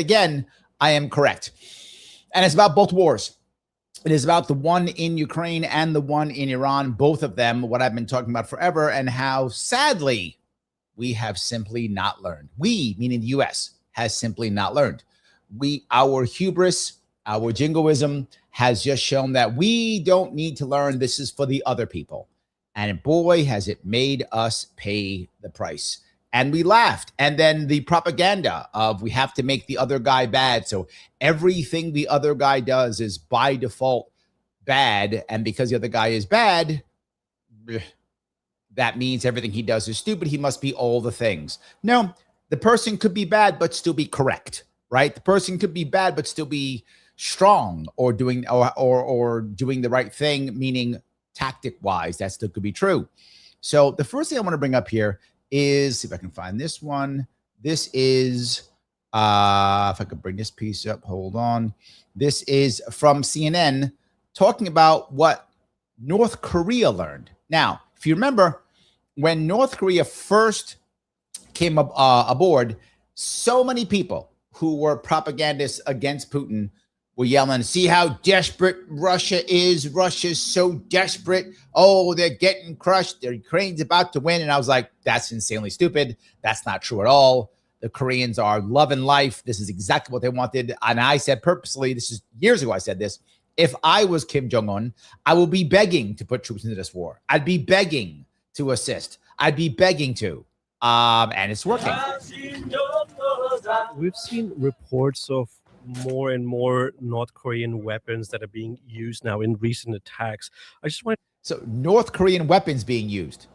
Again, I am correct. And it's about both wars. It is about the one in Ukraine and the one in Iran, both of them, what I've been talking about forever, and how sadly we have simply not learned. We, meaning the US, has simply not learned. Our hubris, our jingoism has just shown that we don't need to learn. This is for the other people. And boy, has it made us pay the price. And we laughed. And then the propaganda of we have to make the other guy bad. So everything the other guy does is by default bad. And because the other guy is bad, that means everything he does is stupid. He must be all the things. No, the person could be bad, but still be correct, right? The person could be bad, but still be strong or doing doing the right thing, meaning tactic wise, that still could be true. So the first thing I want to bring up here is, see if I can find this one. This is, if I could bring this piece up, hold on. This is from CNN talking about what North Korea learned. Now, if you remember, when North Korea first came up aboard, so many people who were propagandists against Putin were yelling, see how desperate Russia is. Russia's so desperate. Oh, they're getting crushed. The Ukraine's about to win. And I was like, that's insanely stupid. That's not true at all. The Koreans are loving life. This is exactly what they wanted. And I said purposely, this is years ago I said this, if I was Kim Jong-un, I will be begging to put troops into this war. I'd be begging to assist. I'd be begging to. And it's working. We've seen reports of more and more North Korean weapons that are being used now in recent attacks. I just want So North Korean weapons being used.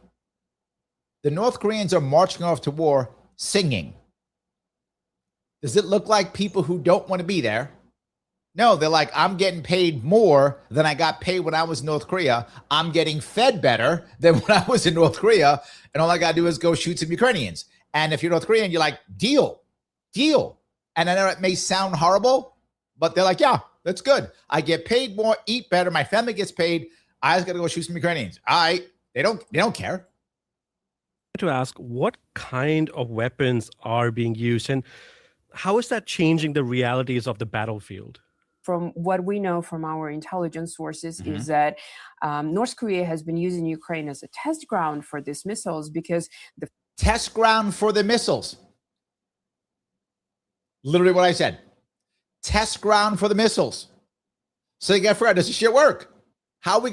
The North Koreans are marching off to war singing. Does it look like people who don't want to be there? No, they're like, I'm getting paid more than I got paid when I was in North Korea. I'm getting fed better than when I was in North Korea. And all I got to do is go shoot some Ukrainians. And if you're North Korean, you're like, deal. And I know it may sound horrible, but they're like, yeah, that's good. I get paid more, eat better. My family gets paid. I just got to go shoot some Ukrainians. All right. They don't care. to ask, what kind of weapons are being used and how is that changing the realities of the battlefield? From what we know from our intelligence sources is that North Korea has been using Ukraine as a test ground for these missiles because the test ground for the missiles. Literally what I said. Test ground for the missiles. So you gotta figure out, does this shit work? How are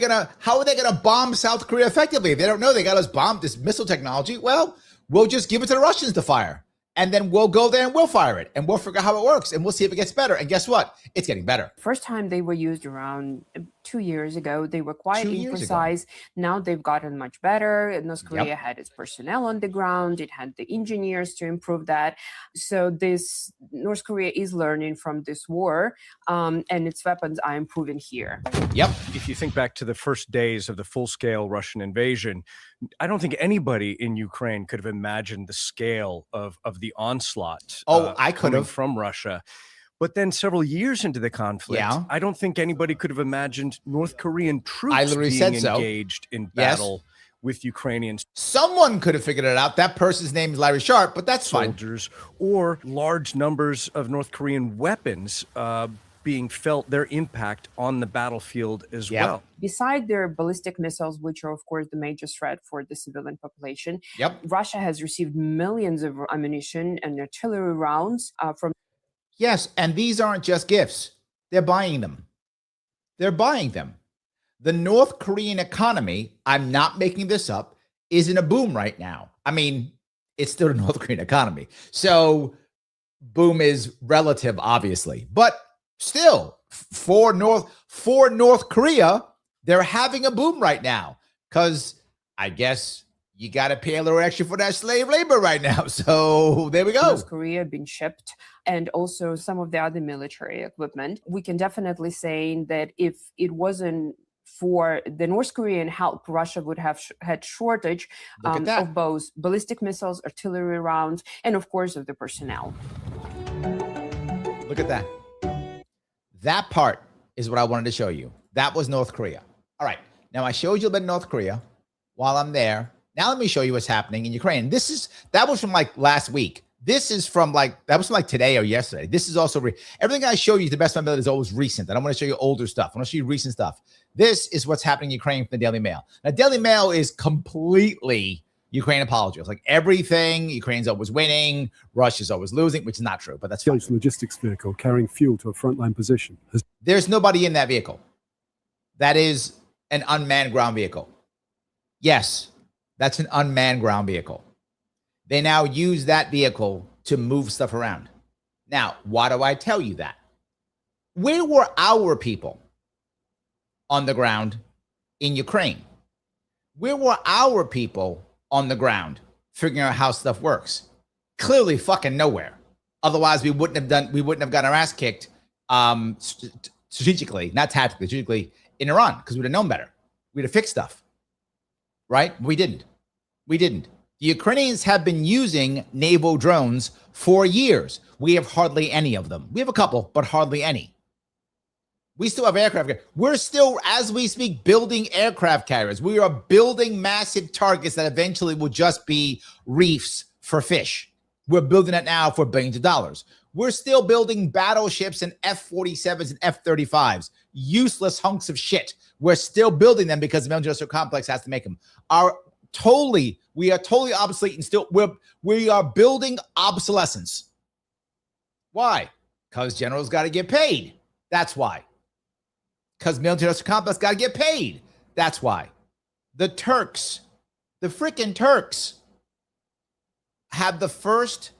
they gonna bomb South Korea effectively? If they don't know they got us bombed this missile technology, well, we'll just give it to the Russians to fire. And then we'll go there and we'll fire it and we'll figure out how it works and we'll see if it gets better. And guess what? It's getting better. first time they were used around 2 years ago. They were quite imprecise. Now they've gotten much better. North Korea had its personnel on the ground. It had the engineers to improve that. So this North Korea is learning from this war and its weapons are improving here. Yep. If you think back to the first days of the full-scale Russian invasion, I don't think anybody in Ukraine could have imagined the scale of the onslaught. I could have from Russia. But then several years into the conflict, I don't think anybody could have imagined North Korean troops being engaged in battle with Ukrainians. Someone could have figured it out. That person's name is Larry Sharpe, but that's soldiers, or large numbers of North Korean weapons being felt, their impact on the battlefield as well. Beside their ballistic missiles, which are, of course, the major threat for the civilian population, Russia has received millions of ammunition and artillery rounds from... Yes, and these aren't just gifts. They're buying them. They're buying them. The North Korean economy, I'm not making this up, is in a boom right now. I mean, it's still a North Korean economy. So boom is relative, obviously. But still, for North Korea, they're having a boom right now because I guess you got to pay a little extra for that slave labor right now. So there we go. North Korea being shipped and also some of the other military equipment. We can definitely say that if it wasn't for the North Korean help, Russia would have had shortage of both ballistic missiles, artillery rounds, and of course of the personnel. Look at that. That part is what I wanted to show you. That was North Korea. All right. Now I showed you a bit of North Korea while I'm there. Now let me show you what's happening in Ukraine. That was from like last week. This is from that was from today or yesterday. This is also everything I show you to the best of my ability is always recent. I don't want to show you older stuff. I want to show you recent stuff. This is what's happening in Ukraine from the Daily Mail. Now, Daily Mail is completely Ukraine apologies. Everything, Ukraine's always winning, Russia's always losing, which is not true, but that's fine. Logistics vehicle carrying fuel to a frontline position. There's nobody in that vehicle. That is an unmanned ground vehicle. Yes, that's an unmanned ground vehicle. They now use that vehicle to move stuff around. Now, why do I tell you that? Where were our people on the ground in Ukraine? Where were our people on the ground figuring out how stuff works? Clearly fucking nowhere. Otherwise, we wouldn't have gotten our ass kicked strategically, not tactically, strategically in Iran, because we'd have known better. We'd have fixed stuff. Right? We didn't. The Ukrainians have been using naval drones for years. We have hardly any of them. We have a couple, but hardly any. We still have aircraft carriers. We're still, as we speak, building aircraft carriers. We are building massive targets that eventually will just be reefs for fish. We're building it now for billions of dollars. We're still building battleships and F-47s and F-35s. Useless hunks of shit. We're still building them because the military industrial complex has to make them. We are totally obsolete and still we are building obsolescence. Why? Because generals got to get paid. That's why. Because military industrial complex got to get paid. That's why. The Turks, the freaking Turks, had the first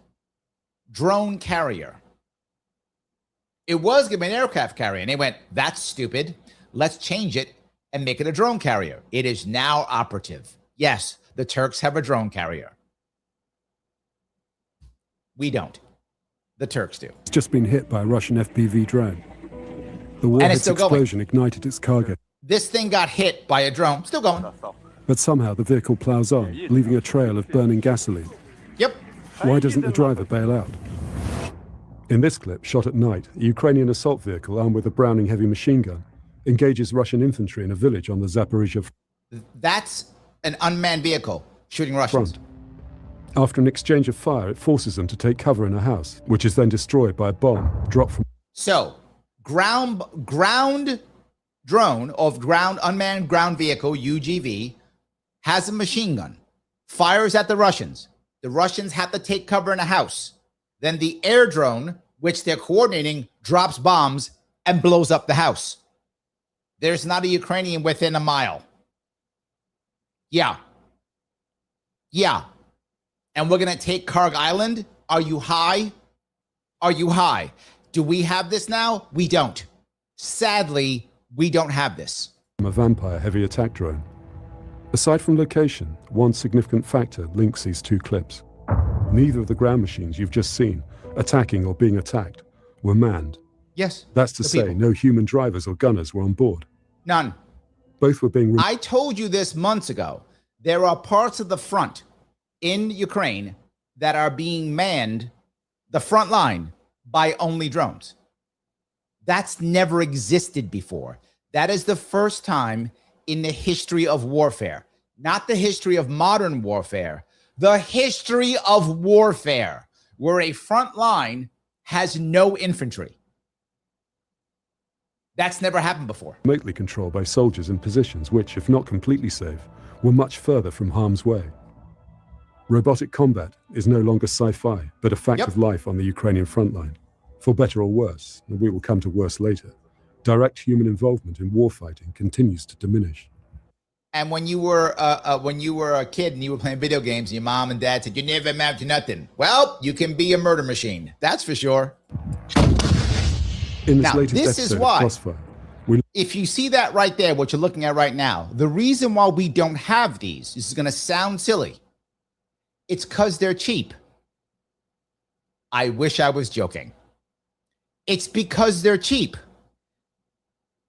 drone carrier. It was going to be an aircraft carrier. And they went, that's stupid. Let's change it and make it a drone carrier. It is now operative. Yes, the Turks have a drone carrier. We don't. The Turks do. It's just been hit by a Russian FPV drone. The warhead's explosion ignited its cargo. This thing got hit by a drone. Still going. But somehow the vehicle plows on, leaving a trail of burning gasoline. Yep. Why doesn't the driver bail out? In this clip, shot at night, a Ukrainian assault vehicle armed with a Browning heavy machine gun engages Russian infantry in a village on the Zaporizhia front. That's an unmanned vehicle shooting Russians. After an exchange of fire, it forces them to take cover in a house, which is then destroyed by a bomb dropped from... So, ground drone of unmanned ground vehicle, UGV, has a machine gun, fires at the Russians. The Russians have to take cover in a house. Then the air drone, which they're coordinating, drops bombs and blows up the house. There's not a Ukrainian within a mile. Yeah. And we're going to take Karg Island? Are you high? Do we have this now? We don't. Sadly, we don't have this. A Vampire heavy attack drone. Aside from location, one significant factor links these two clips. Neither of the ground machines you've just seen, attacking or being attacked, were manned. Yes. That's to say, no human drivers or gunners were on board. None. Both were being... I told you this months ago. There are parts of the front in Ukraine that are being manned, the front line, by only drones. That's never existed before. That is the first time in the history of warfare, not the history of modern warfare, the history of warfare, where a front line has no infantry. That's never happened before. Remotely controlled by soldiers in positions which, if not completely safe, were much further from harm's way. Robotic combat is no longer sci-fi, but a fact of life on the Ukrainian front line. For better or worse, and we will come to worse later, direct human involvement in warfighting continues to diminish. And when you were a kid and you were playing video games, and your mom and dad said, you never amount to nothing. Well, you can be a murder machine. That's for sure. In this latest episode of Crossfire, if you see that right there, what you're looking at right now, the reason why we don't have these, this is going to sound silly, it's because they're cheap. I wish I was joking. It's because they're cheap.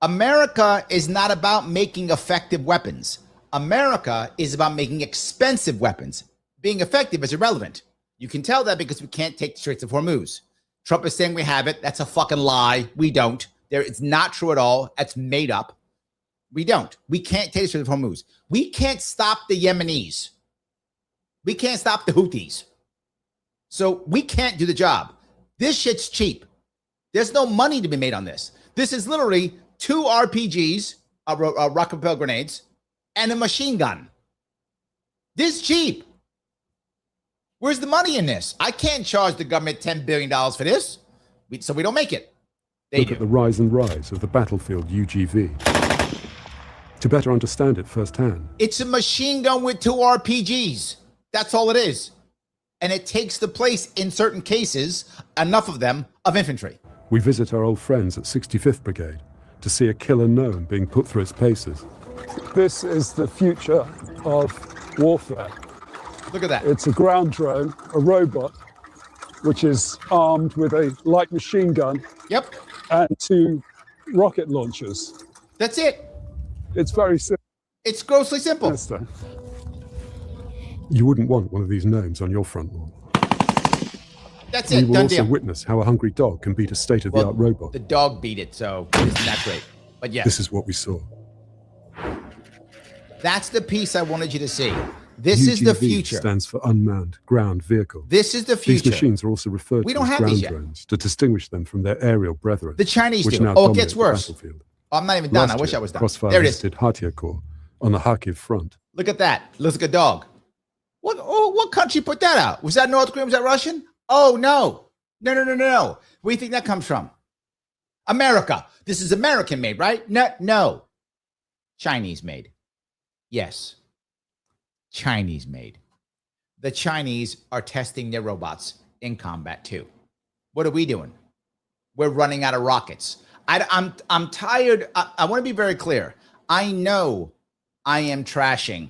America is not about making effective weapons. America is about making expensive weapons. Being effective is irrelevant. You can tell that because we can't take the Straits of Hormuz. Trump is saying we have it. That's a fucking lie. We don't. It's not true at all. That's made up. We don't. We can't take the Straits of Hormuz. We can't stop the Yemenis. We can't stop the Houthis. So we can't do the job. This shit's cheap. There's no money to be made on this. This is literally 2 RPGs, rocket propelled grenades, and a machine gun. This cheap. Where's the money in this? I can't charge the government $10 billion for this, so we don't make it. Look at the rise and rise of the battlefield UGV. To better understand it firsthand. It's a machine gun with 2 RPGs. That's all it is. And it takes the place, in certain cases, enough of them, of infantry. We visit our old friends at 65th Brigade to see a killer known being put through its paces. This is the future of warfare. Look at that. It's a ground drone, a robot, which is armed with a light machine gun. Yep. And 2 rocket launchers. That's it. It's very simple. It's grossly simple. Yes, sir. You wouldn't want one of these gnomes on your front lawn. That's it. We will Done also deal. witness how a hungry dog can beat a state-of-the-art robot. The dog beat it, so isn't that great? But yeah. This is what we saw. That's the piece I wanted you to see. This is the future. Stands for unmanned ground vehicle. This is the future. These machines are also referred to as ground drones to distinguish them from their aerial brethren. The Chinese which do. Now Oh, it gets worse. The battlefield. Oh, I'm not even done. Last I wish year, I was done. Crossfire There it is. visited Hatia Corps on the Kharkiv front. Look at that. Looks like a dog. What country put that out? Was that North Korean? Was that Russian? Oh, no. No. Where do you think that comes from? America. This is American made, right? No. Chinese made. Yes. Chinese made. The Chinese are testing their robots in combat too. What are we doing? We're running out of rockets. I'm tired. I want to be very clear. I know I am trashing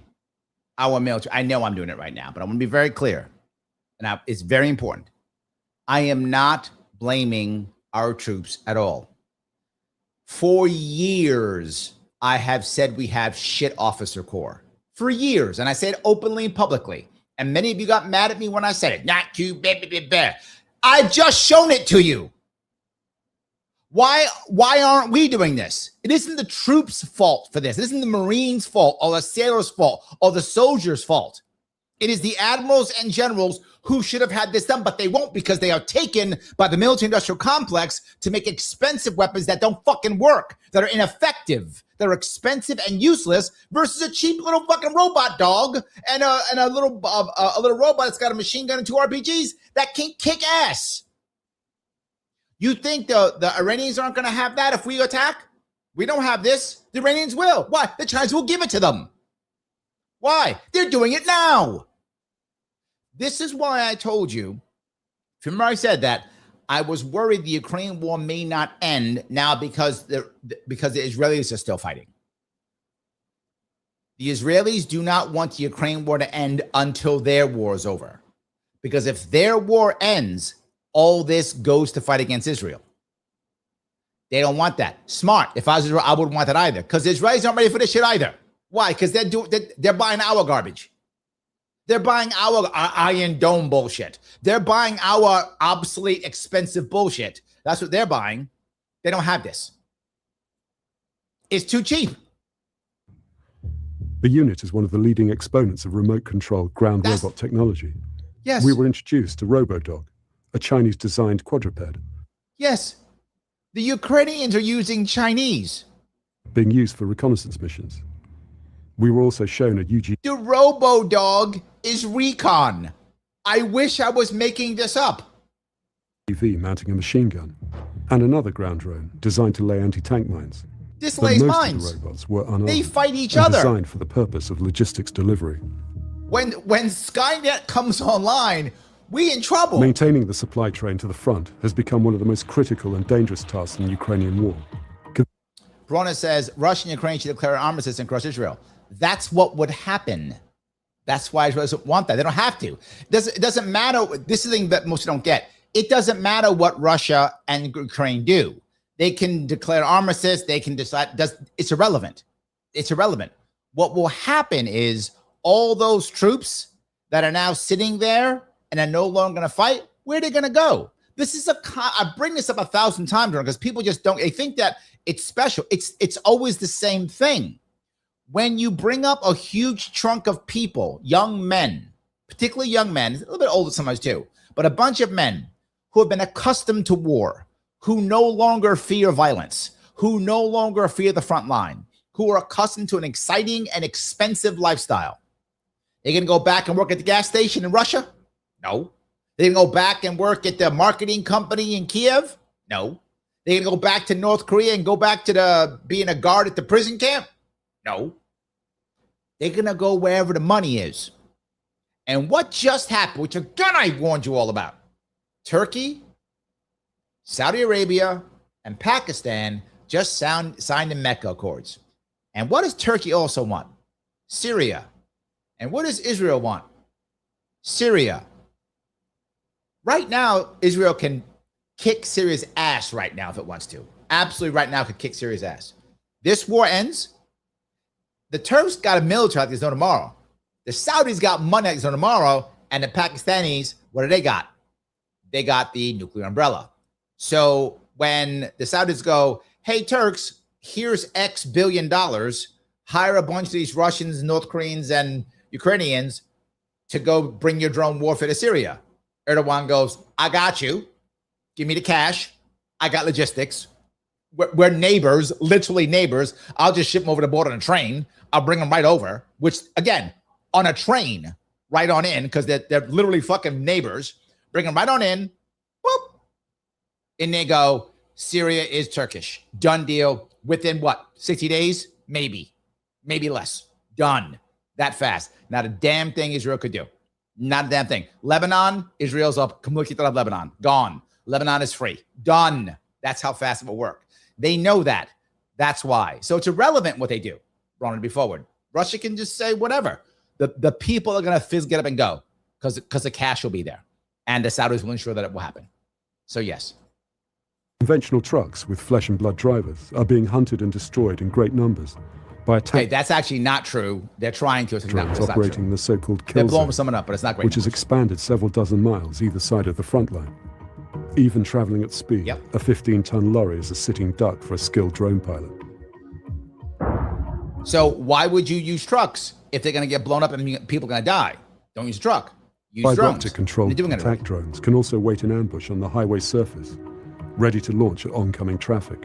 our military. I know I'm doing it right now, but I want to be very clear. And it's very important. I am not blaming our troops at all. For years, I have said we have shit officer corps. For years. And I say it openly and publicly. And many of you got mad at me when I said it. Not too bad. I've just shown it to you. Why aren't we doing this? It isn't the troops' fault for this. It isn't the Marines' fault or the sailors' fault or the soldiers' fault. It is the admirals and generals who should have had this done, but they won't because they are taken by the military-industrial complex to make expensive weapons that don't fucking work, that are ineffective, that are expensive and useless, versus a cheap little fucking robot dog and a little robot that's got a machine gun and 2 RPGs that can kick ass. You think the Iranians aren't going to have that if we attack? We don't have this. The Iranians will. Why? The Chinese will give it to them. Why? They're doing it now. This is why I told you, if you remember I said that, I was worried the Ukraine war may not end now because the Israelis are still fighting. The Israelis do not want the Ukraine war to end until their war is over. Because if their war ends, all this goes to fight against Israel. They don't want that. Smart. If I was Israel, I wouldn't want that either. Because the Israelis aren't ready for this shit either. Why? Because they're buying our garbage. They're buying our Iron Dome bullshit. They're buying our obsolete, expensive bullshit. That's what they're buying. They don't have this. It's too cheap. The unit is one of the leading exponents of remote-controlled ground robot technology. Yes. We were introduced to RoboDog, a Chinese-designed quadruped. Yes. The Ukrainians are using Chinese. Being used for reconnaissance missions. We were also shown a UG. The RoboDog is recon. I wish I was making this up. UV mounting a machine gun, and another ground drone designed to lay anti-tank mines. This But lays most mines. of the robots were unarmed. They fight each and other. Designed for the purpose of logistics delivery. When Skynet comes online, we in trouble. Maintaining the supply train to the front has become one of the most critical and dangerous tasks in the Ukrainian war. Brona says Russia and Ukraine should declare an armistice and crush Israel. That's what would happen. That's why Israel doesn't want that. They don't have to. It doesn't matter. This is the thing that most don't get. It doesn't matter what Russia and Ukraine do. They can declare armistice. They can decide. It's irrelevant. It's irrelevant. What will happen is all those troops that are now sitting there and are no longer going to fight, where are they going to go? This is I bring this up 1,000 times because people just don't. They think that it's special. It's always the same thing. When you bring up a huge chunk of people, young men, particularly young men, a little bit older sometimes too, but a bunch of men who have been accustomed to war, who no longer fear violence, who no longer fear the front line, who are accustomed to an exciting and expensive lifestyle. They're going to go back and work at the gas station in Russia? No. They're going to go back and work at the marketing company in Kiev? No. They're going to go back to North Korea and go back to being a guard at the prison camp? No. They're going to go wherever the money is. And what just happened, which again I warned you all about, Turkey, Saudi Arabia, and Pakistan just signed the Mecca Accords. And what does Turkey also want? Syria. And what does Israel want? Syria. Right now, Israel can kick Syria's ass right now if it wants to. Absolutely right now could kick Syria's ass. This war ends. The Turks got a military like there's no tomorrow. The Saudis got money like there's no tomorrow. And the Pakistanis, what do they got? They got the nuclear umbrella. So when the Saudis go, hey, Turks, here's X billion dollars, hire a bunch of these Russians, North Koreans, and Ukrainians to go bring your drone warfare to Syria. Erdogan goes, I got you. Give me the cash. I got logistics. We're neighbors, literally neighbors. I'll just ship them over the border on a train. I'll bring them right over, which, again, on a train, right on in, because they're literally fucking neighbors. Bring them right on in. Whoop. And they go, Syria is Turkish. Done deal. Within what? 60 days? Maybe less. Done. That fast. Not a damn thing Israel could do. Not a damn thing. Lebanon, Israel's up. Completely out of Lebanon. Gone. Lebanon is free. Done. That's how fast it will work. They know that. That's why. So it's irrelevant what they do. Running be forward. Russia can just say whatever. The people are going to get up and go because the cash will be there. And the Saudis will ensure that it will happen. So yes. Conventional trucks with flesh and blood drivers are being hunted and destroyed in great numbers by attack. Hey, that's actually not true. They're trying to. Drones operating the so-called kill They're blowing zone, someone up, but it's not great. Which has expanded several dozen miles either side of the front line. Even traveling at speed, a 15-ton lorry is a sitting duck for a skilled drone pilot. So why would you use trucks if they're going to get blown up and people are going to die? Don't use a truck. Use drones. Fiber-optic-controlled attack drones can also wait in ambush on the highway surface, ready to launch at oncoming traffic.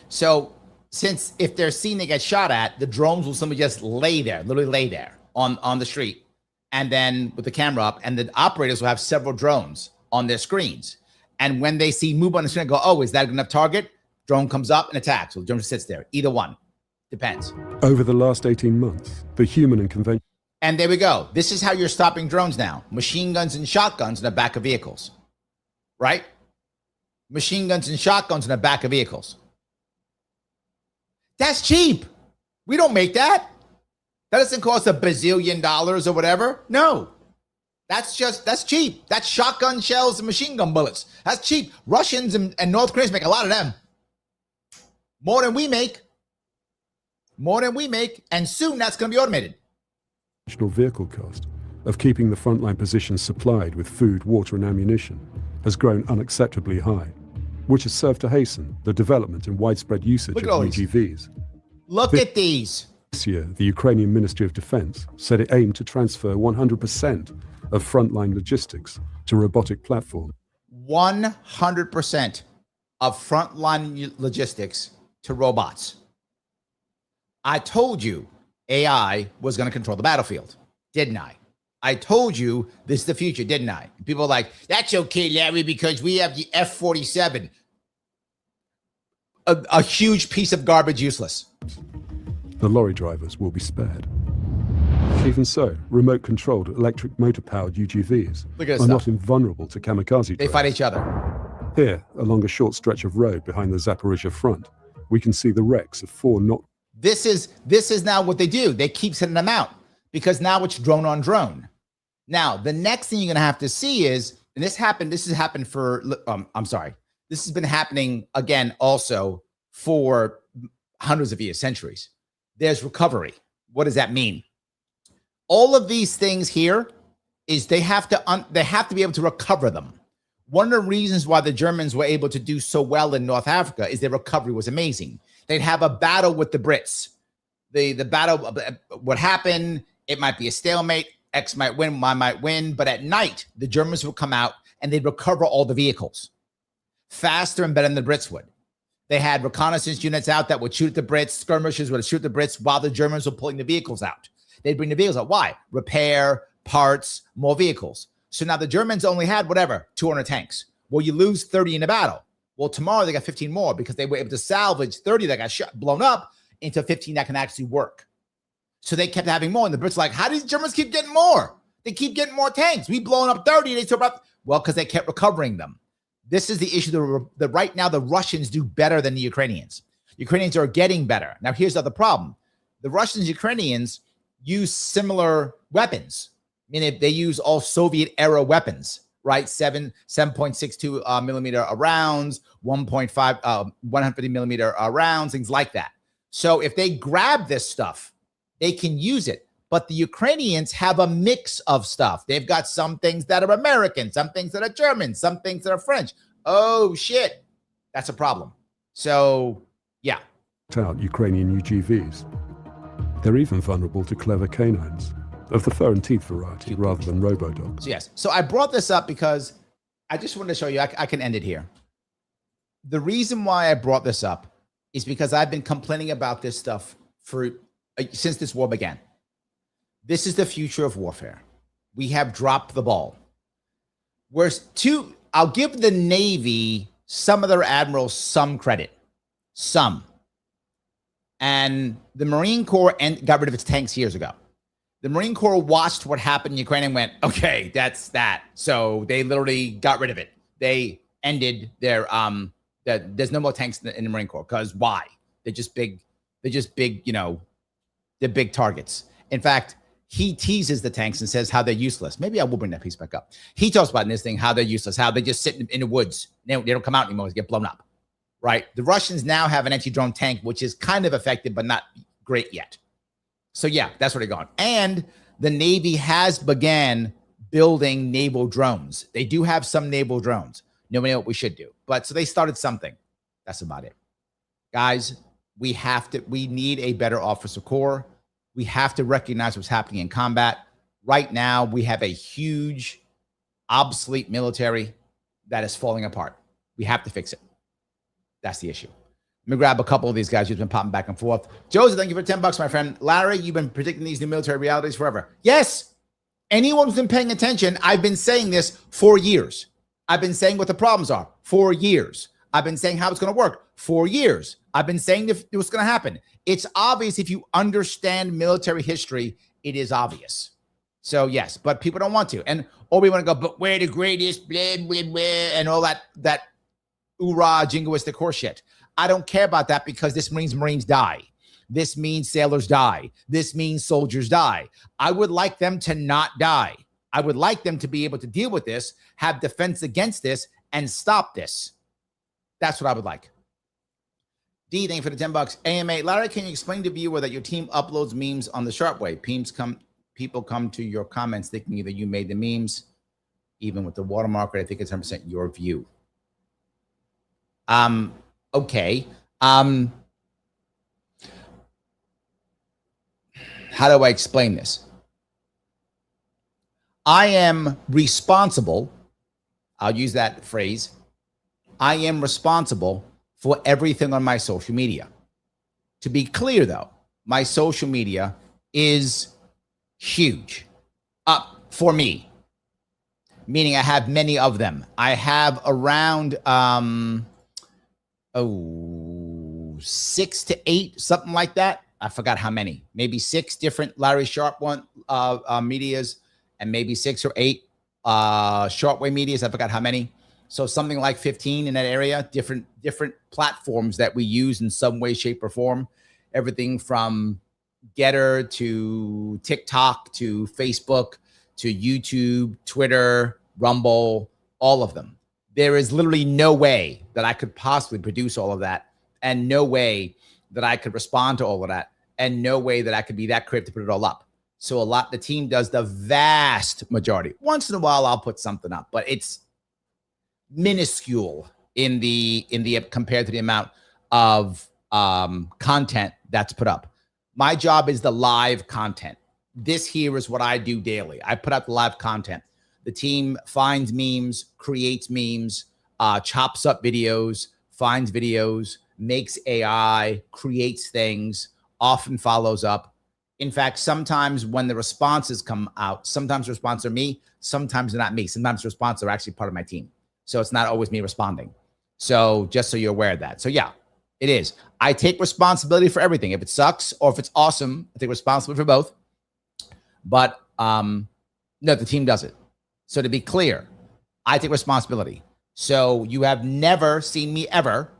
So since if they're seen they get shot at, the drones will simply just lay there, literally lay there on the street, and then with the camera up, and the operators will have several drones on their screens. And when they see move on the screen, go, oh, is that a good enough target? Drone comes up and attacks. So the drone just sits there. Either one. Depends. Over the last 18 months, the human and conventional... And there we go. This is how you're stopping drones now. Machine guns and shotguns in the back of vehicles. Right? Machine guns and shotguns in the back of vehicles. That's cheap. We don't make that. That doesn't cost $1 bazillion or whatever. No. That's cheap. That's shotgun shells and machine gun bullets. That's cheap. Russians and North Koreans make a lot of them. More than we make. More than we make. And soon that's going to be automated. Vehicle cost of keeping the frontline positions supplied with food, water, and ammunition has grown unacceptably high, which has served to hasten the development and widespread usage of UGVs. Look at these. This year, the Ukrainian Ministry of Defense said it aimed to transfer 100% of frontline logistics to robotic platform. 100% of frontline logistics to robots. I told you AI was going to control the battlefield, didn't I? I told you this is the future, didn't I? People are like, that's okay, Larry, because we have the F-47. A huge piece of garbage, useless. The lorry drivers will be spared. Even so, remote-controlled electric motor-powered UGVs are not invulnerable to kamikaze drones. They fight each other. Here, along a short stretch of road behind the Zaporizhzhia front, we can see the wrecks of 4 not... This is now what they do. They keep sending them out because now it's drone on drone. Now, the next thing you're going to have to see is, and this has happened for, this has been happening again also for hundreds of years, centuries. There's recovery. What does that mean? All of these things here is they have to be able to recover them. One of the reasons why the Germans were able to do so well in North Africa is their recovery was amazing. They'd have a battle with the Brits. The battle, what happened, it might be a stalemate. X might win, Y might win. But at night, the Germans would come out and they'd recover all the vehicles faster and better than the Brits would. They had reconnaissance units out that would shoot the Brits. Skirmishers would shoot the Brits while the Germans were pulling the vehicles out. They'd bring the vehicles out. Why? Repair, parts, more vehicles. So now the Germans only had 200 tanks. Well, you lose 30 in a battle. Well, tomorrow they got 15 more because they were able to salvage 30 that got blown up into 15 that can actually work. So they kept having more. And the Brits were like, how do these Germans keep getting more? They keep getting more tanks. We blowing up 30. They took up. Well, because they kept recovering them. This is the issue that right now the Russians do better than the Ukrainians. Ukrainians are getting better. Now, here's the other problem. The Russians and Ukrainians use similar weapons. I mean, they use all Soviet era weapons, right? 7.62 millimeter rounds, 150 millimeter rounds, things like that. So if they grab this stuff, they can use it. But the Ukrainians have a mix of stuff. They've got some things that are American, some things that are German, some things that are French. Oh, shit. That's a problem. So, yeah. Out Ukrainian UGVs. They're even vulnerable to clever canines of the fur and teeth variety rather than robo-dogs. So, yes. So I brought this up because I just wanted to show you, I can end it here. The reason why I brought this up is because I've been complaining about this stuff since this war began. This is the future of warfare. We have dropped the ball. I'll give the Navy, some of their admirals, some credit. Some. And the Marine Corps got rid of its tanks years ago. The Marine Corps watched what happened in Ukraine and went, okay, that's that. So they literally got rid of it. They ended their, there's no more tanks in the Marine Corps. Because why? They're just big, they're big targets. In fact, he teases the tanks and says how they're useless. Maybe I will bring that piece back up. He talks about in this thing how they're useless, how they just sit in the woods. They don't come out anymore. They get blown up, right? The Russians now have an anti-drone tank, which is kind of effective, but not great yet. So yeah, that's where they're going. And the Navy has began building naval drones. They do have some naval drones. Nobody knows what we should do. But so they started something. That's about it. Guys, we need a better officer corps. We have to recognize what's happening in combat. Right now, we have a huge, obsolete military that is falling apart. We have to fix it. That's the issue. Let me grab a couple of these guys who've been popping back and forth. Joseph, thank you for $10, my friend. Larry, you've been predicting these new military realities forever. Yes. Anyone who's been paying attention, I've been saying this for years. I've been saying what the problems are for years. I've been saying how it's going to work for years. I've been saying what's going to happen. It's obvious if you understand military history, it is obvious. So yes, but people don't want to. Or we want to go, but we're the greatest, blah, blah, blah, and all that hoorah, jingoistic horse shit. I don't care about that because this means Marines die. This means sailors die. This means soldiers die. I would like them to not die. I would like them to be able to deal with this, have defense against this, and stop this. That's what I would like. D, thank you for the $10. AMA, Larry, can you explain to viewer that your team uploads memes on the Sharpe Way? People come to your comments thinking either you made the memes, even with the watermark, I think it's 100% your view. Okay. How do I explain this? I am responsible. I'll use that phrase. I am responsible for everything on my social media. To be clear, though, my social media is huge for me, meaning I have many of them. I have around 6 to 8, something like that. I forgot how many. Maybe 6 different Larry Sharpe medias, and maybe 6 or 8 Sharpe Way medias. I forgot how many. So something like 15 in that area, different platforms that we use in some way, shape, or form. Everything from Getter to TikTok to Facebook to YouTube, Twitter, Rumble, all of them. There is literally no way that I could possibly produce all of that, and no way that I could respond to all of that, and no way that I could be that creative to put it all up. So the team does the vast majority. Once in a while, I'll put something up, but it's minuscule in the compared to the amount of content that's put up. My job is the live content. this here is what I do daily. I put out the live content. The team finds memes, creates memes, chops up videos, finds videos, makes AI, creates things, often follows up. In fact, sometimes when the responses come out, sometimes the responses are me, sometimes they're not me. Sometimes the responses are actually part of my team. So it's not always me responding. So just so you're aware of that. So yeah, it is. I take responsibility for everything. If it sucks or if it's awesome, I take responsibility for both. But no, the team does it. So to be clear, I take responsibility. So you have never seen me ever,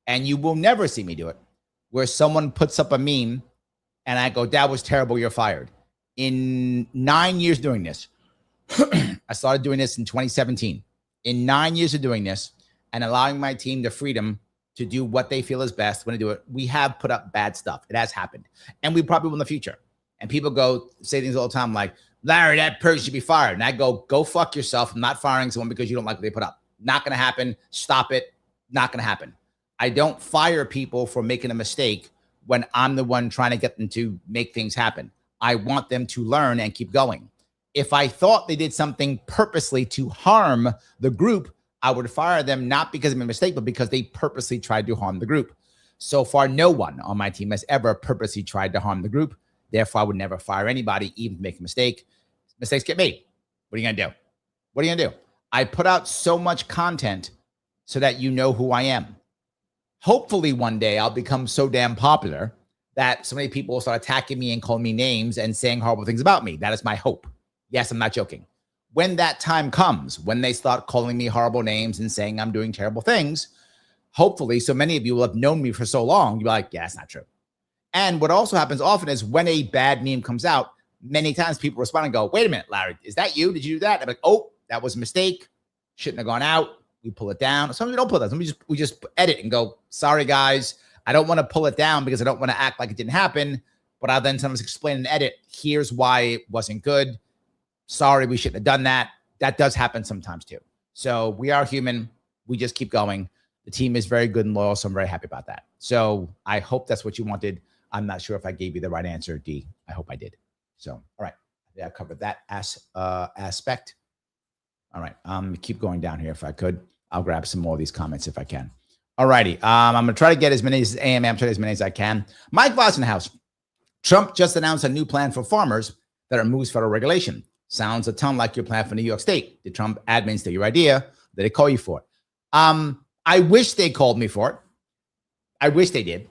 and you will never see me do it, where someone puts up a meme and I go, that was terrible, you're fired. In 9 years doing this, I started doing this in 2017. In 9 years of doing this and allowing my team the freedom to do what they feel is best when they do it, we have put up bad stuff. It has happened. And we probably will in the future. And people say things all the time like, Larry, that person should be fired. And I go fuck yourself. I'm not firing someone because you don't like what they put up. Not going to happen. Stop it. Not going to happen. I don't fire people for making a mistake when I'm the one trying to get them to make things happen. I want them to learn and keep going. If I thought they did something purposely to harm the group, I would fire them not because of a mistake, but because they purposely tried to harm the group. So far, no one on my team has ever purposely tried to harm the group. Therefore, I would never fire anybody, even make a mistake. Mistakes get made. What are you going to do? What are you going to do? I put out so much content so that you know who I am. Hopefully one day I'll become so damn popular that so many people will start attacking me and calling me names and saying horrible things about me. That is my hope. Yes, I'm not joking. When that time comes, when they start calling me horrible names and saying I'm doing terrible things, hopefully so many of you will have known me for so long, you'll be like, yeah, that's not true. And what also happens often is when a bad meme comes out, many times people respond and go, wait a minute, Larry, is that you? Did you do that? I'm like, oh, that was a mistake. Shouldn't have gone out. We pull it down. Sometimes we don't pull it down. We just edit and go, sorry, guys. I don't want to pull it down because I don't want to act like it didn't happen. But I'll then sometimes explain and edit. Here's why it wasn't good. Sorry, we shouldn't have done that. That does happen sometimes too. So we are human. We just keep going. The team is very good and loyal, so I'm very happy about that. So I hope that's what you wanted. I'm not sure if I gave you the right answer, D. I hope I did. So, all right. I covered that aspect. All right. Keep going down here if I could. I'll grab some more of these comments if I can. All righty. I'm going to try to get as many as AMA. I'm trying to get as many as I can. Mike Vosenhouse. Trump just announced a new plan for farmers that removes federal regulation. Sounds a ton like your plan for New York State. Did Trump admin steal your idea? Did they call you for it? I wish they called me for it. I wish they did.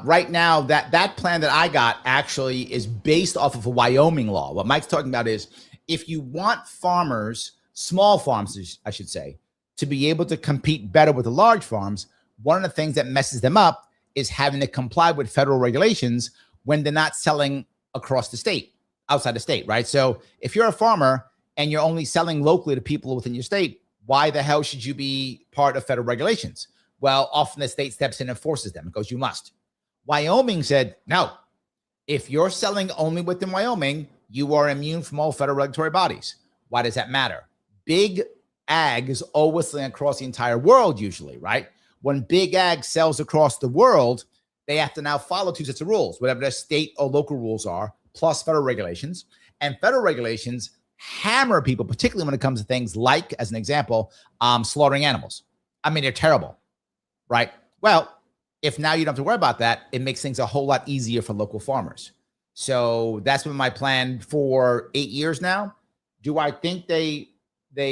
Right now, that plan that I got actually is based off of a Wyoming law. What Mike's talking about is if you want farmers, small farms, I should say, to be able to compete better with the large farms, one of the things that messes them up is having to comply with federal regulations when they're not selling across the state, outside the state, right? So if you're a farmer and you're only selling locally to people within your state, why the hell should you be part of federal regulations? Well, often the state steps in and forces them. It goes, you must. Wyoming said, no, if you're selling only within Wyoming, you are immune from all federal regulatory bodies. Why does that matter? Big ag is always selling across the entire world usually, right? When big ag sells across the world, they have to now follow two sets of rules, whatever their state or local rules are, plus federal regulations. And federal regulations hammer people, particularly when it comes to things like, as an example, slaughtering animals. I mean, they're terrible, right? Well, if now you don't have to worry about that, it makes things a whole lot easier for local farmers. So that's been my plan for 8 years now. Do I think they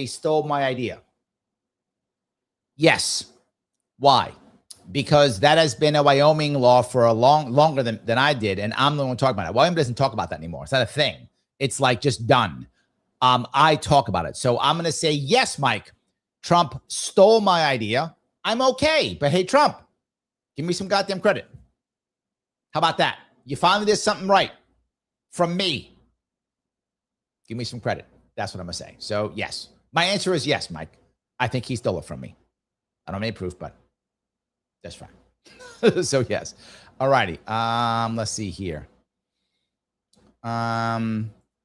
stole my idea? Yes. Why? Because that has been a Wyoming law for a longer than I did, and I'm the one talking about it. Wyoming doesn't talk about that anymore. It's not a thing. It's like just done. I talk about it. So I'm going to say, yes, Mike, Trump stole my idea. I'm okay. But hey, Trump, give me some goddamn credit. How about that? You finally did something right from me. Give me some credit. That's what I'm going to say. So yes, my answer is yes, Mike. I think he stole it from me. I don't have any proof, but that's fine. So yes. All righty. Let's see here.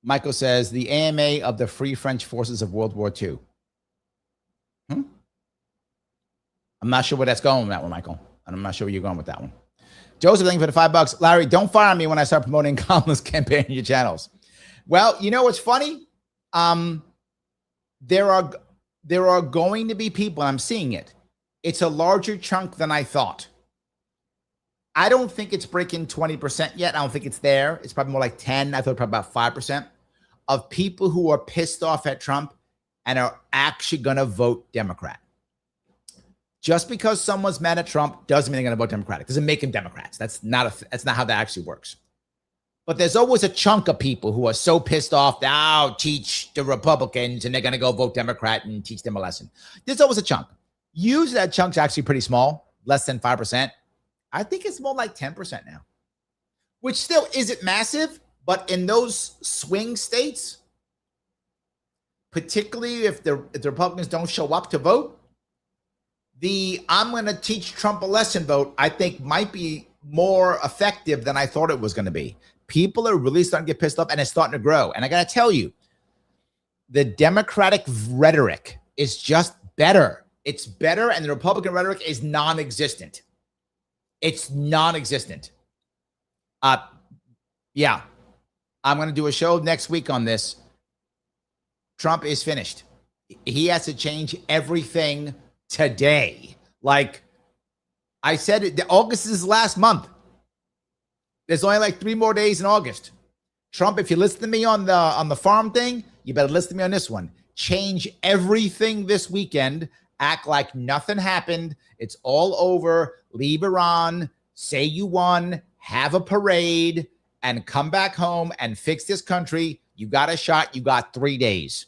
Michael says the AMA of the Free French Forces of World War II. I'm not sure where that's going with that one, Michael. I'm not sure where you're going with that one. Joseph, thank you for the $5. Larry, don't fire me when I start promoting Kamala's campaign in your channels. Well, you know what's funny? There are going to be people, and I'm seeing it. It's a larger chunk than I thought. I don't think it's breaking 20% yet. I don't think it's there. It's probably more like 10. I thought probably about 5% of people who are pissed off at Trump and are actually going to vote Democrat. Just because someone's mad at Trump doesn't mean they're going to vote Democratic. Doesn't make them Democrats. That's not how that actually works. But there's always a chunk of people who are so pissed off that I'll teach the Republicans and they're going to go vote Democrat and teach them a lesson. There's always a chunk. Usually that chunk's actually pretty small, less than 5%. I think it's more like 10% now, which still isn't massive. But in those swing states, particularly if the Republicans don't show up to vote, the I'm going to teach Trump a lesson vote, I think might be more effective than I thought it was going to be. People are really starting to get pissed off and it's starting to grow. And I got to tell you, the Democratic rhetoric is just better. It's better. And the Republican rhetoric is non-existent. It's non-existent. Yeah. I'm going to do a show next week on this. Trump is finished. He has to change everything today. Like I said, August is last month. There's only like 3 more days in August. Trump, if you listen to me on the farm thing, you better listen to me on this one. Change everything this weekend. Act like nothing happened. It's all over. Leave Iran. Say you won. Have a parade and come back home and fix this country. You got a shot. You got 3 days.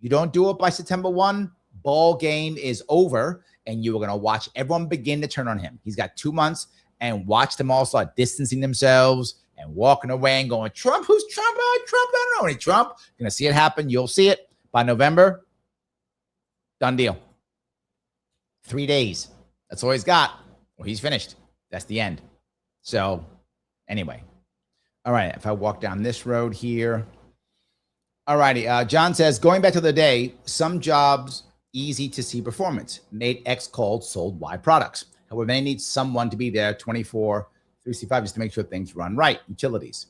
You don't do it by September 1, ball game is over, and you are going to watch everyone begin to turn on him. He's got 2 months, and watch them all start distancing themselves and walking away and going, Trump, who's Trump? Oh, Trump, I don't know any Trump. You're going to see it happen. You'll see it by November. Done deal. 3 days. That's all he's got. Well, he's finished. That's the end. So anyway. All right. If I walk down this road here. All righty. John says, going back to the day, some jobs easy to see performance. Made X called, sold Y products. However, many need someone to be there 24/365 just to make sure things run right. Utilities.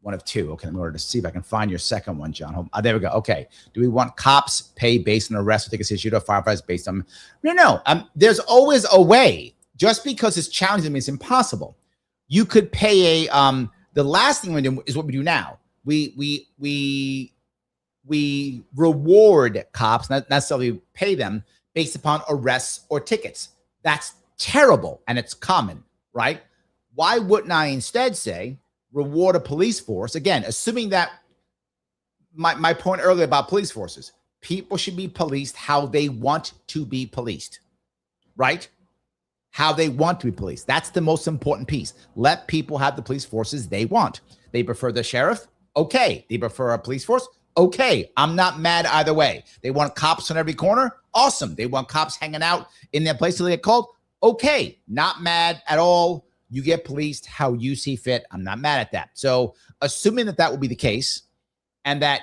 1 of 2. Okay, in order to see if I can find your second one, John. There we go. Okay. Do we want cops pay based on arrest or tickets issued or firefighters based on? No. There's always a way. Just because it's challenging means it's impossible. You could pay the last thing we do is what we do now. We reward cops, not necessarily pay them based upon arrests or tickets. That's terrible and it's common, right? Why wouldn't I instead say reward a police force? Again, assuming that my point earlier about police forces, people should be policed how they want to be policed, right? How they want to be policed. That's the most important piece. Let people have the police forces they want. They prefer the sheriff? Okay. They prefer a police force? Okay. I'm not mad either way. They want cops on every corner? Awesome. They want cops hanging out in their place till they get called? Okay. Not mad at all. You get policed how you see fit. I'm not mad at that. So assuming that will be the case and that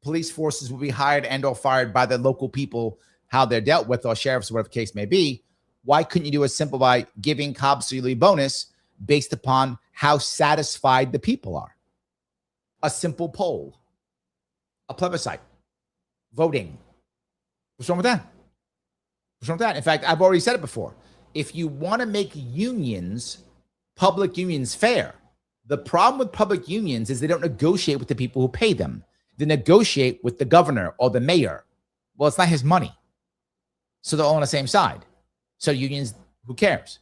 police forces will be hired and or fired by the local people, how they're dealt with, or sheriffs, or whatever the case may be, why couldn't you do it simple by giving cops a yearly bonus based upon how satisfied the people are? A simple poll, a plebiscite, voting. What's wrong with that? What's wrong with that? In fact, I've already said it before. If you want to make unions, public unions, fair, the problem with public unions is they don't negotiate with the people who pay them. They negotiate with the governor or the mayor. Well, it's not his money. So they're all on the same side. So unions, who cares?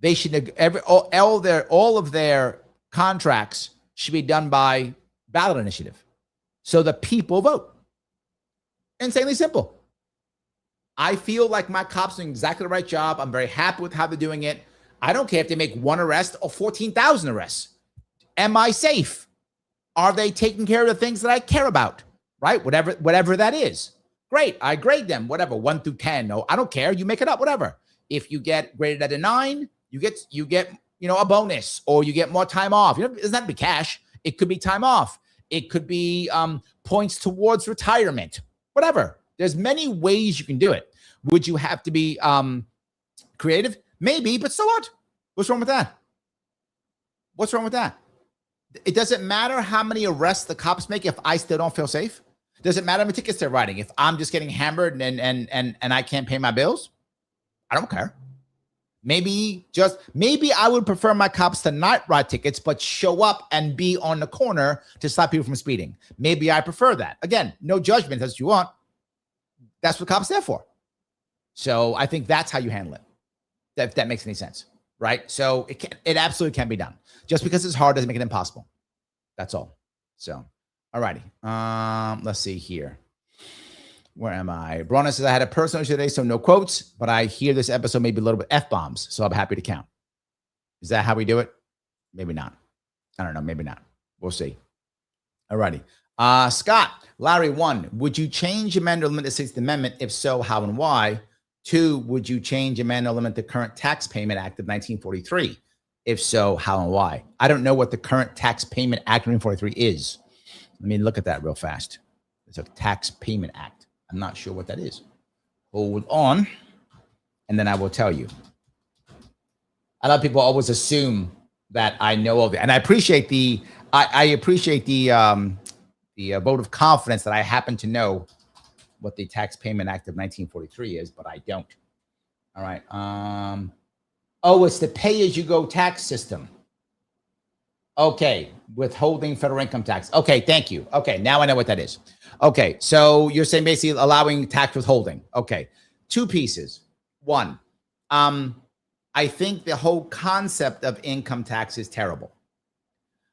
They should all of their contracts should be done by ballot initiative. So the people vote. Insanely simple. I feel like my cops are doing exactly the right job. I'm very happy with how they're doing it. I don't care if they make 1 arrest or 14,000 arrests. Am I safe? Are they taking care of the things that I care about? Right? Whatever that is. Great. I grade them, whatever, 1 through 10. No, I don't care. You make it up, whatever. If you get graded at a 9, you get a bonus, or you get more time off. It doesn't have to be cash. It could be time off. It could be points towards retirement, whatever. There's many ways you can do it. Would you have to be creative? Maybe, but so what? What's wrong with that? What's wrong with that? It doesn't matter how many arrests the cops make if I still don't feel safe. Does it matter how many tickets they're writing if I'm just getting hammered and I can't pay my bills? I don't care. Maybe I would prefer my cops to not write tickets, but show up and be on the corner to stop people from speeding. Maybe I prefer that. Again, no judgment. That's what you want. That's what cops are there for. So I think that's how you handle it. If that makes any sense, right? So it absolutely can be done. Just because it's hard doesn't make it impossible. That's all. So, all righty. Let's see here. Where am I? Bronna says, I had a personal issue today, so no quotes, but I hear this episode may be a little bit F-bombs, so I'm happy to count. Is that how we do it? Maybe not. I don't know. Maybe not. We'll see. All righty. Scott, Larry, 1, would you change, amend, or limit the 6th Amendment? If so, how and why? 2, would you change, amend, or limit the current Tax Payment Act of 1943? If so, how and why? I don't know what the current Tax Payment Act of 1943 is. Let me look at that real fast. It's a Tax Payment Act. I'm not sure what that is. Hold on, and then I will tell you. A lot of people always assume that I know all of it, and I appreciate the vote of confidence that I happen to know what the Tax Payment Act of 1943 is, but I don't. All right. Oh, it's the pay-as-you-go tax system. Okay, withholding federal income tax. Okay, thank you. Okay, now I know what that is. Okay, so you're saying basically allowing tax withholding. Okay, 2 pieces. 1, I think the whole concept of income tax is terrible.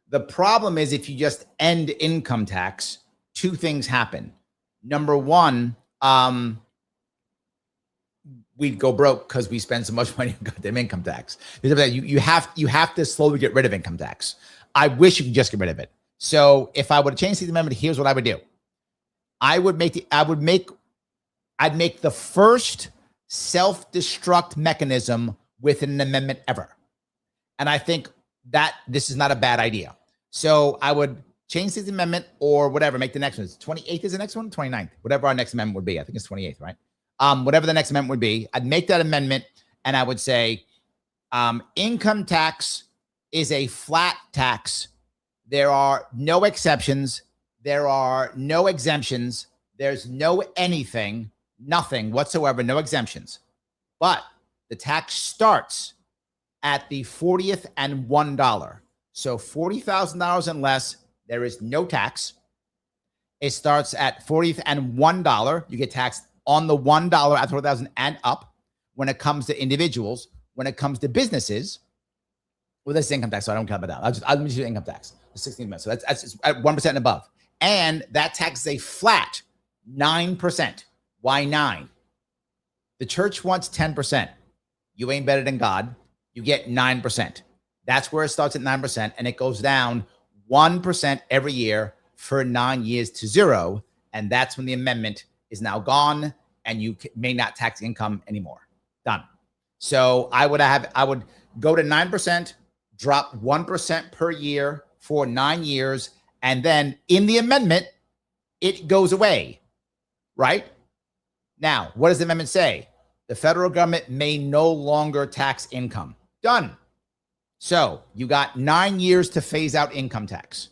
The problem is if you just end income tax, 2 things happen. Number 1, we'd go broke because we spend so much money on goddamn income tax. You have to slowly get rid of income tax. I wish you could just get rid of it. So if I would change the amendment, here's what I would do. I'd make the first self-destruct mechanism with an amendment ever. And I think that this is not a bad idea. So I would change the amendment or whatever, make the next one. 28th is the next one, 29th, whatever our next amendment would be. I think it's 28th, right? Whatever the next amendment would be, I'd make that amendment and I would say income tax is a flat tax. There are no exceptions. There are no exemptions. There's no anything, nothing whatsoever, no exemptions. But the tax starts at the 40th and $1. So $40,000 and less, there is no tax. It starts at 40th and $1. You get taxed on the $1 at 40,000 and up. When it comes to individuals, when it comes to businesses, well, that's income tax, so I don't count that. I'll just do income tax, the 16%. So that's at 1% and above. And that tax is a flat 9%. Why 9? The church wants 10%. You ain't better than God. You get 9%. That's where it starts at 9%, and it goes down 1% every year for 9 years to 0. And that's when the amendment is now gone, and you may not tax income anymore. Done. So I would go to 9%, drop 1% per year for 9 years, and then in the amendment, it goes away, right? Now, what does the amendment say? The federal government may no longer tax income. Done. So you got 9 years to phase out income tax.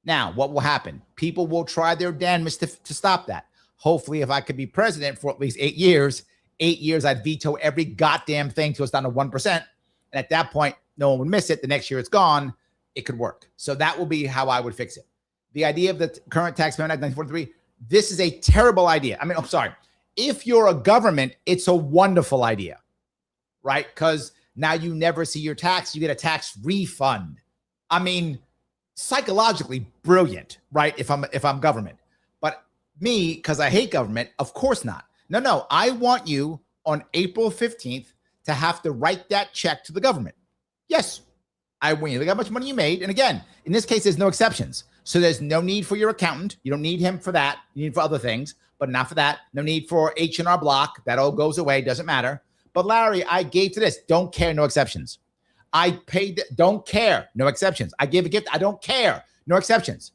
Now, what will happen? People will try their damnedest to stop that. Hopefully, if I could be president for at least 8 years, I'd veto every goddamn thing till it's down to 1%. And at that point, no one would miss it. The next year it's gone. It could work. So that will be how I would fix it. The idea of the current Tax Payment Act 1943, this is a terrible idea. I mean, I'm sorry. If you're a government, it's a wonderful idea, right? Because now you never see your tax. You get a tax refund. I mean, psychologically brilliant, right? If I'm government. But me, because I hate government, of course not. No. I want you on April 15th to have to write that check to the government. Yes, I want you. Look how much money you made. And again, in this case, there's no exceptions. So there's no need for your accountant. You don't need him for that. You need for other things, but not for that. No need for H&R Block. That all goes away. Doesn't matter. But Larry, I gave to this. Don't care. No exceptions. I paid. Don't care. No exceptions. I gave a gift. I don't care. No exceptions.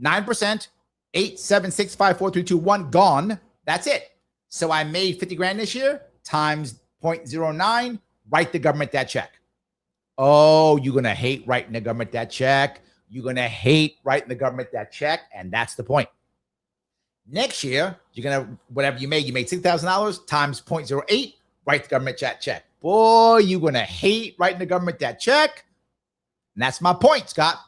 9%, 8, 7, 6, 5, 4, 3, 2, 1, gone. That's it. So I made 50 grand this year times 0.09. Write the government that check. Oh, you're going to hate writing the government that check. You're going to hate writing the government that check, and that's the point. Next year, you're going to, whatever you made $6,000 times 0.08, write the government that check. Boy, you're going to hate writing the government that check. And that's my point, Scott.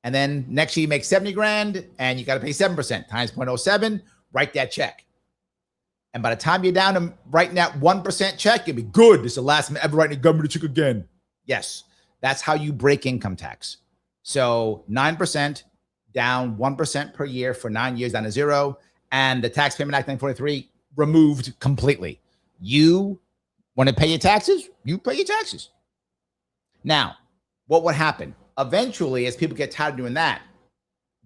And then next year you make 70 grand and you got to pay 7% times 0.07, write that check. And by the time you're down to writing that 1% check, you'll be good. This is the last time ever writing a government check again. Yes, that's how you break income tax. So 9% down 1% per year for 9 years down to zero. And the Tax Payment Act 1943 removed completely. You want to pay your taxes? You pay your taxes. Now, what would happen? Eventually, as people get tired of doing that,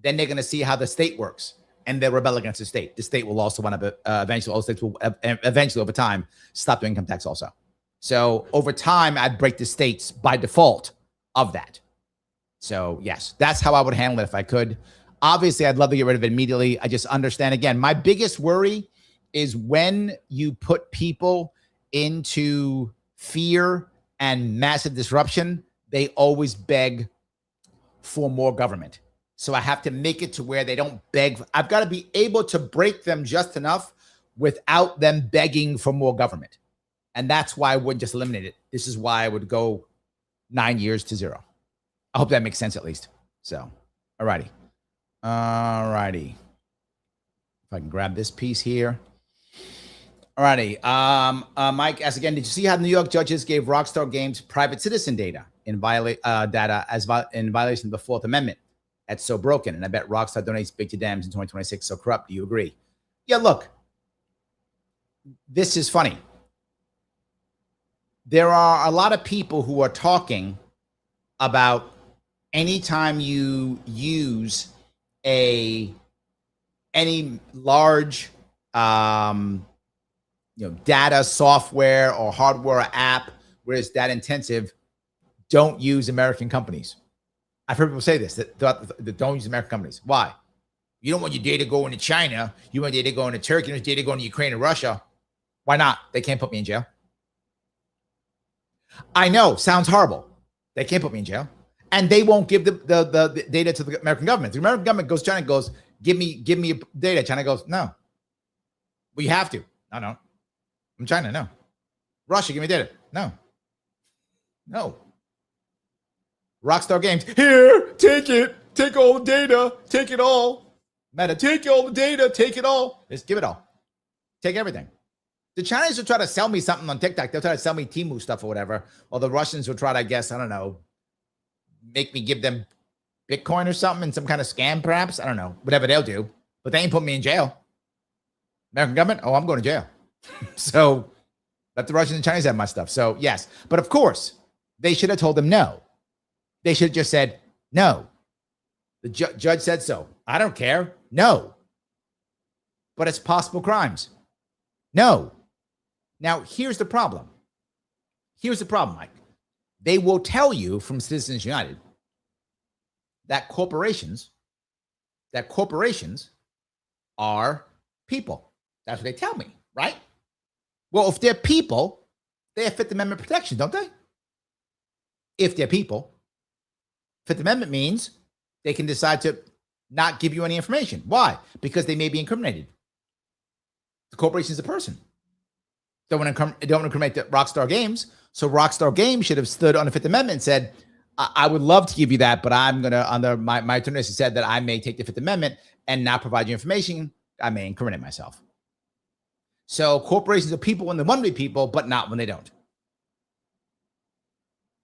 then they're going to see how the state works, and they'll rebel against the state. The state will also want to eventually, all states will eventually over time stop doing income tax also. So over time, I'd break the states by default of that. So yes, that's how I would handle it if I could. Obviously, I'd love to get rid of it immediately. I just understand, again, my biggest worry is when you put people into fear and massive disruption, they always beg for more government. So I have to make it to where they don't beg. I've got to be able to break them just enough without them begging for more government. And that's why I wouldn't just eliminate it. This is why I would go 9 years to zero. I hope that makes sense at least. So, all righty. All righty. If I can grab this piece here. All righty. Mike asks again, did you see how New York judges gave Rockstar Games private citizen data in violation of the Fourth Amendment? That's so broken. And I bet Rockstar donates big to dams in 2026. So corrupt. Do you agree? Yeah, look, this is funny. There are a lot of people who are talking about anytime you use any large data software or hardware or app where it's data intensive, don't use American companies. I've heard people say this, that don't use American companies. Why? You don't want your data going to China. You want your data going to Turkey. You want your data going to Ukraine and Russia. Why not? They can't put me in jail. I know, sounds horrible. They can't put me in jail. And they won't give the data to the American government. The American government goes to China and goes, give me your data. China goes, no. Well, you have to. No. I'm China, no. Russia, give me data. No. Rockstar Games, here, take it. Take all the data. Take it all. Meta, take all the data. Take it all. Just give it all. Take everything. The Chinese will try to sell me something on TikTok. They'll try to sell me Temu stuff or whatever. Or the Russians will try to, I guess, I don't know, make me give them Bitcoin or something in some kind of scam, perhaps. I don't know. Whatever they'll do. But they ain't put me in jail. American government? Oh, I'm going to jail. So let the Russians and Chinese have my stuff. So yes. But of course, they should have told them no. They should have just said no. The judge said so. I don't care. No. But it's possible crimes. No. Now, here's the problem. Mike. They will tell you from Citizens United that corporations are people. That's what they tell me, right? Well, if they're people, they have Fifth Amendment protection, don't they? If they're people. Fifth Amendment means they can decide to not give you any information. Why? Because they may be incriminated. The corporation is a person. Don't want to incriminate the Rockstar Games. So Rockstar Games should have stood on the Fifth Amendment and said, I would love to give you that, but I'm going to, under my attorney said that I may take the Fifth Amendment and not provide you information. I may incriminate myself. So corporations are people when they want to be people, but not when they don't.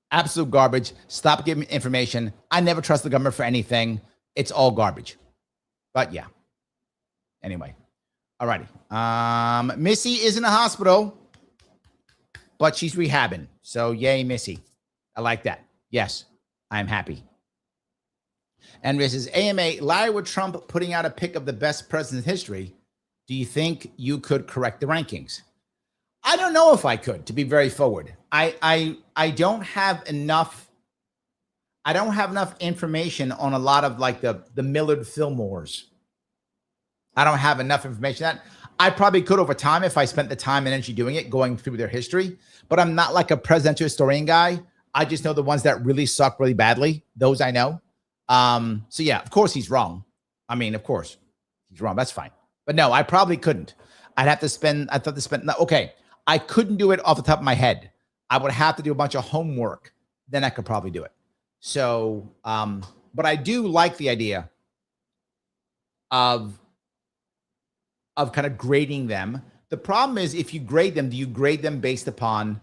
Absolute garbage. Stop giving information. I never trust the government for anything. It's all garbage. But yeah. Anyway. All righty. Missy is in the hospital, but she's rehabbing. So yay, Missy. I like that. Yes, I'm happy. And this is AMA, lie with Trump putting out a pic of the best president in history. Do you think you could correct the rankings? I don't know if I could, to be very forward. I don't have enough. I don't have enough information on a lot of like the Millard Fillmores. I don't have enough information that I probably could over time if I spent the time and energy doing it, going through their history. But I'm not like a presidential historian guy. I just know the ones that really suck really badly. Those I know. So yeah, of course he's wrong. I mean, of course he's wrong. That's fine. But no, I probably couldn't. I okay. I couldn't do it off the top of my head. I would have to do a bunch of homework. Then I could probably do it. So, but I do like the idea of kind of grading them. The problem is, if you grade them, do you grade them based upon,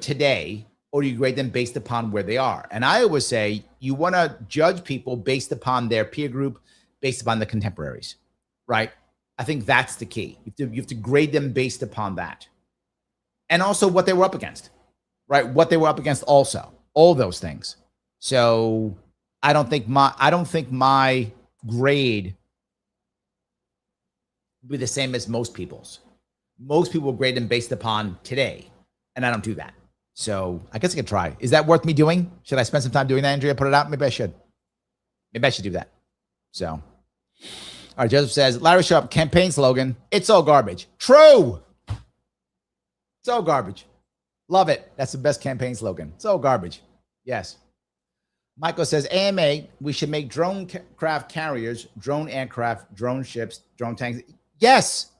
today, or do you grade them based upon where they are? And I always say you want to judge people based upon their peer group, based upon the contemporaries, right? I think that's the key. You have to grade them based upon that. And also what they were up against, right? What they were up against also, all those things. So I don't think my grade would be the same as most people's. Most people grade them based upon today, and I don't do that. So I guess I could try. Is that worth me doing? Should I spend some time doing that, Andrea? Put it out? Maybe I should. Maybe I should do that. So, all right, Joseph says, Larry Sharpe, campaign slogan, it's all garbage. True. It's all garbage. Love it. That's the best campaign slogan. It's all garbage. Yes. Michael says, AMA, we should make drone craft carriers, drone aircraft, drone ships, drone tanks. Yes,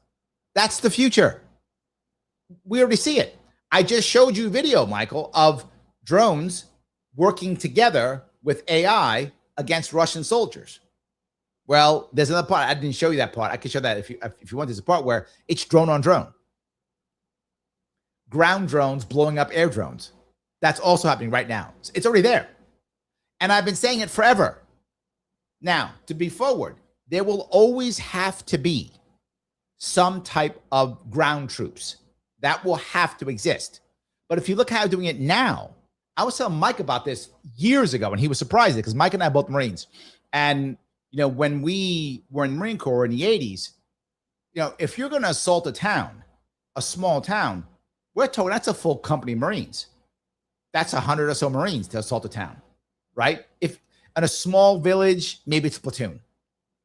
that's the future. We already see it. I just showed you a video, Michael, of drones working together with AI against Russian soldiers. Well, there's another part. I didn't show you that part. I can show that if you want. There's a part where it's drone on drone. Ground drones blowing up air drones. That's also happening right now. It's already there. And I've been saying it forever. Now, to be forward, there will always have to be some type of ground troops. That will have to exist. But if you look how I'm doing it now, I was telling Mike about this years ago, and he was surprised because Mike and I are both Marines. And, when we were in the Marine Corps in the 80s, if you're going to assault a town, a small town, we're told that's a full company of Marines. That's 100 or so Marines to assault a town, right? If in a small village, maybe it's a platoon,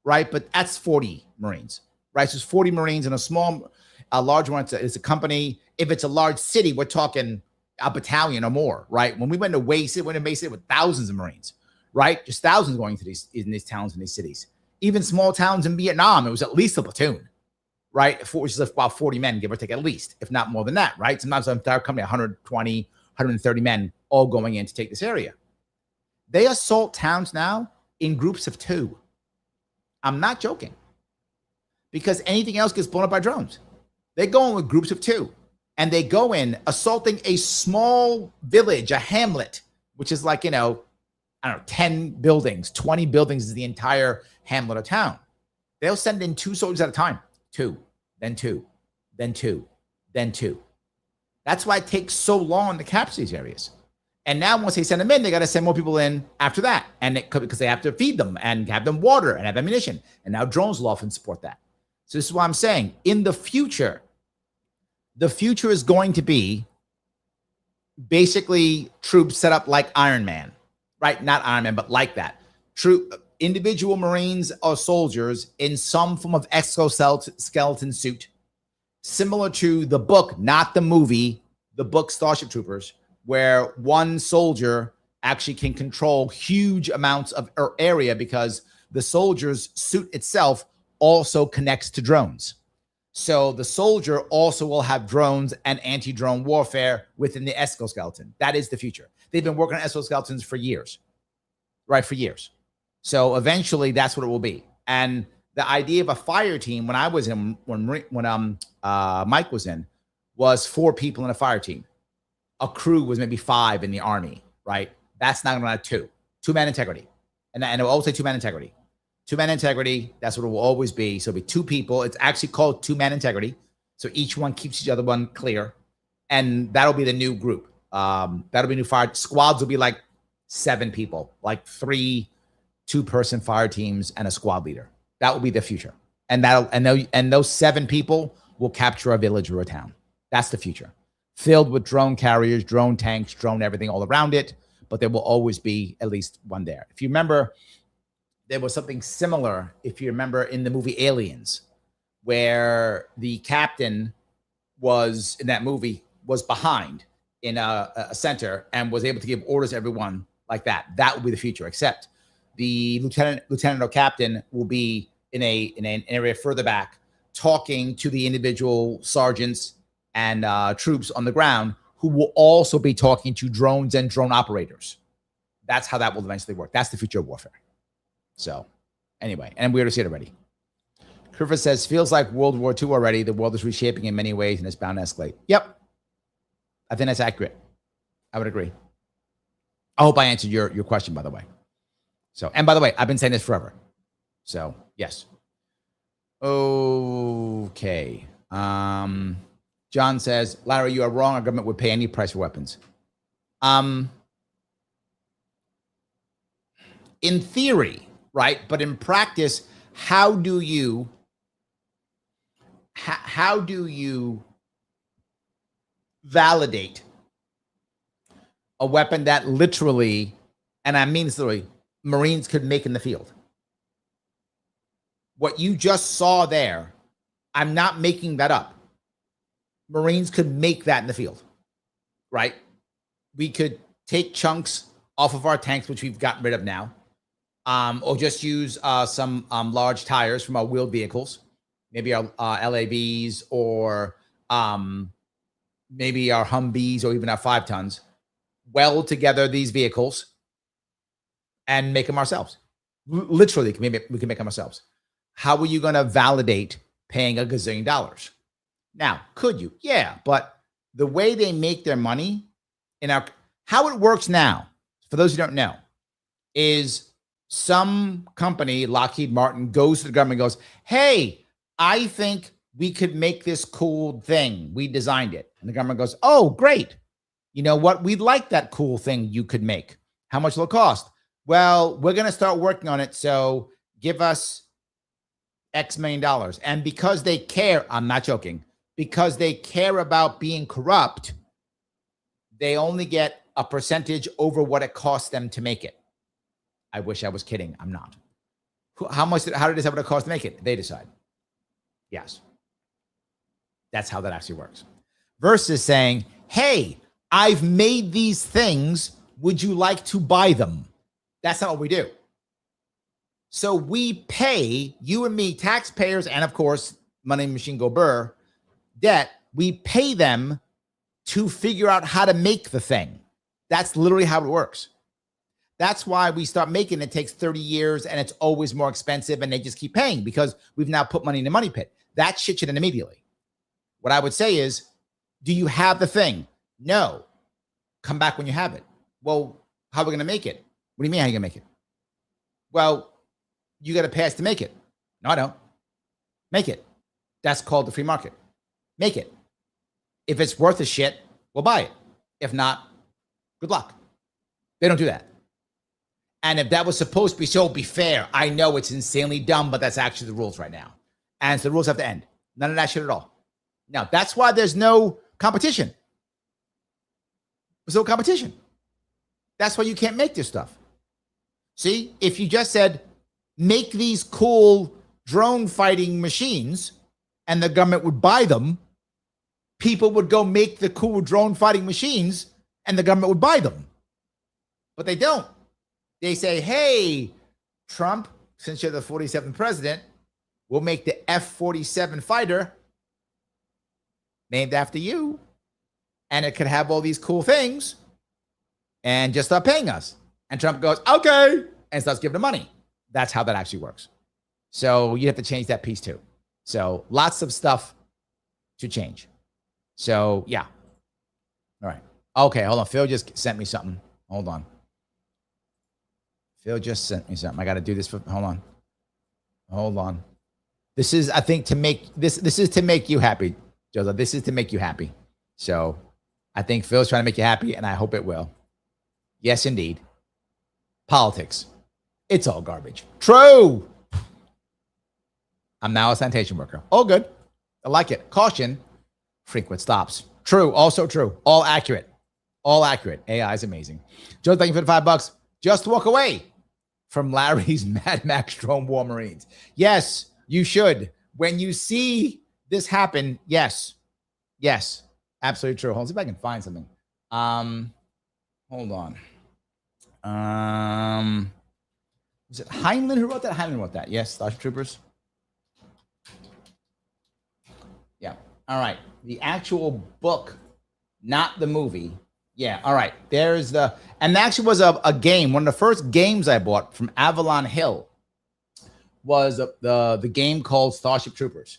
right? But that's 40 Marines, right? So it's 40 Marines in a large one, it's a company. If it's a large city, we're talking a battalion or more, right? When we went to Bay City with thousands of Marines, right? Just thousands going to in these towns and these cities. Even small towns in Vietnam, it was at least a platoon, right? Which is about 40 men, give or take, at least, if not more than that, right? Sometimes an entire company, 120, 130 men all going in to take this area. They assault towns now in groups of 2. I'm not joking. Because anything else gets blown up by drones. They go in with groups of 2. And they go in assaulting a small village, a hamlet, which is like, 10 buildings, 20 buildings is the entire hamlet or town. They'll send in 2 soldiers at a time. 2, then 2, then 2, then 2. That's why it takes so long to capture these areas. And now once they send them in, they got to send more people in after that. And because they have to feed them and have them water and have ammunition. And now drones will often support that. So this is what I'm saying. In the future is going to be basically troops set up like Iron Man, right? Not Iron Man, but like that. Individual Marines or soldiers in some form of exoskeleton suit, similar to the book, not the movie, the book Starship Troopers, where one soldier actually can control huge amounts of area because the soldier's suit itself also connects to drones. So the soldier also will have drones and anti-drone warfare within the exoskeleton. That is the future. They've been working on exoskeletons for years, right? For years. So eventually that's what it will be. And the idea of a fire team when I was in, when Mike was in, was 4 people in a fire team. A crew was maybe 5 in the Army, right? That's not going to have 2. 2-man integrity. And it will always say 2-man integrity. 2-man integrity, that's what it will always be. So it'll be 2 people. It's actually called 2-man integrity. So each one keeps each other one clear. And that'll be the new group. That'll be new fire. Squads will be like 7 people, like 3 2-person fire teams and a squad leader. That will be the future. And those 7 people will capture a village or a town. That's the future. Filled with drone carriers, drone tanks, drone everything all around it. But there will always be at least one there. If you remember, there was something similar, if you remember, in the movie Aliens, where the captain was, in that movie, was behind in a center and was able to give orders to everyone like that. That would be the future, except the lieutenant or captain will be in an area further back, talking to the individual sergeants and troops on the ground, who will also be talking to drones and drone operators. That's how that will eventually work. That's the future of warfare. So anyway, and we already see it already. Griffith says, feels like World War II already. The world is reshaping in many ways and it's bound to escalate. Yep. I think that's accurate. I would agree. I hope I answered your question, by the way. So, and by the way, I've been saying this forever. So, yes. Okay. John says, Larry, you are wrong. Our government would pay any price for weapons. In theory, right? But in practice, how do you validate a weapon that literally, and I mean literally, Marines could make in the field? What you just saw there, I'm not making that up. Marines could make that in the field, right? We could take chunks off of our tanks, which we've gotten rid of now, or just use some large tires from our wheeled vehicles, maybe our LAVs, or maybe our Humvees, or even our 5 tons, weld together these vehicles and make them ourselves. Literally, we can make them ourselves. How are you going to validate paying $1 gazillion? Now, could you? Yeah, but the way they make their money how it works now, for those who don't know, is some company, Lockheed Martin, goes to the government and goes, hey, I think we could make this cool thing. We designed it. And the government goes, oh, great. You know what? We'd like that cool thing you could make. How much will it cost? Well, we're going to start working on it. So give us X million dollars. And because they care, I'm not joking, because they care about being corrupt, they only get a percentage over what it costs them to make it. I wish I was kidding. I'm not. How did it decide what it costs to make it? They decide. Yes. That's how that actually works. Versus saying, hey, I've made these things. Would you like to buy them? That's not what we do. So we pay, you and me, taxpayers, and of course, Money Machine Go Burr, debt, we pay them to figure out how to make the thing. That's literally how it works. That's why we start making it takes 30 years and it's always more expensive and they just keep paying because we've now put money in the money pit. That shit should end immediately. What I would say is, do you have the thing? No. Come back when you have it. Well, how are we going to make it? What do you mean how are you going to make it? Well, you got to pay us to make it. No, I don't. Make it. That's called the free market. Make it. If it's worth a shit, we'll buy it. If not, good luck. They don't do that. And if that was supposed to be so, be fair. I know it's insanely dumb, but that's actually the rules right now. And so the rules have to end. None of that shit at all. Now, that's why there's no competition. There's no competition. That's why you can't make this stuff. See, if you just said, make these cool drone fighting machines and the government would buy them, people would go make the cool drone fighting machines and the government would buy them. But they don't. They say, hey, Trump, since you're the 47th president, we'll make the F-47 fighter named after you. And it could have all these cool things and just start paying us. And Trump goes, okay, and starts giving them money. That's how that actually works. So you have to change that piece too. So lots of stuff to change. So yeah. All right. Okay, hold on. Phil just sent me something. Hold on. Phil just sent me something. I got to do this for, hold on. This is, I think, to make, this is to make you happy, Joseph. This is to make you happy. So I think Phil's trying to make you happy, and I hope it will. Yes, indeed. Politics. It's all garbage. True. I'm now a sanitation worker. All good. I like it. Caution. Frequent stops. True. Also true. All accurate. All accurate. AI is amazing. Joe, thank you for the $5. Just walk away from Larry's Mad Max Drone War Marines. Yes, you should. When you see this happen, yes. Yes. Absolutely true. Hold on, see if I can find something. Hold on. Was it Heinlein who wrote that? Heinlein wrote that. Yes, Starship Troopers. Yeah. All right. The actual book, not the movie. Yeah. All right. There's the, and that actually was a game. One of the first games I bought from Avalon Hill was the game called Starship Troopers.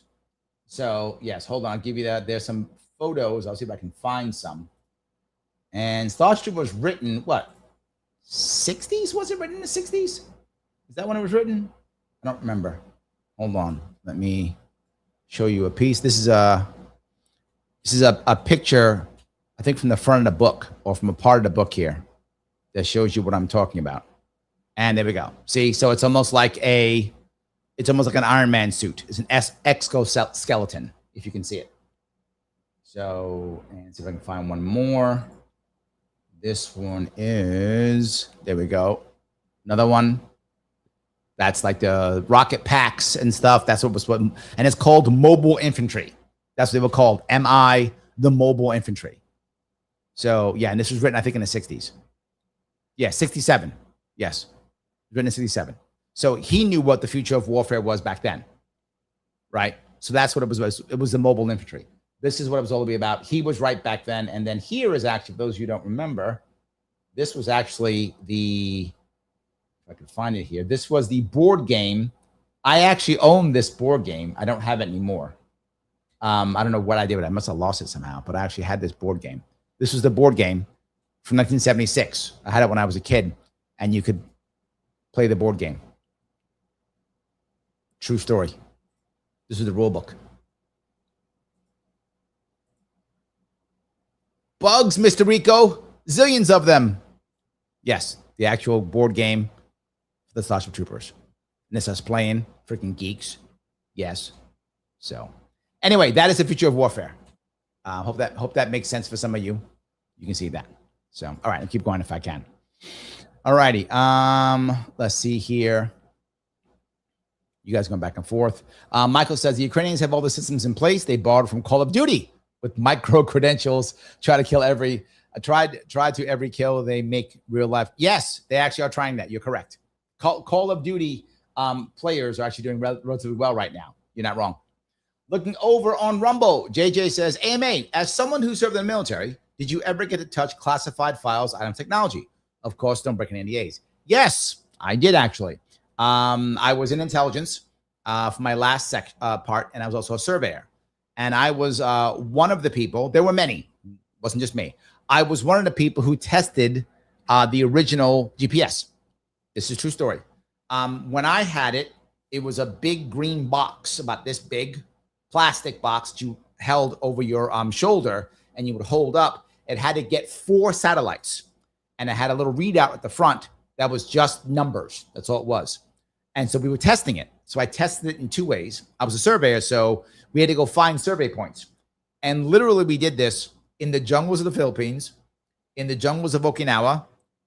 So yes, hold on. I'll give you that. There's some photos. I'll see if I can find some. And Starship Troopers was written, what? 60s? Was it written in the 60s? Is that when it was written? I don't remember. Hold on. Let me show you a piece. This is a picture, I think, from the front of the book or from a part of the book here that shows you what I'm talking about. And there we go. See, so it's almost like an Iron Man suit. It's an exoskeleton, if you can see it. So, and see if I can find one more. This one is, there we go. Another one. That's like the rocket packs and stuff. That's what was, and it's called mobile infantry. That's what they were called. MI, the mobile infantry. So yeah, and this was written, I think, in the 60s. Yeah, 67. Yes, written in 67. So he knew what the future of warfare was back then, right? So that's what it was. It was the mobile infantry. This is what it was all about. He was right back then. And then here is actually, for those of you who don't remember, this was actually the, if I can find it here, this was the board game. I actually own this board game. I don't have it anymore. I don't know what I did with it. I must have lost it somehow, but I actually had this board game. This was the board game from 1976. I had it when I was a kid, and you could play the board game. True story. This is the rule book. Bugs, Mr. Rico. Zillions of them. Yes, the actual board game for the Starship Troopers. And this us playing, freaking geeks. Yes. So, anyway, that is the future of warfare. Hope that makes sense for some of you. You can see that. So, all right, I'll keep going if I can. All righty. Let's see here. You guys going back and forth. Michael says the Ukrainians have all the systems in place they borrowed from Call of Duty with micro credentials. Try to kill every kill they make real life. Yes, they actually are trying that. You're correct. Call of Duty players are actually doing relatively well right now. You're not wrong. Looking over on Rumble, JJ says, AMA, as someone who served in the military, did you ever get to touch classified files, items, technology? Of course, don't break any NDAs. Yes, I did actually. I was in intelligence for my last part, and I was also a surveyor. And I was one of the people, there were many, it wasn't just me. I was one of the people who tested the original GPS. This is a true story. When I had it, it was a big green box, about this big, plastic box that you held over your shoulder, and you would hold up. It had to get 4 satellites, and it had a little readout at the front that was just numbers. That's all it was. And so we were testing it. So I tested it in 2 ways. I was a surveyor, so we had to go find survey points. And literally we did this in the jungles of the Philippines, in the jungles of Okinawa,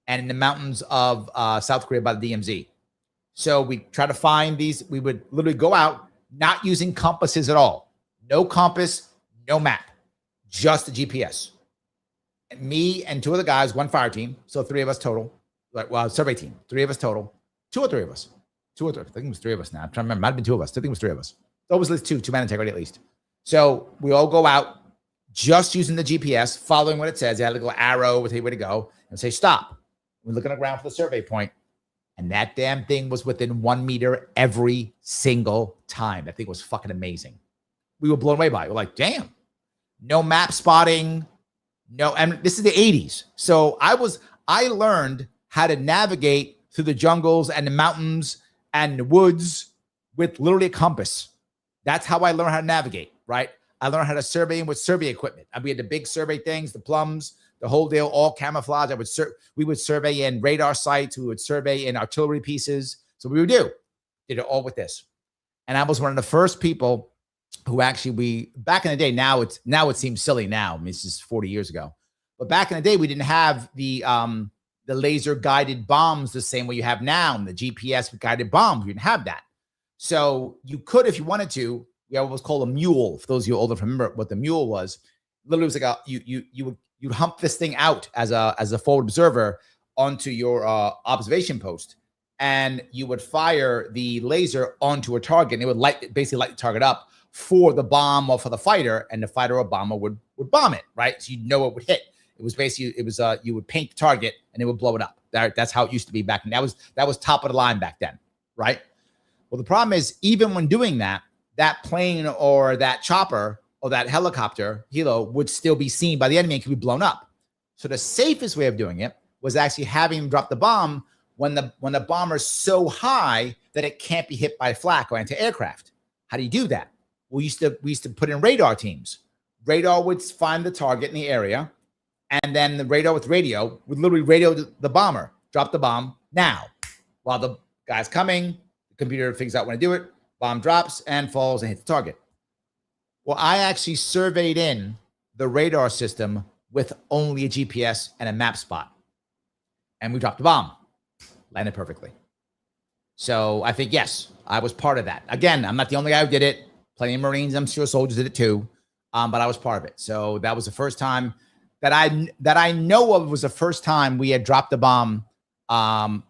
and in the mountains of South Korea by the DMZ. So we try to find these. We would literally go out, not using compasses at all. No compass, no map, just the GPS. And me and 2 other guys, 1 fire team, so 3 of us total. Well, survey team, 3 of us total. 2 or 3 of us. 2 or 3. I think it was 3 of us now. I'm trying to remember. Might have been 2 of us. I think it was 3 of us. Always at least 2 man integrity at least. So we all go out just using the GPS, following what it says. They had a little arrow with a way to go and say, stop. We're looking around for the survey point. And that damn thing was within 1 meter every single time. That thing was fucking amazing. We were blown away by it. We're like, damn. No map spotting. No, and this is the 80s. So I learned how to navigate through the jungles and the mountains and the woods with literally a compass. That's how I learned how to navigate, right? I learned how to survey with survey equipment. We had the big survey things, the plums, the whole deal, all camouflage. We would survey in radar sites. We would survey in artillery pieces. So we would did it all with this. And I was one of the first people who actually back in the day, now it seems silly now. I mean, this is 40 years ago. But back in the day, we didn't have the laser guided bombs the same way you have now, and the GPS guided bombs. We didn't have that. So you could, if you wanted to, we have what was called a mule. For those of you older remember what the mule was, literally it was like you'd hump this thing out as a forward observer onto your observation post, and you would fire the laser onto a target, and it would basically light the target up for the bomb or for the fighter, and the fighter or bomber would bomb it, right? So you'd know it would hit. It was basically, you would paint the target and it would blow it up. That's how it used to be back then. That was top of the line back then, right? Well, the problem is, even when doing that, that plane or that chopper or that helicopter helo would still be seen by the enemy and could be blown up. So the safest way of doing it was actually having them drop the bomb when the bomber is so high that it can't be hit by flak or anti-aircraft. How do you do that? We used to put in radar teams. Radar would find the target in the area, and then the radar with radio would literally radio the bomber, drop the bomb now. While the guy's coming, the computer figures out when to do it, bomb drops and falls and hits the target. Well, I actually surveyed in the radar system with only a GPS and a map spot, and we dropped the bomb. Landed perfectly. So I think, yes, I was part of that. Again, I'm not the only guy who did it. Plenty of Marines, I'm sure soldiers did it too. But I was part of it. So that was the first time that I know of, was the first time we had dropped the bomb from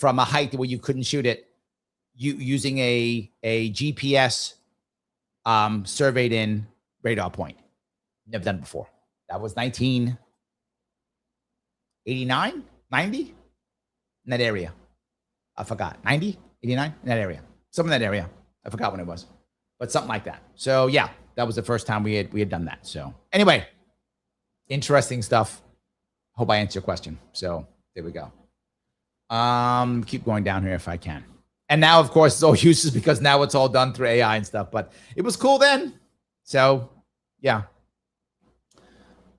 a height where you couldn't shoot it, using a GPS surveyed in radar point. Never done it before. That was 1989, 90 in that area. I forgot. 90, 89 in that area. Some in that area. I forgot when it was, but something like that. So yeah, that was the first time we had done that. So anyway, interesting stuff. Hope I answered your question. So there we go. Keep going down here if I can. And now, of course, it's all useless because now it's all done through AI and stuff, but it was cool then. So yeah.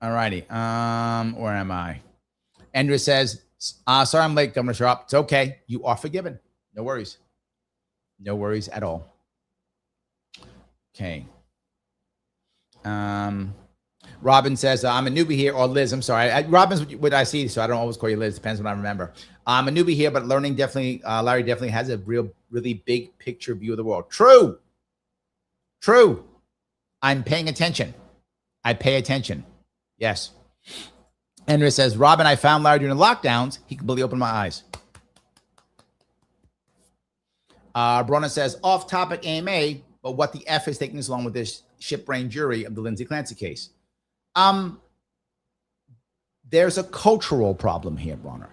All righty. Where am I? Andrew says, sorry I'm late, Governor Sharpe. It's okay. You are forgiven. No worries. No worries at all. Okay. Robin says, I'm a newbie here, or Liz, I'm sorry. Robin's what I see, so I don't always call you Liz. Depends when I remember. I'm a newbie here, but learning definitely, Larry definitely has a really big picture view of the world. True. True. I'm paying attention. I pay attention. Yes. Andrea says, Robin, I found Larry during the lockdowns. He completely opened my eyes. Brona says, off topic AMA, but what the F is taking this along with this ship-brain jury of the Lindsay Clancy case? There's a cultural problem here, Bronner.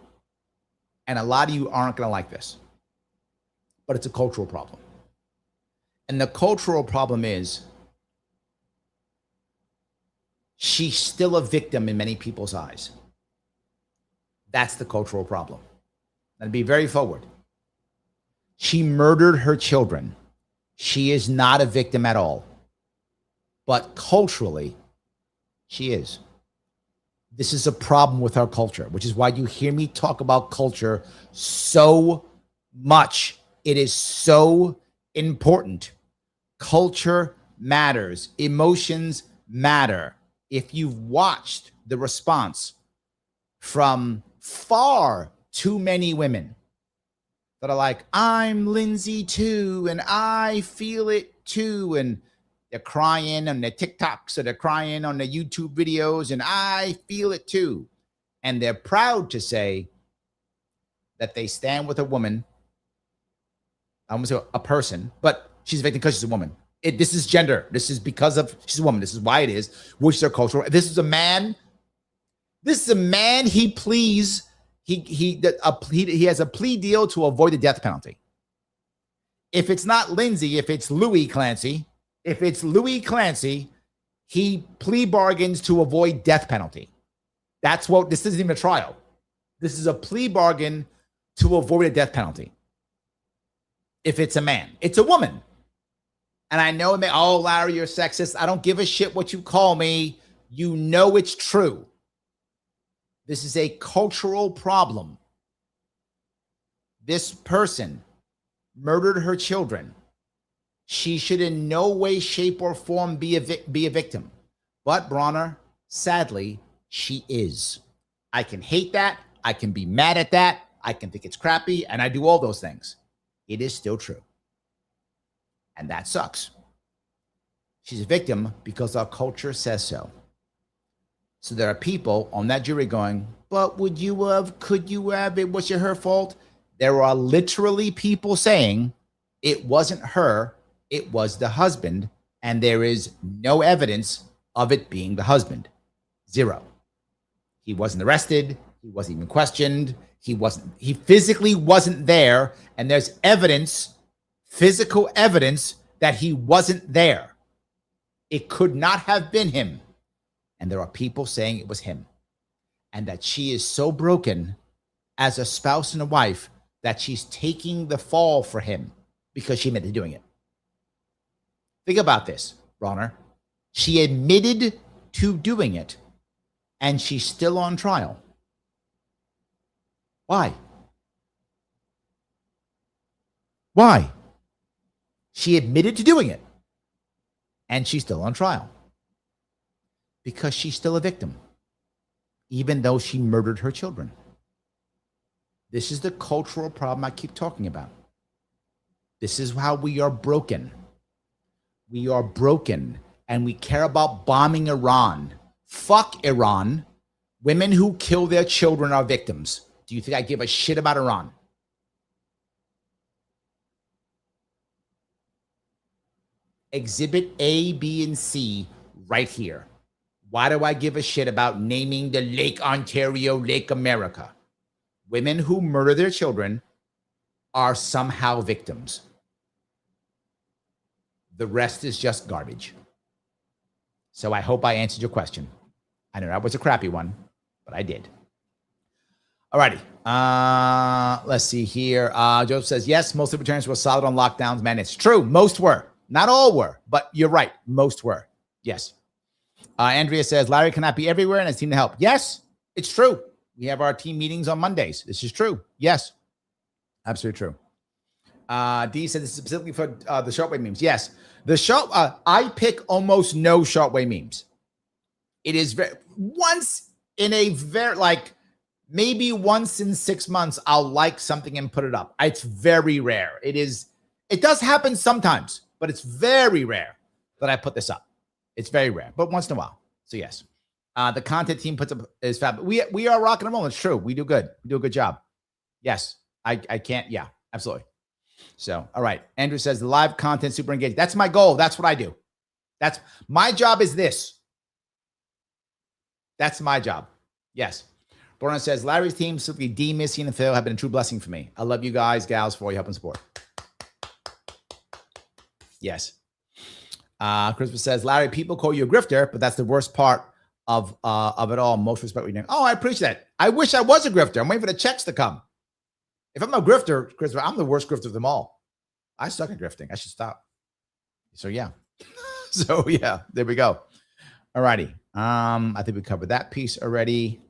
And a lot of you aren't going to like this. But it's a cultural problem. And the cultural problem is she's still a victim in many people's eyes. That's the cultural problem. And be very forward. She murdered her children. She is not a victim at all. But culturally, she is. This is a problem with our culture, which is why you hear me talk about culture so much. It is so important. Culture matters. Emotions matter. If you've watched the response from far too many women that are like, I'm Lindsay too, and I feel it too, and they're crying on their TikToks, or they're crying on their YouTube videos, and I feel it too. And they're proud to say that they stand with a woman. I almost say a person, but she's a victim because she's a woman. This is gender. This is because of she's a woman. This is why it is, which is their cultural. This is a man. This is a man. He pleads. He has a plea deal to avoid the death penalty. If it's not Lindsay, if it's Louis Clancy, he plea bargains to avoid death penalty. That's what this isn't even a trial. This is a plea bargain to avoid a death penalty. If it's a man, it's a woman. And I know, oh, Larry, you're sexist. I don't give a shit what you call me. You know it's true. This is a cultural problem. This person murdered her children. She should in no way, shape, or form be a victim. But, Bronner, sadly, she is. I can hate that. I can be mad at that. I can think it's crappy. And I do all those things. It is still true. And that sucks. She's a victim because our culture says so. So there are people on that jury going, but could you have, it was her fault? There are literally people saying it wasn't her, it was the husband, and there is no evidence of it being the husband. Zero. He wasn't arrested. He wasn't even questioned. He physically wasn't there, and there's evidence, physical evidence, that he wasn't there. It could not have been him. And there are people saying it was him. And that she is so broken as a spouse and a wife that she's taking the fall for him because she admitted to doing it. Think about this, Bronner. She admitted to doing it, and she's still on trial. Why? Why? She admitted to doing it, and she's still on trial. Because she's still a victim, even though she murdered her children. This is the cultural problem I keep talking about. This is how we are broken. We are broken, and we care about bombing Iran. Fuck Iran. Women who kill their children are victims. Do you think I give a shit about Iran? Exhibit A, B, and C right here. Why do I give a shit about naming the Lake Ontario, Lake America? Women who murder their children are somehow victims. The rest is just garbage. So I hope I answered your question. I know that was a crappy one, but I did. All righty. Let's see here. Joseph says, yes, most libertarians were solid on lockdowns. Man, it's true. Most were. Not all were, but you're right. Most were. Yes. Andrea says, Larry cannot be everywhere and has team to help. Yes, it's true. We have our team meetings on Mondays. This is true. Yes. Absolutely true. D said this is specifically for the Sharpe Way memes. Yes. The Sharpe, I pick almost no Sharpe Way memes. It is once in a maybe once in 6 months, I'll like something and put it up. It's very rare. It does happen sometimes, but it's very rare that I put this up. It's very rare, but once in a while. So yes, the content team puts up is fab. We are rocking and rolling. It's true. We do good. We do a good job. Yes, I can't. Yeah, absolutely. So, all right. Andrew says the live content super engaged. That's my goal. That's what I do. That's my job is this. That's my job. Yes. Borna says Larry's team, specifically D, Missy, and Phil, have been a true blessing for me. I love you guys, gals, for all your help and support. Yes. Christopher says, Larry, people call you a grifter, but that's the worst part of it all. Most respect what you're doing. Oh, I appreciate that. I wish I was a grifter. I'm waiting for the checks to come. If I'm a grifter, Christopher, I'm the worst grifter of them all. I suck at grifting. I should stop. So yeah. So yeah, there we go. All righty. I think we covered that piece already.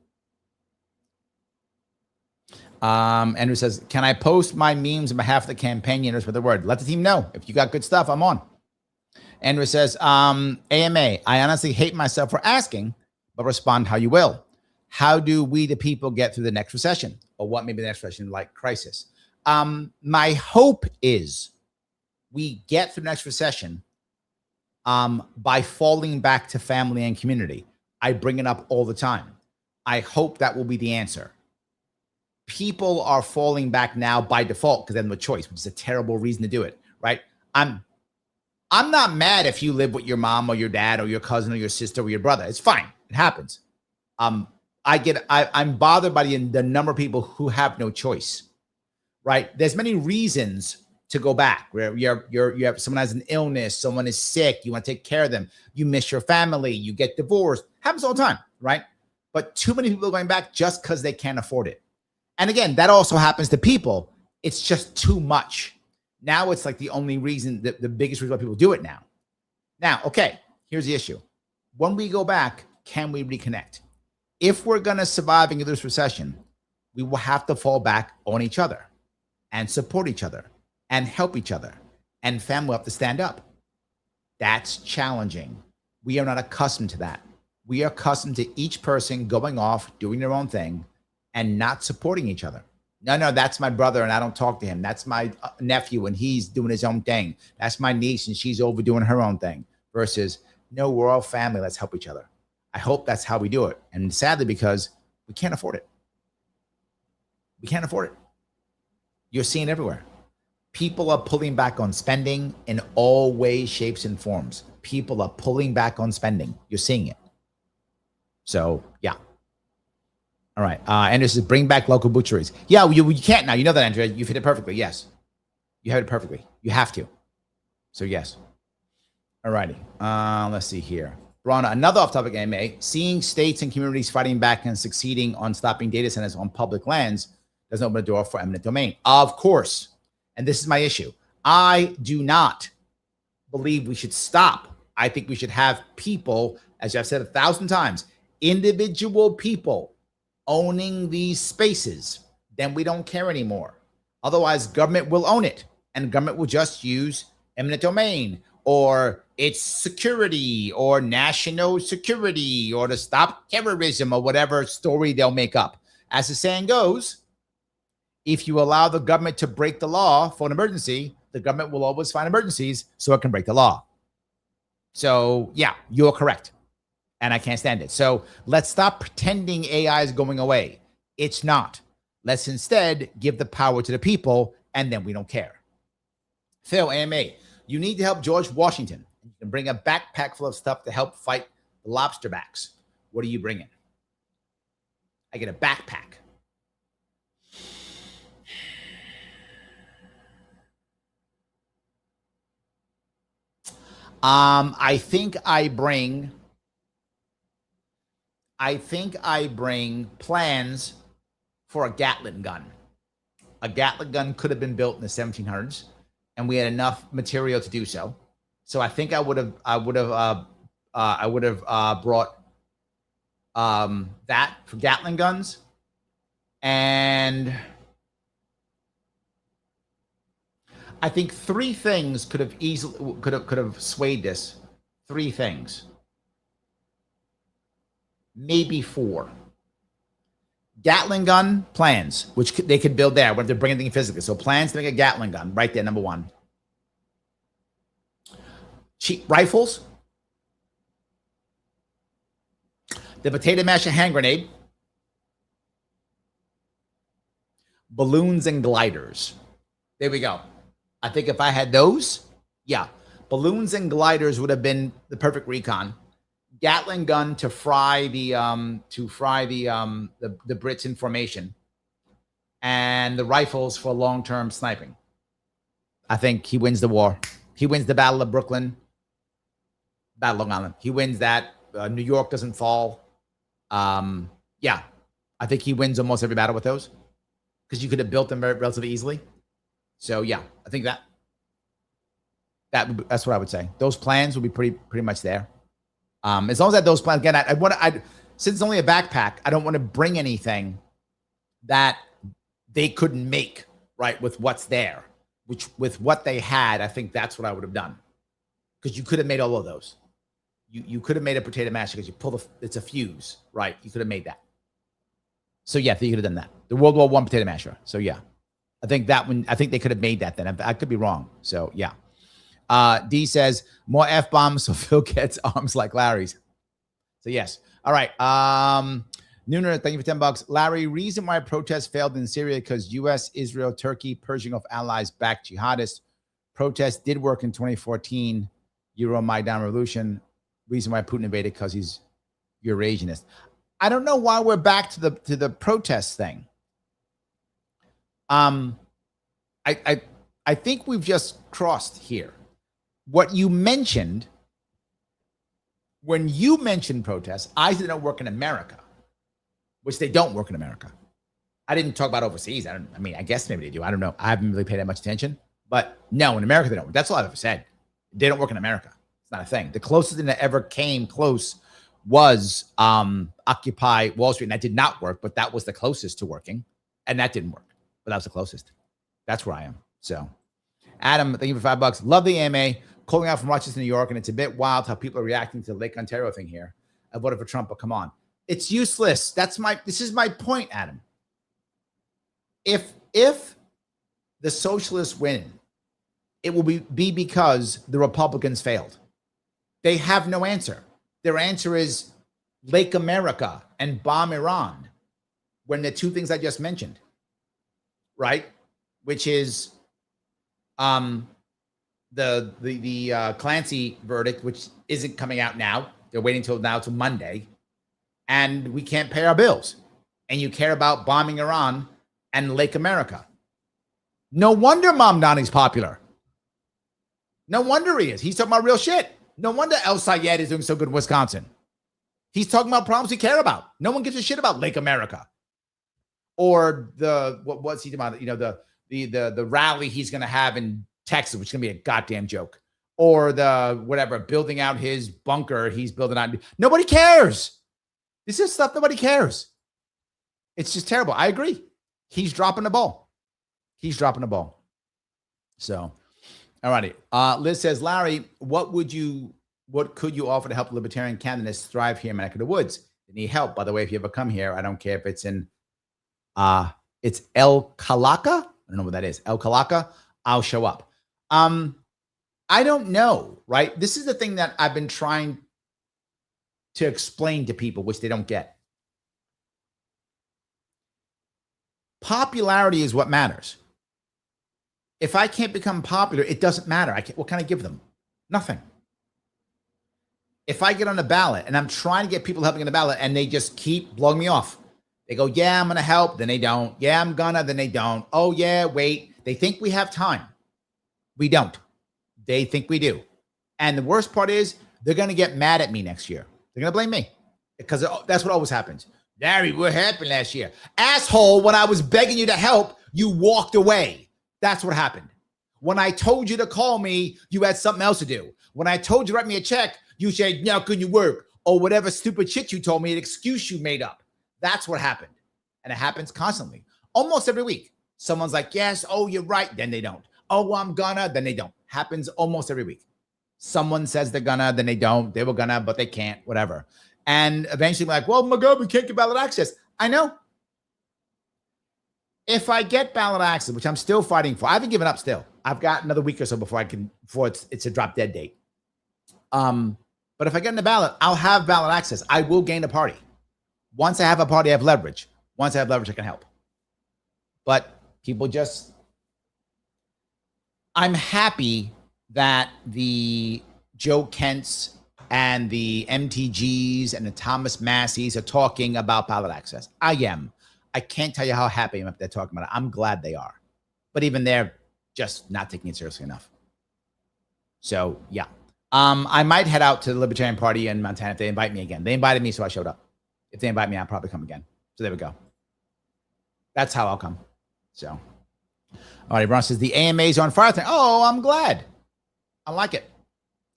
Andrew says, can I post my memes on behalf of the campaign with the word? Let the team know. If you got good stuff, I'm on. Andrew says, AMA, I honestly hate myself for asking, but respond how you will. How do we, the people, get through the next recession? Or what may be the next recession like crisis? My hope is we get through the next recession by falling back to family and community. I bring it up all the time. I hope that will be the answer. People are falling back now by default because they have no choice, which is a terrible reason to do it, right? I'm not mad if you live with your mom or your dad or your cousin or your sister or your brother. It's fine. It happens. I'm bothered by the number of people who have no choice, right? There's many reasons to go back where you have someone has an illness, someone is sick, you want to take care of them, you miss your family, you get divorced. Happens all the time, right? But too many people are going back just because they can't afford it. And again, that also happens to people. It's just too much. Now it's like the only reason, that the biggest reason why people do it now. Now, okay, here's the issue. When we go back, can we reconnect? If we're going to survive and get this recession, we will have to fall back on each other and support each other and help each other, and family will have to stand up. That's challenging. We are not accustomed to that. We are accustomed to each person going off, doing their own thing, and not supporting each other. No, that's my brother and I don't talk to him. That's my nephew and he's doing his own thing. That's my niece and she's overdoing her own thing. Versus, no, we're all family. Let's help each other. I hope that's how we do it. And sadly, because we can't afford it. We can't afford it. You're seeing it everywhere. People are pulling back on spending in all ways, shapes, and forms. People are pulling back on spending. You're seeing it. So, yeah. All right. Andrew says, bring back local butcheries. Yeah, you can't now. You know that, Andrea. You've hit it perfectly. Yes. You have it perfectly. You have to. So, yes. All righty. Let's see here. Brana, another off-topic AMA. Seeing states and communities fighting back and succeeding on stopping data centers on public lands doesn't open the door for eminent domain. Of course. And this is my issue. I do not believe we should stop. I think we should have people, as I've said 1,000 times, individual people owning these spaces. Then we don't care anymore. Otherwise, government will own it, and government will just use eminent domain or its security or national security or to stop terrorism or whatever story they'll make up. As the saying goes, if you allow the government to break the law for an emergency, the government will always find emergencies so it can break the law. So, yeah, you're correct. And I can't stand it. So let's stop pretending AI is going away. It's not. Let's instead give the power to the people, and then we don't care. Phil, AMA, you need to help George Washington. You can bring a backpack full of stuff to help fight the lobster backs. What are you bringing? I get a backpack. I think I bring plans for a Gatling gun. A Gatling gun could have been built in the 1700s, and we had enough material to do so. So I think I would have brought that for Gatling guns, and I think three things could have swayed this. Three things, maybe four. Gatling gun plans, which they could build there when they're bringing anything physically. So plans to make a Gatling gun, right there, number one. Cheap rifles, the potato masher hand grenade, balloons and gliders. There we go. I think if I had those, yeah, balloons and gliders would have been the perfect recon. Gatling gun to fry the Brits in formation, and the rifles for long-term sniping. I think he wins the war. He wins the Battle of Brooklyn, Battle of Long Island. He wins that. New York doesn't fall. Yeah, I think he wins almost every battle with those because you could have built them relatively easily. So yeah, I think that's what I would say. Those plans would be pretty much there. As long as I had those plans, again, since it's only a backpack, I don't want to bring anything that they couldn't make, right, with what's there, which with what they had, I think that's what I would have done. Because you could have made all of those. You could have made a potato masher because you pull it's a fuse, right? You could have made that. So yeah, you could have done that. The World War I potato masher. So yeah, I think they could have made that then. I could be wrong. So yeah. D says more F-bombs so Phil gets arms like Larry's. So yes. All right. Nooner, thank you for $10. Larry, reason why protests failed in Syria because U.S., Israel, Turkey, Persian Gulf allies backed jihadists. Protests did work in 2014 Euro-Maidan revolution. Reason why Putin invaded because he's Eurasianist. I don't know why we're back to the protest thing. I think we've just crossed here. What you mentioned, when you mentioned protests, I did not work in America, which they don't work in America. I didn't talk about overseas. I guess maybe they do. I don't know. I haven't really paid that much attention. But no, in America, they don't. That's all I've ever said. They don't work in America. It's not a thing. The closest thing that ever came close was Occupy Wall Street. And that did not work, but that was the closest to working. And that didn't work. But that was the closest. That's where I am. So, Adam, thank you for $5. Love the AMA. Calling out from Rochester, New York, and it's a bit wild how people are reacting to the Lake Ontario thing here. I voted for Trump, but come on. It's useless. This is my point, Adam. If the socialists win, it will be because the Republicans failed. They have no answer. Their answer is Lake America and bomb Iran, when the two things I just mentioned, right? which is the Clancy verdict, which isn't coming out now. They're waiting till Monday, and we can't pay our bills. And you care about bombing Iran and Lake America. No wonder Mamdani's popular. No wonder he is. He's talking about real shit. No wonder El Sayed is doing so good in Wisconsin. He's talking about problems we care about. No one gives a shit about Lake America. Or what's he talking about? You know, the rally he's going to have in Texas, which is going to be a goddamn joke. Or building out his bunker he's building out. Nobody cares. This is stuff nobody cares. It's just terrible. I agree. He's dropping the ball. So, all righty. Liz says, Larry, what could you offer to help libertarian candidates thrive here in my neck of the woods? They need help. By the way, if you ever come here, I don't care if it's in it's El Calaca. I don't know what that is. El Calaca. I'll show up. I don't know, right? This is the thing that I've been trying to explain to people, which they don't get. Popularity is what matters. If I can't become popular, it doesn't matter. What can I give them? Nothing. If I get on the ballot and I'm trying to get people helping on the ballot and they just keep blowing me off, they go, yeah, I'm going to help. Then they don't. Yeah, I'm gonna. Then they don't. Oh, yeah, wait. They think we have time. We don't. They think we do. And the worst part is they're going to get mad at me next year. They're going to blame me because that's what always happens. Larry, what happened last year? Asshole, when I was begging you to help, you walked away. That's what happened. When I told you to call me, you had something else to do. When I told you to write me a check, you said, now can you work? Or whatever stupid shit you told me, an excuse you made up. That's what happened. And it happens constantly. Almost every week. Someone's like, yes, oh, you're right. Then they don't. Oh, I'm gonna. Then they don't. Happens almost every week. Someone says they're gonna, then they don't. They were gonna, but they can't, whatever. And eventually we're like, well, my God, we can't get ballot access. I know. If I get ballot access, which I'm still fighting for, I haven't given up still. I've got another week or so before it's a drop dead date. But if I get in the ballot, I'll have ballot access. I will gain a party. Once I have a party, I have leverage. Once I have leverage, I can help. But people just, I'm happy that the Joe Kents and the MTGs and the Thomas Masseys are talking about ballot access. I am. I can't tell you how happy I am if they're talking about it. I'm glad they are. But even they're just not taking it seriously enough. So, yeah. I might head out to the Libertarian Party in Montana if they invite me again. They invited me, so I showed up. If they invite me, I'll probably come again. So there we go. That's how I'll come. So, all right, Ron says the AMA's on fire tonight. Oh, I'm glad. I like it.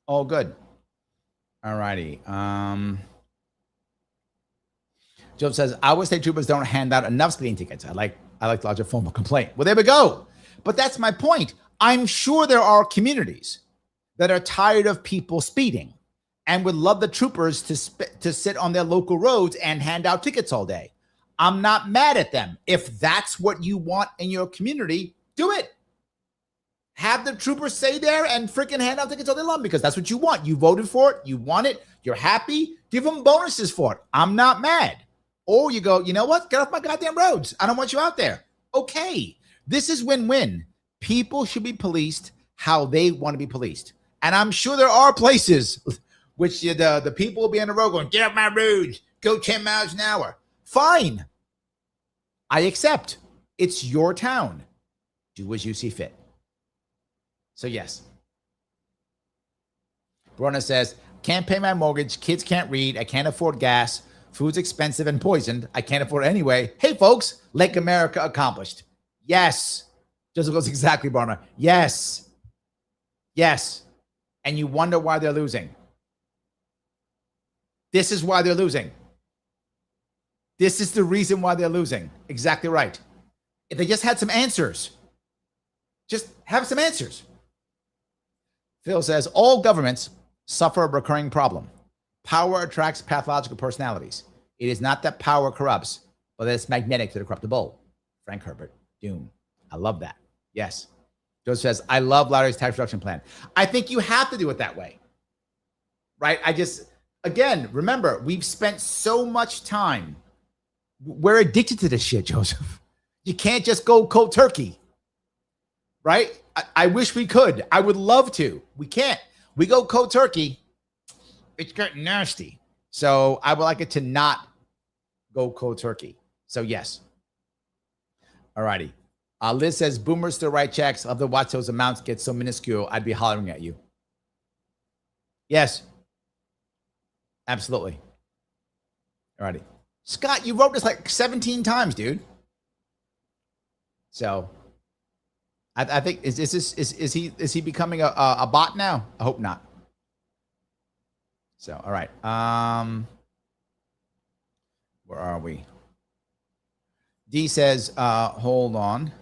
All good. All righty. Joe says, our state troopers don't hand out enough speeding tickets. I like to lodge a formal complaint. Well, there we go. But that's my point. I'm sure there are communities that are tired of people speeding and would love the troopers to sit on their local roads and hand out tickets all day. I'm not mad at them. If that's what you want in your community, do it. Have the troopers stay there and freaking hand out tickets all day long because that's what you want. You voted for it. You want it. You're happy. Give them bonuses for it. I'm not mad. Or you go, you know what? Get off my goddamn roads. I don't want you out there. Okay. This is win-win. People should be policed how they want to be policed. And I'm sure there are places which the people will be on the road going, get off my roads. Go 10 miles an hour. Fine. I accept. It's your town. Do as you see fit. So, yes. Brona says, can't pay my mortgage. Kids can't read. I can't afford gas. Food's expensive and poisoned. I can't afford it anyway. Hey, folks, Lake America accomplished. Yes. Joseph goes, exactly, Brona. Yes. Yes. And you wonder why they're losing. This is why they're losing. This is the reason why they're losing. Exactly right. If they just had some answers, just have some answers. Phil says, all governments suffer a recurring problem. Power attracts pathological personalities. It is not that power corrupts, but that it's magnetic to the corruptible. Frank Herbert, Doom. I love that. Yes. Joseph says, I love Larry's tax reduction plan. I think you have to do it that way. Right? Again, remember, we've spent so much time. We're addicted to this shit, Joseph. You can't just go cold turkey. right? I wish we could. I would love to. We can't. We go cold turkey. It's getting nasty. So I would like it to not go cold turkey. So yes. All righty. Liz says, boomers still write checks. Love to watch those amounts get so minuscule. I'd be hollering at you. Yes. Absolutely. All righty. Scott, you wrote this like 17 times, dude. So I think is he becoming a bot now? I hope not. So all right. Where are we? D says, hold on.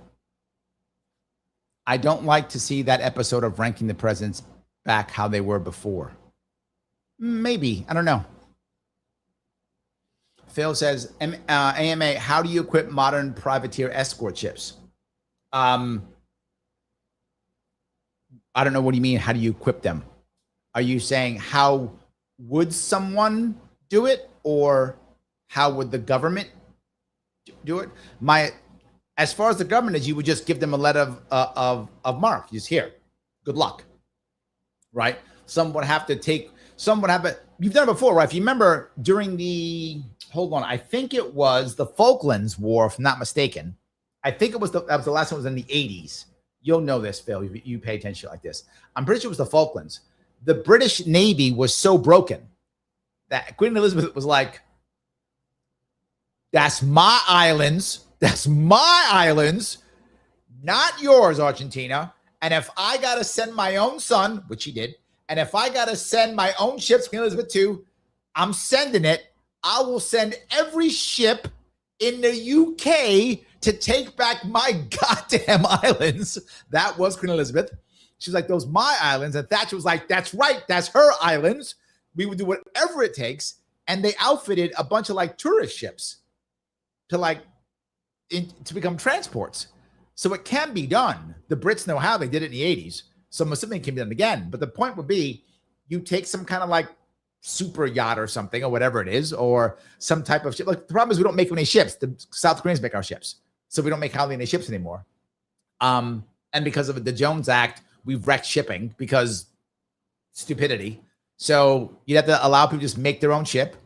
I don't like to see that episode of ranking the presidents back how they were before. Maybe. I don't know. Phil says, AMA, how do you equip modern privateer escort ships? I don't know what do you mean. How do you equip them? Are you saying how would someone do it, or how would the government do it? As far as the government is, you would just give them a letter of marque. Just here, good luck, right? Some would have to you've done it before, right? If you remember during I think it was the Falklands War, if I'm not mistaken. I think that was the last one was in the 80s. You'll know this, Phil. You pay attention like this. I'm pretty sure it was the Falklands. The British Navy was so broken that Queen Elizabeth was like, that's my islands. That's my islands, not yours, Argentina. And if I got to send my own son, which he did, and if I got to send my own ships, Queen Elizabeth II, I'm sending it. I will send every ship in the UK to take back my goddamn islands. That was Queen Elizabeth. She's like, those my islands. And Thatcher was like, that's right. That's her islands. We would do whatever it takes. And they outfitted a bunch of like tourist ships to become transports. So it can be done. The Brits know how. They did it in the 80s. So something can be done again. But the point would be, you take some kind of like super yacht or something, or whatever it is, or some type of ship. Like, the problem is we don't make any ships. The South Koreans make our ships. So we don't make hardly any ships anymore. And because of the Jones Act, we've wrecked shipping because stupidity. So you'd have to allow people to just make their own ship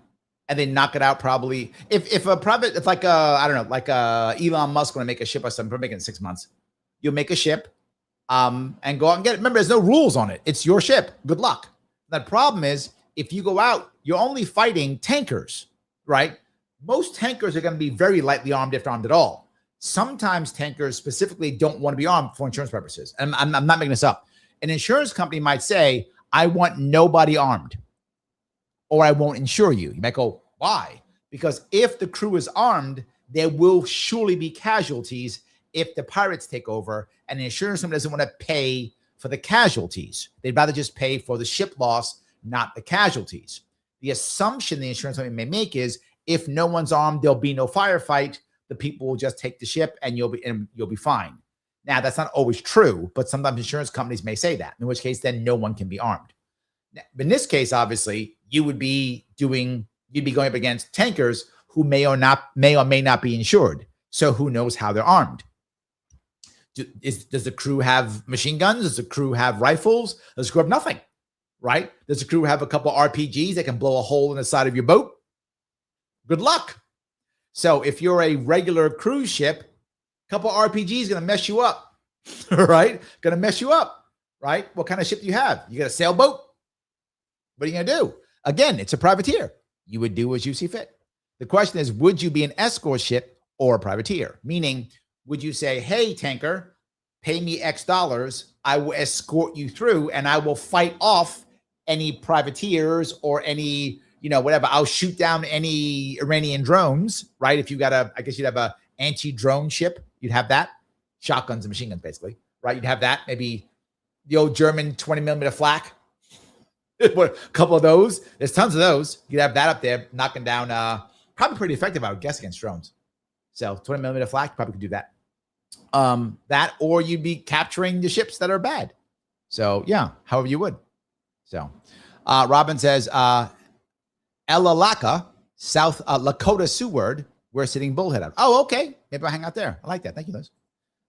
and then knock it out. Probably if like Elon Musk want to make a ship or something, probably make it in 6 months. You'll make a ship and go out and get it. Remember, there's no rules on it. It's your ship. Good luck. The problem is, if you go out, you're only fighting tankers, right? Most tankers are going to be very lightly armed, if armed at all. Sometimes tankers specifically don't want to be armed for insurance purposes. And I'm not making this up. An insurance company might say, I want nobody armed, or I won't insure you. You might go, why? Because if the crew is armed, there will surely be casualties if the pirates take over, and the insurance company doesn't want to pay for the casualties. They'd rather just pay for the ship loss, not the casualties. The assumption the insurance company may make is, if no one's armed, there'll be no firefight. The people will just take the ship and you'll be fine. Now, that's not always true, but sometimes insurance companies may say that, in which case then no one can be armed. Now, in this case, obviously, you'd be going up against tankers who may or may not be insured. So who knows how they're armed? Does the crew have machine guns? Does the crew have rifles? Does the crew have nothing? Right? Does the crew have a couple RPGs that can blow a hole in the side of your boat? Good luck. So if you're a regular cruise ship, a couple RPGs going to mess you up, right? Going to mess you up, right? What kind of ship do you have? You got a sailboat? What are you going to do? Again, it's a privateer. You would do as you see fit. The question is, would you be an escort ship or a privateer? Meaning, would you say, hey, tanker, pay me X dollars. I will escort you through and I will fight off any privateers or any, whatever. I'll shoot down any Iranian drones, right? If you got I guess you'd have a anti-drone ship. You'd have that. Shotguns and machine guns, basically, right? You'd have that. Maybe the old German 20 millimeter flak. A couple of those. There's tons of those. You'd have that up there knocking down, probably pretty effective, I would guess, against drones. So 20 millimeter flak, probably could do that. That, or you'd be capturing the ships that are bad. So yeah, however you would. So Robin says, Elalaka, South Lakota Sioux word, we're sitting bullhead out. Oh, okay. Maybe I'll hang out there. I like that. Thank you, Liz.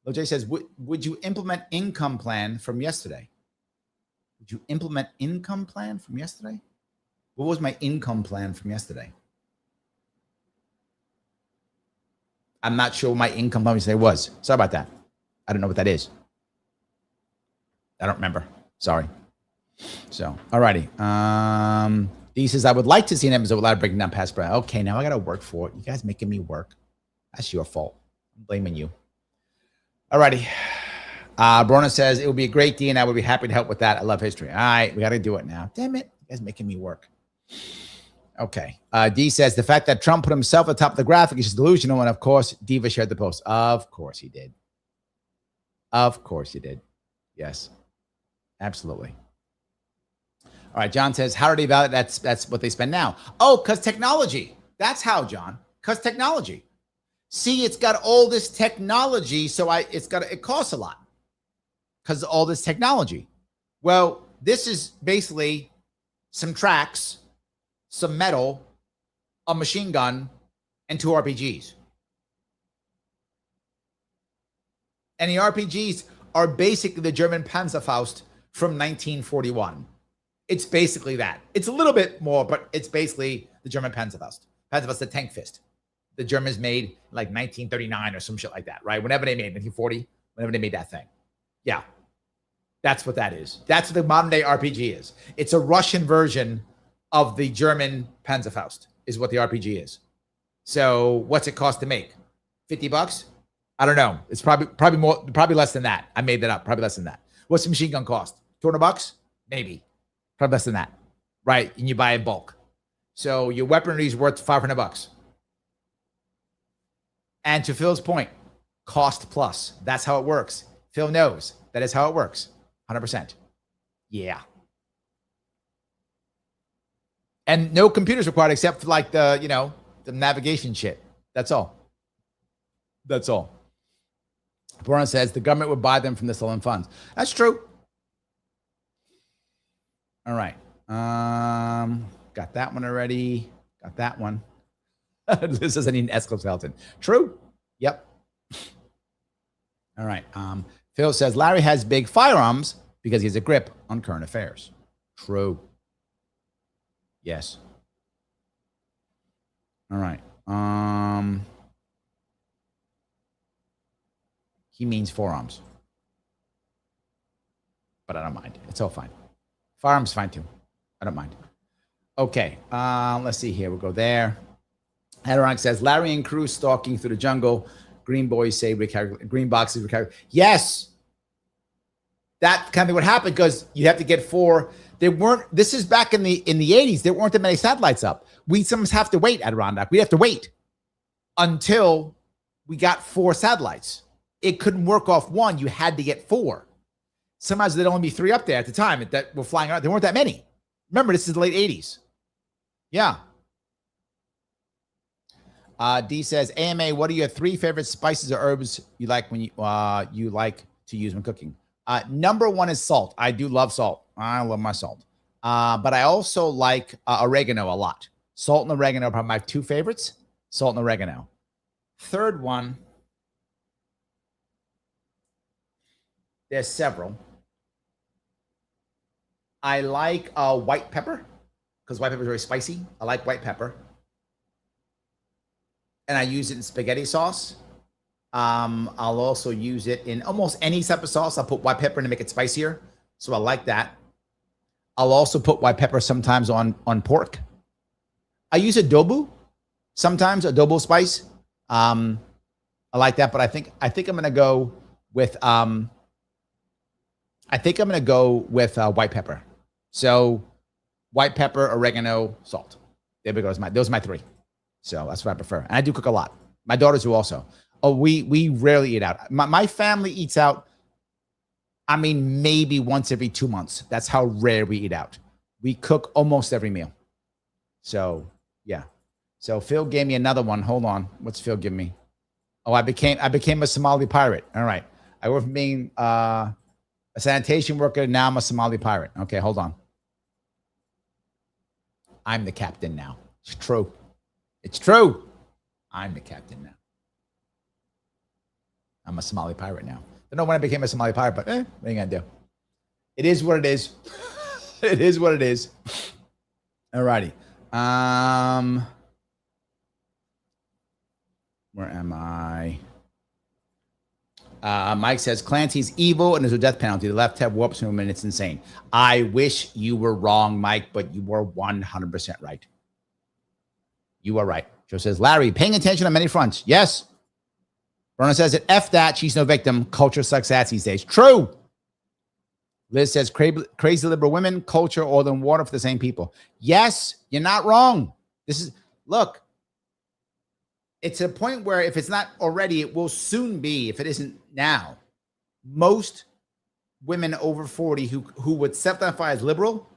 Loj says, would you implement income plan from yesterday? Would you implement income plan from yesterday? What was my income plan from yesterday? I'm not sure what my income plan yesterday was. Sorry about that. I don't know what that is. I don't remember. Sorry. So, alrighty. Dee says, I would like to see an episode without breaking down past brand. Okay, now I got to work for it. You guys making me work. That's your fault. I'm blaming you. Alrighty. Brona says, it would be a great D, and I would be happy to help with that. I love history. All right, we got to do it now. Damn it. You guys making me work. Okay. D says, the fact that Trump put himself at the top of the graphic is just delusional, and of course, Diva shared the post. Of course he did. Of course he did. Yes. Absolutely. All right, John says, how do they value that's what they spend now? Oh, because technology. That's how, John. Because technology. See, it's got all this technology, so it costs a lot because of all this technology. Well, this is basically some tracks, some metal, a machine gun, and 2 RPGs. And the RPGs are basically the German Panzerfaust from 1941. It's basically that. It's a little bit more, but it's basically the German Panzerfaust. Panzerfaust, the tank fist. The Germans made like 1939 or some shit like that, right? Whenever they made 1940, whenever they made that thing. Yeah. That's what that is. That's what the modern day RPG is. It's a Russian version of the German Panzerfaust is what the RPG is. So what's it cost to make? $50? I don't know. It's probably more, probably less than that. I made that up. Probably less than that. What's the machine gun cost? $200? Maybe. Probably less than that. Right? And you buy in bulk. So your weaponry is worth $500. And to Phil's point, cost plus. That's how it works. Phil knows that is how it works. 100%. Yeah. And no computers required except for like the navigation shit. That's all. That's all. Boron says the government would buy them from the stolen funds. That's true. All right. Got that one already. Got that one. This is an exoskeleton. True. Yep. All right. Phil says Larry has big firearms because he has a grip on current affairs. True. Yes. All right. He means forearms. But I don't mind. It's all fine. Firearms fine too. I don't mind. Okay. Let's see here. We'll go there. Adirondack says Larry and crew stalking through the jungle. Green boys say green boxes. Yes. That kind of what happened because you have to get 4. This is back in the 80s. There weren't that many satellites up. We sometimes have to wait, Adirondack. We have to wait until we got 4 satellites. It couldn't work off 1. You had to get 4. Sometimes there'd only be 3 up there at the time that were flying around. There weren't that many. Remember, this is the late 80s. Yeah. D says, AMA, what are your 3 favorite spices or herbs you like when you like to use when cooking? Number 1 is salt. I do love salt. I love my salt. But I also like oregano a lot. Salt and oregano are probably my 2 favorites. Salt and oregano. Third one, there's several. I like white pepper because white pepper is very spicy. I like white pepper. And I use it in spaghetti sauce. I'll also use it in almost any type of sauce. I'll put white pepper in to make it spicier. So I like that. I'll also put white pepper sometimes on pork. I use adobo. Sometimes adobo spice. I like that, but I think I'm gonna go with white pepper. So white pepper, oregano, salt. There we go. Those are my 3. So that's what I prefer. And I do cook a lot. My daughters do also. Oh, we rarely eat out. My family eats out, I mean, maybe once every 2 months. That's how rare we eat out. We cook almost every meal. So, yeah. So Phil gave me another one. Hold on. What's Phil give me? Oh, I became a Somali pirate. All right. I went from being a sanitation worker. Now I'm a Somali pirate. Okay, hold on. I'm the captain now. It's true. It's true. I'm the captain now. I'm a Somali pirate now. I don't know when I became a Somali pirate, but what are you gonna do? It is what it is. It is what it is. All righty. Where am I? Mike says Clancy's evil and there's a death penalty. The left have warp room and it's insane. I wish you were wrong, Mike, but you were 100% right. You are right. Joe says, Larry, paying attention on many fronts. Yes. Vernon says that F that. She's no victim. Culture sucks ass these days. True. Liz says crazy liberal women, culture, oil and water for the same people. Yes, you're not wrong. Look, it's a point where if it's not already, it will soon be, if it isn't now. Most women over 40 who would self-identify as liberal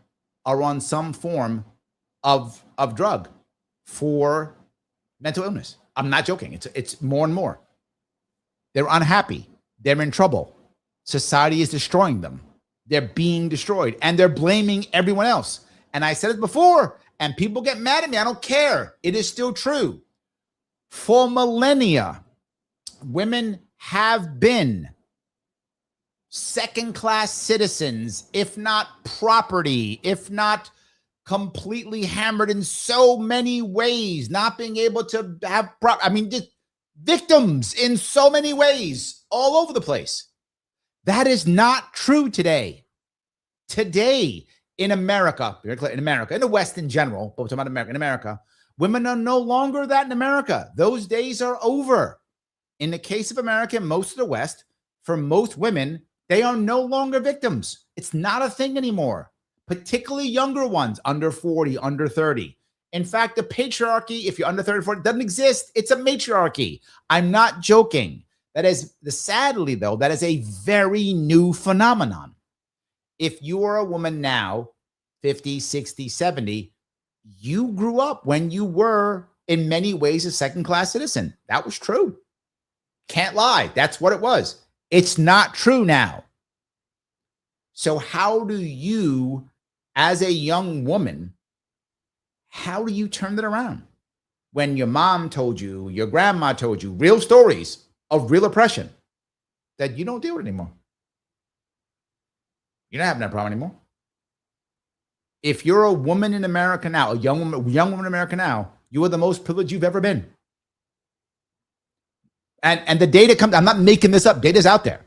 are on some form of drug for mental illness. I'm not joking. It's more and more. They're unhappy. They're in trouble. Society is destroying them. They're being destroyed and they're blaming everyone else. And I said it before and people get mad at me. I don't care. It is still true. For millennia, women have been second-class citizens, if not property, if not completely hammered in so many ways, not being able to have just victims in so many ways all over the place. That is not true today. Today in America, in the West in general, but we're talking about America, in America, women are no longer that in America. Those days are over. In the case of America, most of the West, for most women, they are no longer victims. It's not a thing anymore, particularly younger ones, under 40, under 30. In fact, the patriarchy, if you're under 30, 40, doesn't exist. It's a matriarchy. I'm not joking. Sadly, though, that is a very new phenomenon. If you are a woman now, 50, 60, 70, you grew up when you were, in many ways, a second-class citizen. That was true. Can't lie. That's what it was. It's not true now. So how do you, as a young woman, how do you turn that around? When your mom told you, your grandma told you, real stories of real oppression that you don't deal with anymore. You're not having that problem anymore. If you're a woman in America now, a young woman in America now, you are the most privileged you've ever been. And the data comes, I'm not making this up, data's out there.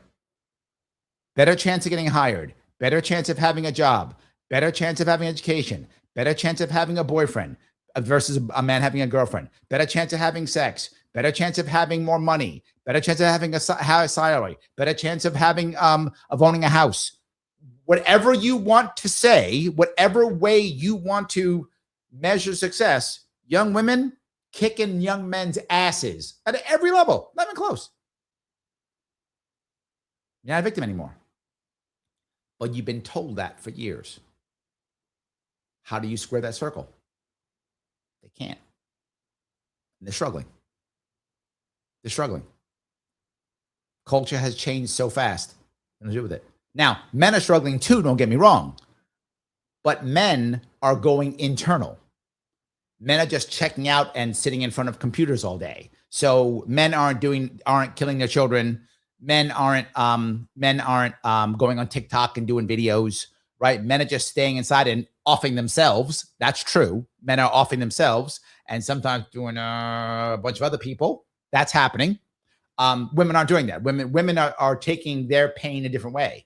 Better chance of getting hired, better chance of having a job, better chance of having education, better chance of having a boyfriend versus a man having a girlfriend, better chance of having sex, better chance of having more money, better chance of having a higher salary, better chance of having of owning a house. Whatever you want to say, whatever way you want to measure success, young women kicking young men's asses at every level, not even close. You're not a victim anymore. But you've been told that for years. How do you square that circle? They can't. And they're struggling. They're struggling. Culture has changed so fast. Nothing to do with it. Now, men are struggling too, don't get me wrong. But men are going internal. Men are just checking out and sitting in front of computers all day. So men aren't killing their children. Men aren't going on TikTok and doing videos, right? Men are just staying inside and offing themselves. That's true. Men are offing themselves and sometimes doing a bunch of other people. That's happening. Women aren't doing that. Women are taking their pain a different way.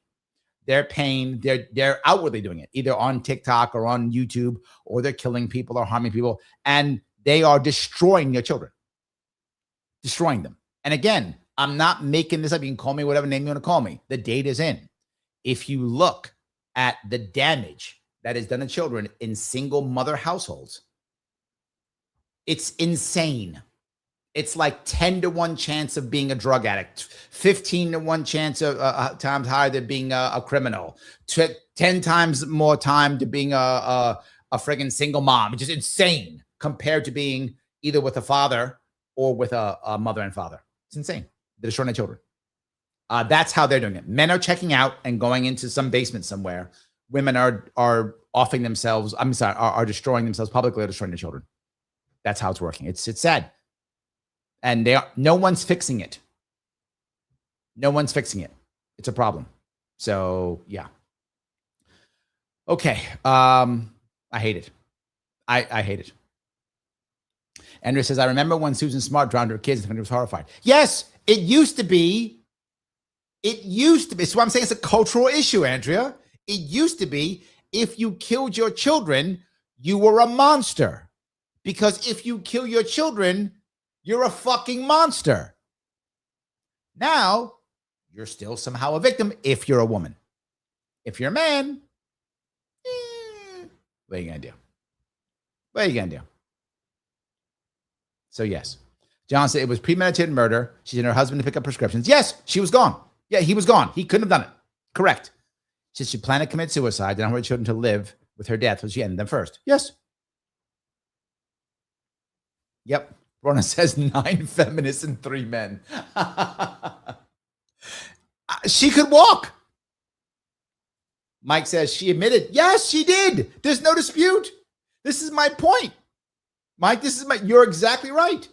Their pain, they're outwardly doing it, either on TikTok or on YouTube, or they're killing people or harming people, and they are destroying their children, destroying them. And again, I'm not making this up. You can call me whatever name you want to call me. The data's in. If you look at the damage that is done to children in single mother households, it's insane. It's like 10 to 1 chance of being a drug addict, 15 to 1 chance of times higher than being a criminal, 10 times more time to being a friggin' single mom. It's just insane compared to being either with a father or with a mother and father. It's insane. They're destroying their children. That's how they're doing it. Men are checking out and going into some basement somewhere. Women are offing themselves. Are destroying themselves publicly or destroying their children. That's how it's working. It's sad. And no one's fixing it. No one's fixing it. It's a problem. So yeah. Okay. I hate it. I hate it. Andrew says, I remember when Susan Smart drowned her kids and I was horrified. Yes, it used to be. It used to be. So I'm saying it's a cultural issue, Andrea. It used to be if you killed your children, you were a monster. Because if you kill your children, you're a fucking monster. Now, you're still somehow a victim if you're a woman. If you're a man, what are you going to do? What are you going to do? So, yes. John said it was premeditated murder. She sent her husband to pick up prescriptions. Yes, she was gone. Yeah, he was gone. He couldn't have done it. Correct. She said she planned to commit suicide and want her children to live with her death, so she ended them first. Yes. Yep. Rona says 9 feminists and 3 men. She could walk. Mike says she admitted. Yes, she did. There's no dispute. This is my point. Mike, you're exactly right.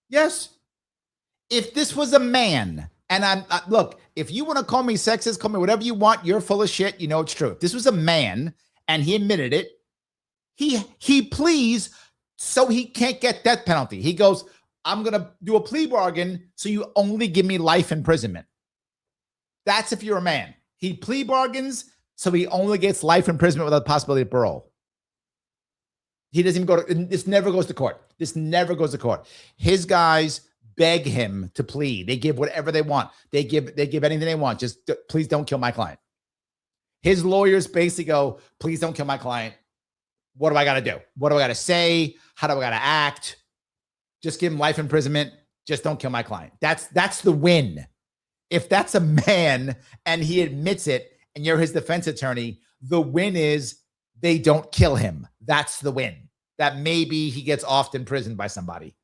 Yes. If this was a man, and look, if you want to call me sexist, call me whatever you want. You're full of shit. You know it's true. If this was a man and he admitted it, he pleads so he can't get death penalty. He goes, I'm going to do a plea bargain so you only give me life imprisonment. That's if you're a man. He plea bargains so he only gets life imprisonment without the possibility of parole. He doesn't even go to, this never goes to court. This never goes to court. His guys beg him to plead. They give whatever they want. They give anything they want. Just please don't kill my client. His lawyers basically go, please don't kill my client. What do I got to do? What do I got to say? How do I got to act? Just give him life imprisonment. Just don't kill my client. That's the win. If that's a man and he admits it and you're his defense attorney, the win is they don't kill him. That's the win. That maybe he gets off in prison by somebody.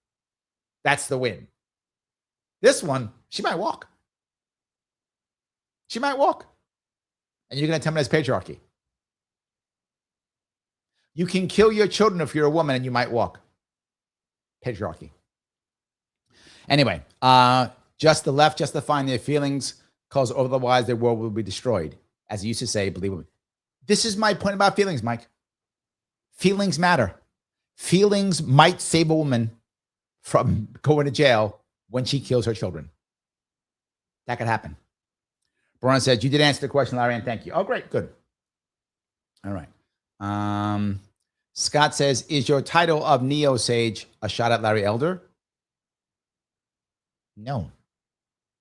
That's the win. This one, she might walk. She might walk. And you're going to tell me that's patriarchy. You can kill your children if you're a woman and you might walk. Patriarchy. Anyway, just the left justifying their feelings, because otherwise their world will be destroyed. As you used to say, believe me. This is my point about feelings, Mike. Feelings matter. Feelings might save a woman from going to jail when she kills her children. That could happen. Brian said, you did answer the question, Larry, and thank you. Oh, great. Good. All right. Scott says, is your title of Neo Sage a shot at Larry Elder? No.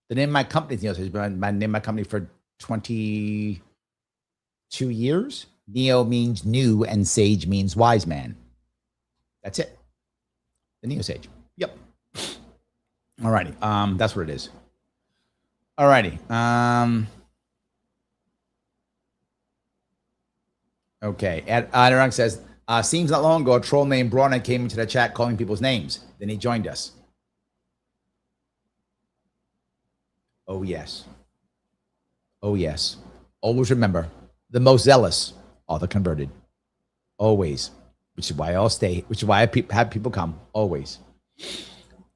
The name of my company is Neo Sage, but I named my company for 22 years. Neo means new and sage means wise man. That's it. The Neo Sage. Yep. All righty. That's what it is. All righty. Okay. Adirang says, seems not long ago, a troll named Bronna came into the chat calling people's names. Then he joined us. Oh, yes. Oh, yes. Always remember, the most zealous are the converted. Always. Which is why I'll stay. Which is why I have people come. Always.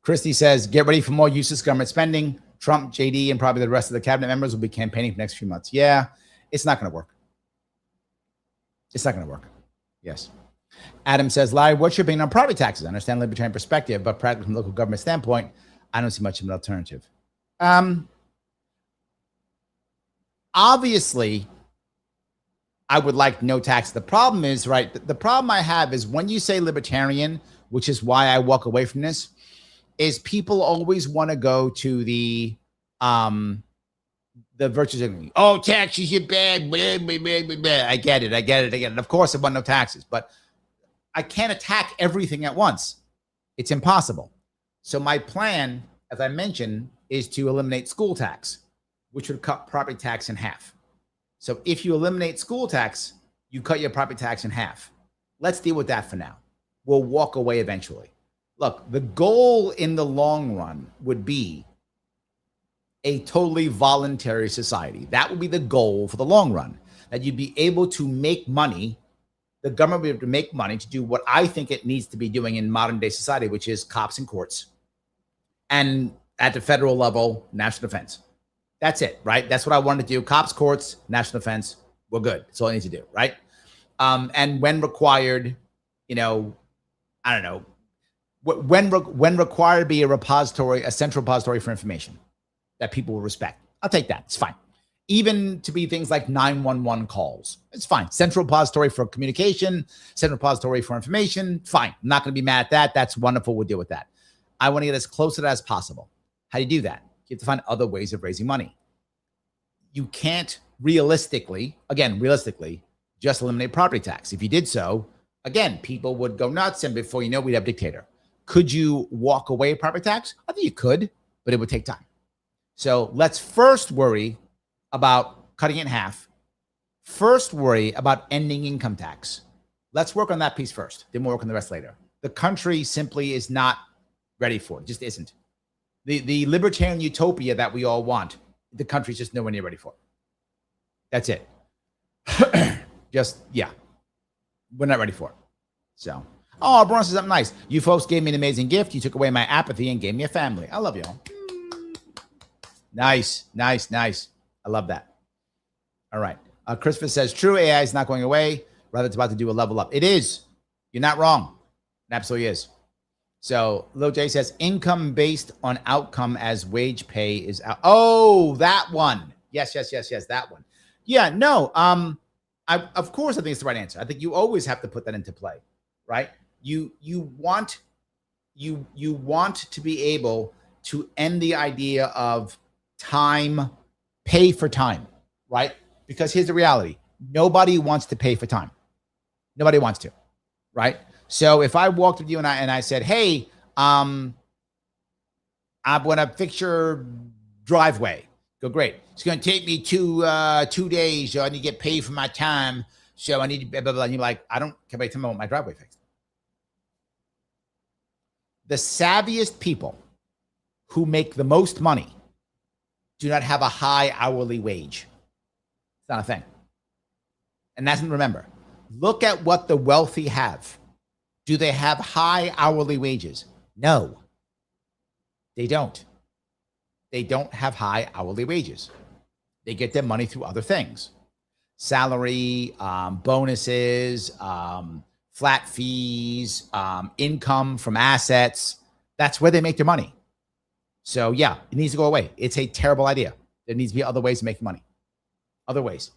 Christy says, get ready for more useless government spending. Trump, JD, and probably the rest of the cabinet members will be campaigning for the next few months. Yeah, it's not going to work. It's not going to work. Yes. Adam says, Larry, what's your opinion on property taxes? I understand libertarian perspective, but practically from the local government standpoint, I don't see much of an alternative. Obviously, I would like no tax. The problem is, right, the problem I have is when you say libertarian, which is why I walk away from this, is people always want to go to the virtues of, oh, taxes, you're bad. Blah, blah, blah, blah, blah. I get it. Of course, I want no taxes, but I can't attack everything at once. It's impossible. So my plan, as I mentioned, is to eliminate school tax, which would cut property tax in half. So if you eliminate school tax, you cut your property tax in half. Let's deal with that for now. We'll walk away eventually. Look, the goal in the long run would be a totally voluntary society. That would be the goal for the long run, that you'd be able to make money. The government would be able to make money to do what I think it needs to be doing in modern day society, which is cops and courts. And at the federal level, national defense. That's it, right? That's what I wanted to do. Cops, courts, national defense, we're good. That's all I need to do, right? And when required, I don't know, when required, be a central repository for information that people will respect. I'll take that. It's fine. Even to be things like 911 calls. It's fine. Central repository for communication, central repository for information. Fine. I'm not going to be mad at that. That's wonderful. We'll deal with that. I want to get as close to that as possible. How do you do that? You have to find other ways of raising money. You can't realistically, just eliminate property tax. If you did so, again, people would go nuts, and before you know, we'd have a dictator. Could you walk away property tax? I think you could, but it would take time. So let's first worry about cutting it in half. First worry about ending income tax. Let's work on that piece first. Then we'll work on the rest later. The country simply is not ready for it. Just isn't. The libertarian utopia that we all want, the country's just nowhere near ready for. That's it. We're not ready for it. So, Braun says something nice. You folks gave me an amazing gift. You took away my apathy and gave me a family. I love you all. Nice. I love that. All right. Christopher says, true AI is not going away. Rather, it's about to do a level up. It is. You're not wrong. It absolutely is. So Lil J says, income based on outcome as wage pay is out. Oh, that one. Yes, that one. Yeah, no. Of course, I think it's the right answer. I think you always have to put that into play, right? You want to be able to end the idea of time, pay for time, right? Because here's the reality. Nobody wants to pay for time. Nobody wants to, right? So if I walked with you and I said, hey, I'm going to fix your driveway. Go, great. It's going to take me 2 days. So I need to get paid for my time. So I need to blah, blah, blah. And you're like, I don't care about time I want my driveway fixed. The savviest people who make the most money do not have a high hourly wage. It's not a thing. And that's, remember, look at what the wealthy have. Do they have high hourly wages? No, they don't. They don't have high hourly wages. They get their money through other things. Salary, bonuses, flat fees, income from assets. That's where they make their money. So yeah, it needs to go away. It's a terrible idea. There needs to be other ways to make money. Other ways.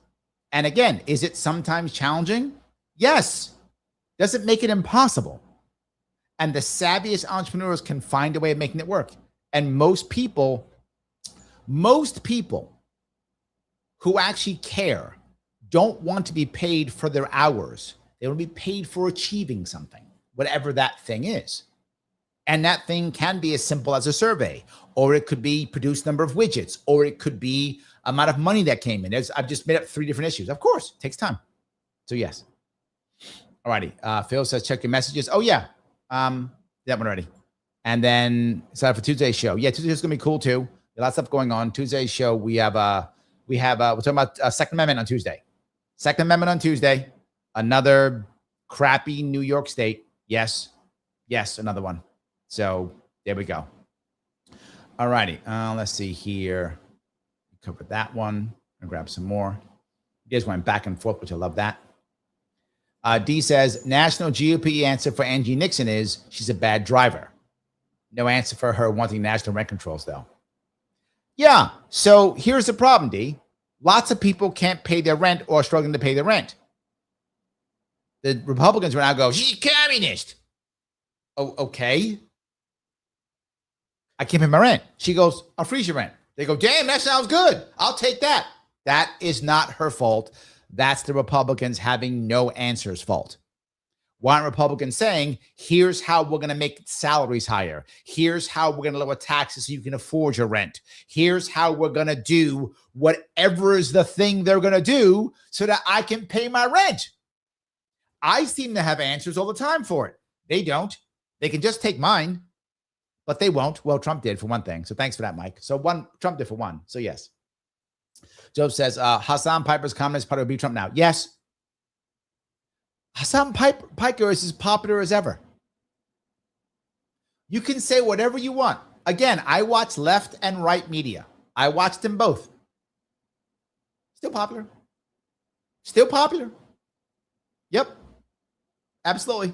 And again, is it sometimes challenging? Yes. Does it make it impossible? And the savviest entrepreneurs can find a way of making it work. And most people who actually care don't want to be paid for their hours. They want to be paid for achieving something, whatever that thing is. And that thing can be as simple as a survey, or it could be produce number of widgets, or it could be amount of money that came in. I've just made up 3 different issues. Of course, it takes time. So yes. All righty. Phil says, check your messages. Oh yeah. That one already. And then sign up for Tuesday's show. Yeah, Tuesday's gonna be cool too. A lot of stuff going on. Tuesday's show, we're talking about Second Amendment on Tuesday. Second Amendment on Tuesday. Another crappy New York State. Yes, another one. So there we go. All righty. Let's see here. We covered that one. I'll grab some more. You guys went back and forth, which I love that. D says, national GOP answer for Angie Nixon is she's a bad driver. No answer for her wanting national rent controls, though. Yeah, so here's the problem, D. Lots of people can't pay their rent or are struggling to pay their rent. The Republicans right now go, she's communist. Oh, okay. I can't pay my rent. She goes, I'll freeze your rent. They go, damn, that sounds good. I'll take that. That is not her fault. That's the Republicans having no answers fault. Why aren't Republicans saying, here's how we're going to make salaries higher. Here's how we're going to lower taxes so you can afford your rent. Here's how we're going to do whatever is the thing they're going to do so that I can pay my rent. I seem to have answers all the time for it. They don't. They can just take mine, but they won't. Well, Trump did for one thing. So thanks for that, Mike. So Trump did for one. So yes. Job says, Hassan Piper's Communist Party will beat Trump now. Yes. Hassan Piper is as popular as ever. You can say whatever you want. Again, I watch left and right media. I watch them both. Still popular. Still popular. Yep. Absolutely.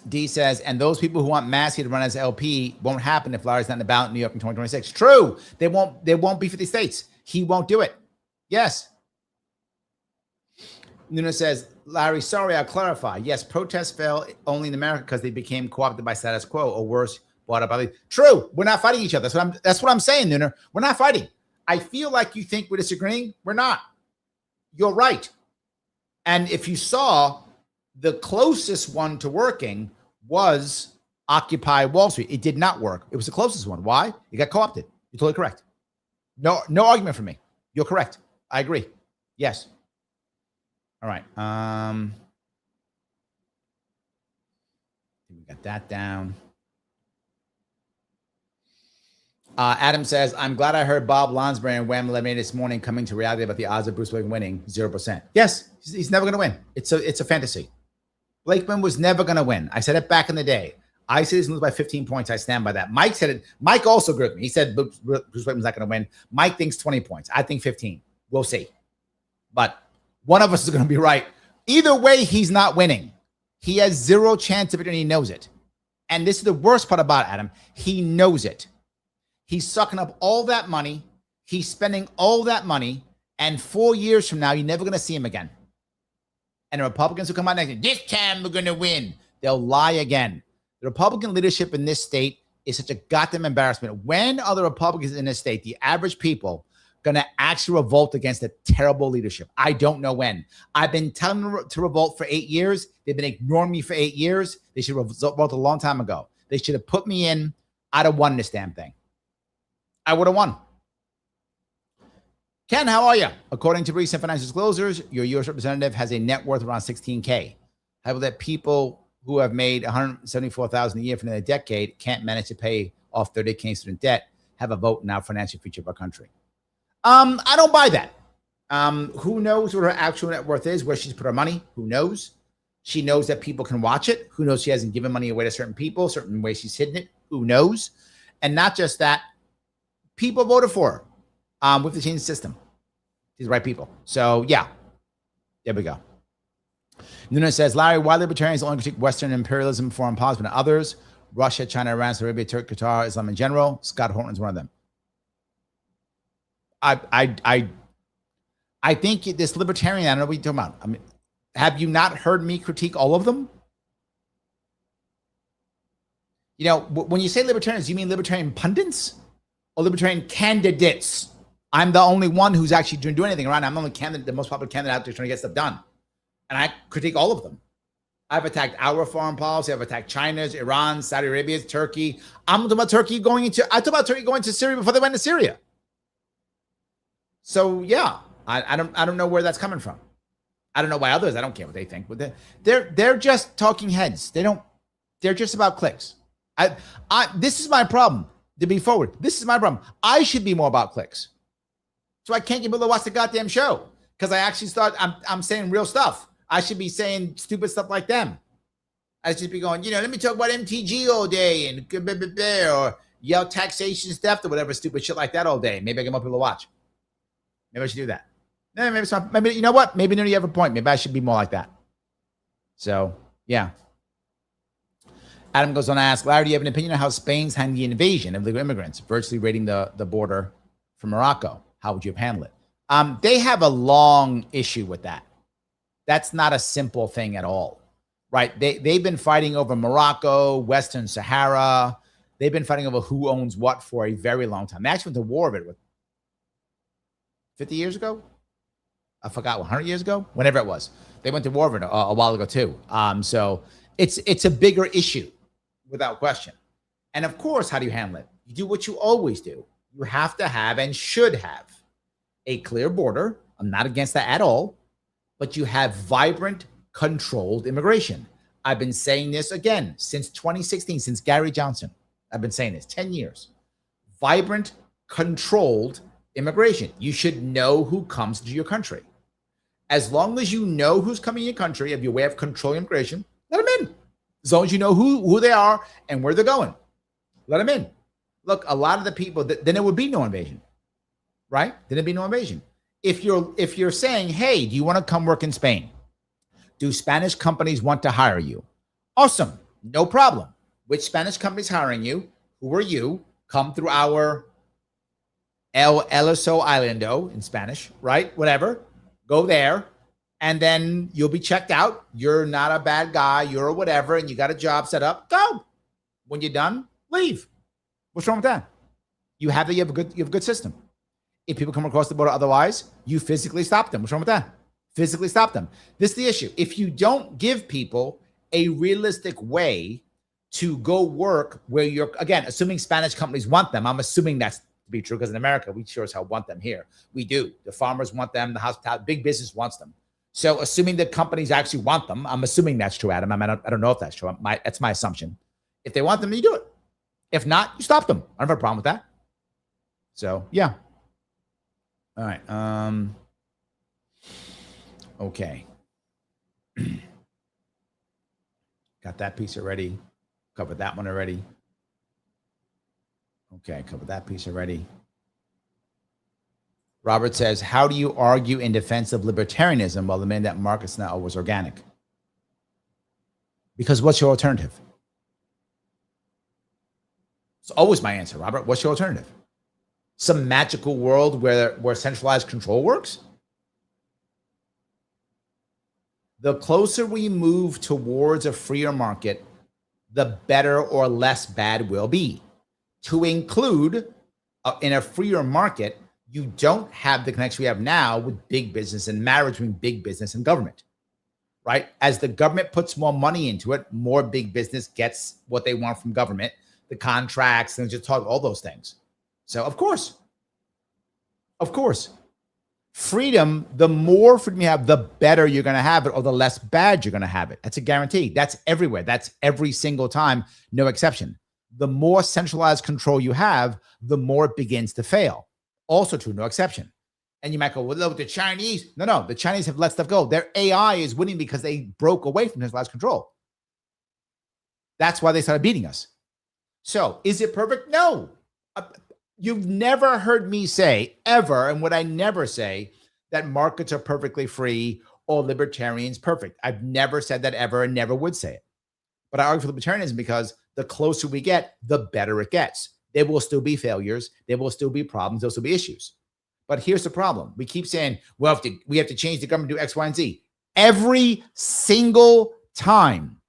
D says, and those people who want Massey to run as LP won't happen if Larry's not in the ballot in New York in 2026. True. They won't be 50 states. He won't do it. Yes. Nuna says, Larry, sorry, I'll clarify. Yes, protests fail only in America because they became co-opted by status quo, or worse, bought up by the... True. We're not fighting each other. That's what I'm saying, Nuna. We're not fighting. I feel like you think we're disagreeing. We're not. You're right. And if you saw, the closest one to working was Occupy Wall Street. It did not work. It was the closest one. Why? It got co-opted. You're totally correct. No argument from me. You're correct. I agree. Yes. All right. We got that down. Adam says, I'm glad I heard Bob Lonsberry and Wham Lemonade this morning coming to reality about the odds of Bruce Blakeman winning 0%. Yes, he's never going to win. It's a fantasy. Blakeman was never going to win. I said it back in the day. I said he's going to lose by 15 points. I stand by that. Mike said it. Mike also agreed with me. He said Bruce Blakeman's not going to win. Mike thinks 20 points. I think 15. We'll see. But one of us is going to be right. Either way, he's not winning. He has zero chance of it, and he knows it. And this is the worst part about Adam. He knows it. He's sucking up all that money. He's spending all that money. And 4 years from now, you're never going to see him again. And the Republicans will come out next year, this time we're going to win. They'll lie again. The Republican leadership in this state is such a goddamn embarrassment. When are the Republicans in this state, the average people, going to actually revolt against a terrible leadership? I don't know when. I've been telling them to revolt for 8 years. They've been ignoring me for 8 years. They should have revolted a long time ago. They should have put me in. I'd have won this damn thing. I would have won. Ken, how are you? According to recent financial disclosures, your U.S. representative has a net worth around $16K. How about that people who have made $174,000 a year for another decade can't manage to pay off 30K student debt have a vote in our financial future of our country? I don't buy that. Who knows what her actual net worth is, where she's put her money? Who knows? She knows that people can watch it. Who knows she hasn't given money away to certain people, certain ways she's hidden it? Who knows? And not just that, people voted for her with the change system. These right people. So, yeah. There we go. Nuna says, Larry, why libertarians only critique Western imperialism, foreign policy, but others? Russia, China, Iran, Saudi Arabia, Turkey, Qatar, Islam in general. Scott Horton's one of them. I think this libertarian, I don't know what you're talking about. I mean, have you not heard me critique all of them? You know, when you say libertarians, you mean libertarian pundits or libertarian candidates? I'm the only one who's actually doing anything around. I'm the only candidate, the most popular candidate out there trying to get stuff done. And I critique all of them. I've attacked our foreign policy. I've attacked China's, Iran, Saudi Arabia's, Turkey. I talked about Turkey going to Syria before they went to Syria. So yeah, I don't know where that's coming from. I don't know why others. I don't care what they think, but they're just talking heads. They're just about clicks. This is my problem. To be forward, this is my problem. I should be more about clicks. So I can't get people to watch the goddamn show because I actually thought I'm saying real stuff. I should be saying stupid stuff like them. I should be going, let me talk about MTG all day and or yell taxation theft or whatever stupid shit like that all day. Maybe I get more people to watch. Maybe I should do that. Maybe it's not. Maybe you know what? Maybe you have a point. Maybe I should be more like that. So yeah. Adam goes on to ask, Larry, do you have an opinion on how Spain's handling the invasion of illegal immigrants, virtually raiding the border from Morocco? How would you have handled it? They have a long issue with that. That's not a simple thing at all, right? They've been fighting over Morocco, Western Sahara. They've been fighting over who owns what for a very long time. They actually went to war of it with 50 years ago. I forgot, 100 years ago, whenever it was. They went to war of it a while ago too. So it's a bigger issue without question. And of course, how do you handle it? You do what you always do. You have to have and should have a clear border. I'm not against that at all, but you have vibrant, controlled immigration. I've been saying this again since 2016, since Gary Johnson. I've been saying this 10 years. Vibrant, controlled immigration. You should know who comes to your country. As long as you know who's coming in your country, of your way of controlling immigration, let them in. As long as you know who they are and where they're going, let them in. Look, a lot of the people, then there would be no invasion, right? Then it'd be no invasion. If you're saying, hey, do you want to come work in Spain? Do Spanish companies want to hire you? Awesome, no problem. Which Spanish company's hiring you? Who are you? Come through our El Eliso Islando in Spanish, right? Whatever. Go there, and then you'll be checked out. You're not a bad guy. You're whatever, and you got a job set up. Go. When you're done, leave. What's wrong with that? You have a good system. If people come across the border otherwise, you physically stop them. What's wrong with that? Physically stop them. This is the issue. If you don't give people a realistic way to go work where you're, again, assuming Spanish companies want them, I'm assuming that's to be true, because in America, we sure as hell want them here. We do. The farmers want them. The hospitality, big business wants them. So assuming that companies actually want them, I'm assuming that's true, Adam. I don't know if that's true. That's my assumption. If they want them, you do it. If not, you stop them. I don't have a problem with that. So, yeah. All right. Okay. Got that piece already. Covered that one already. Okay, covered that piece already. Robert says, how do you argue in defense of libertarianism while the man that market's not always organic? Because what's your alternative? It's always my answer, Robert. What's your alternative? Some magical world where centralized control works? The closer we move towards a freer market, the better or less bad will be. To include, in a freer market, you don't have the connection we have now with big business and marriage between big business and government, right? As the government puts more money into it, more big business gets what they want from government, the contracts, and just talk all those things. So, of course, freedom, the more freedom you have, the better you're going to have it, or the less bad you're going to have it. That's a guarantee. That's everywhere. That's every single time, no exception. The more centralized control you have, the more it begins to fail. Also true, no exception. And you might go, well, look, the Chinese. No, the Chinese have let stuff go. Their AI is winning because they broke away from centralized control. That's why they started beating us. So is it perfect? No. You've never heard me say ever, and would I never say that markets are perfectly free or libertarians perfect. I've never said that ever and never would say it. But I argue for libertarianism because the closer we get, the better it gets. There will still be failures. There will still be problems. There'll still be issues. But here's the problem. We keep saying, well, we have to change the government to do X, Y, and Z. Every single time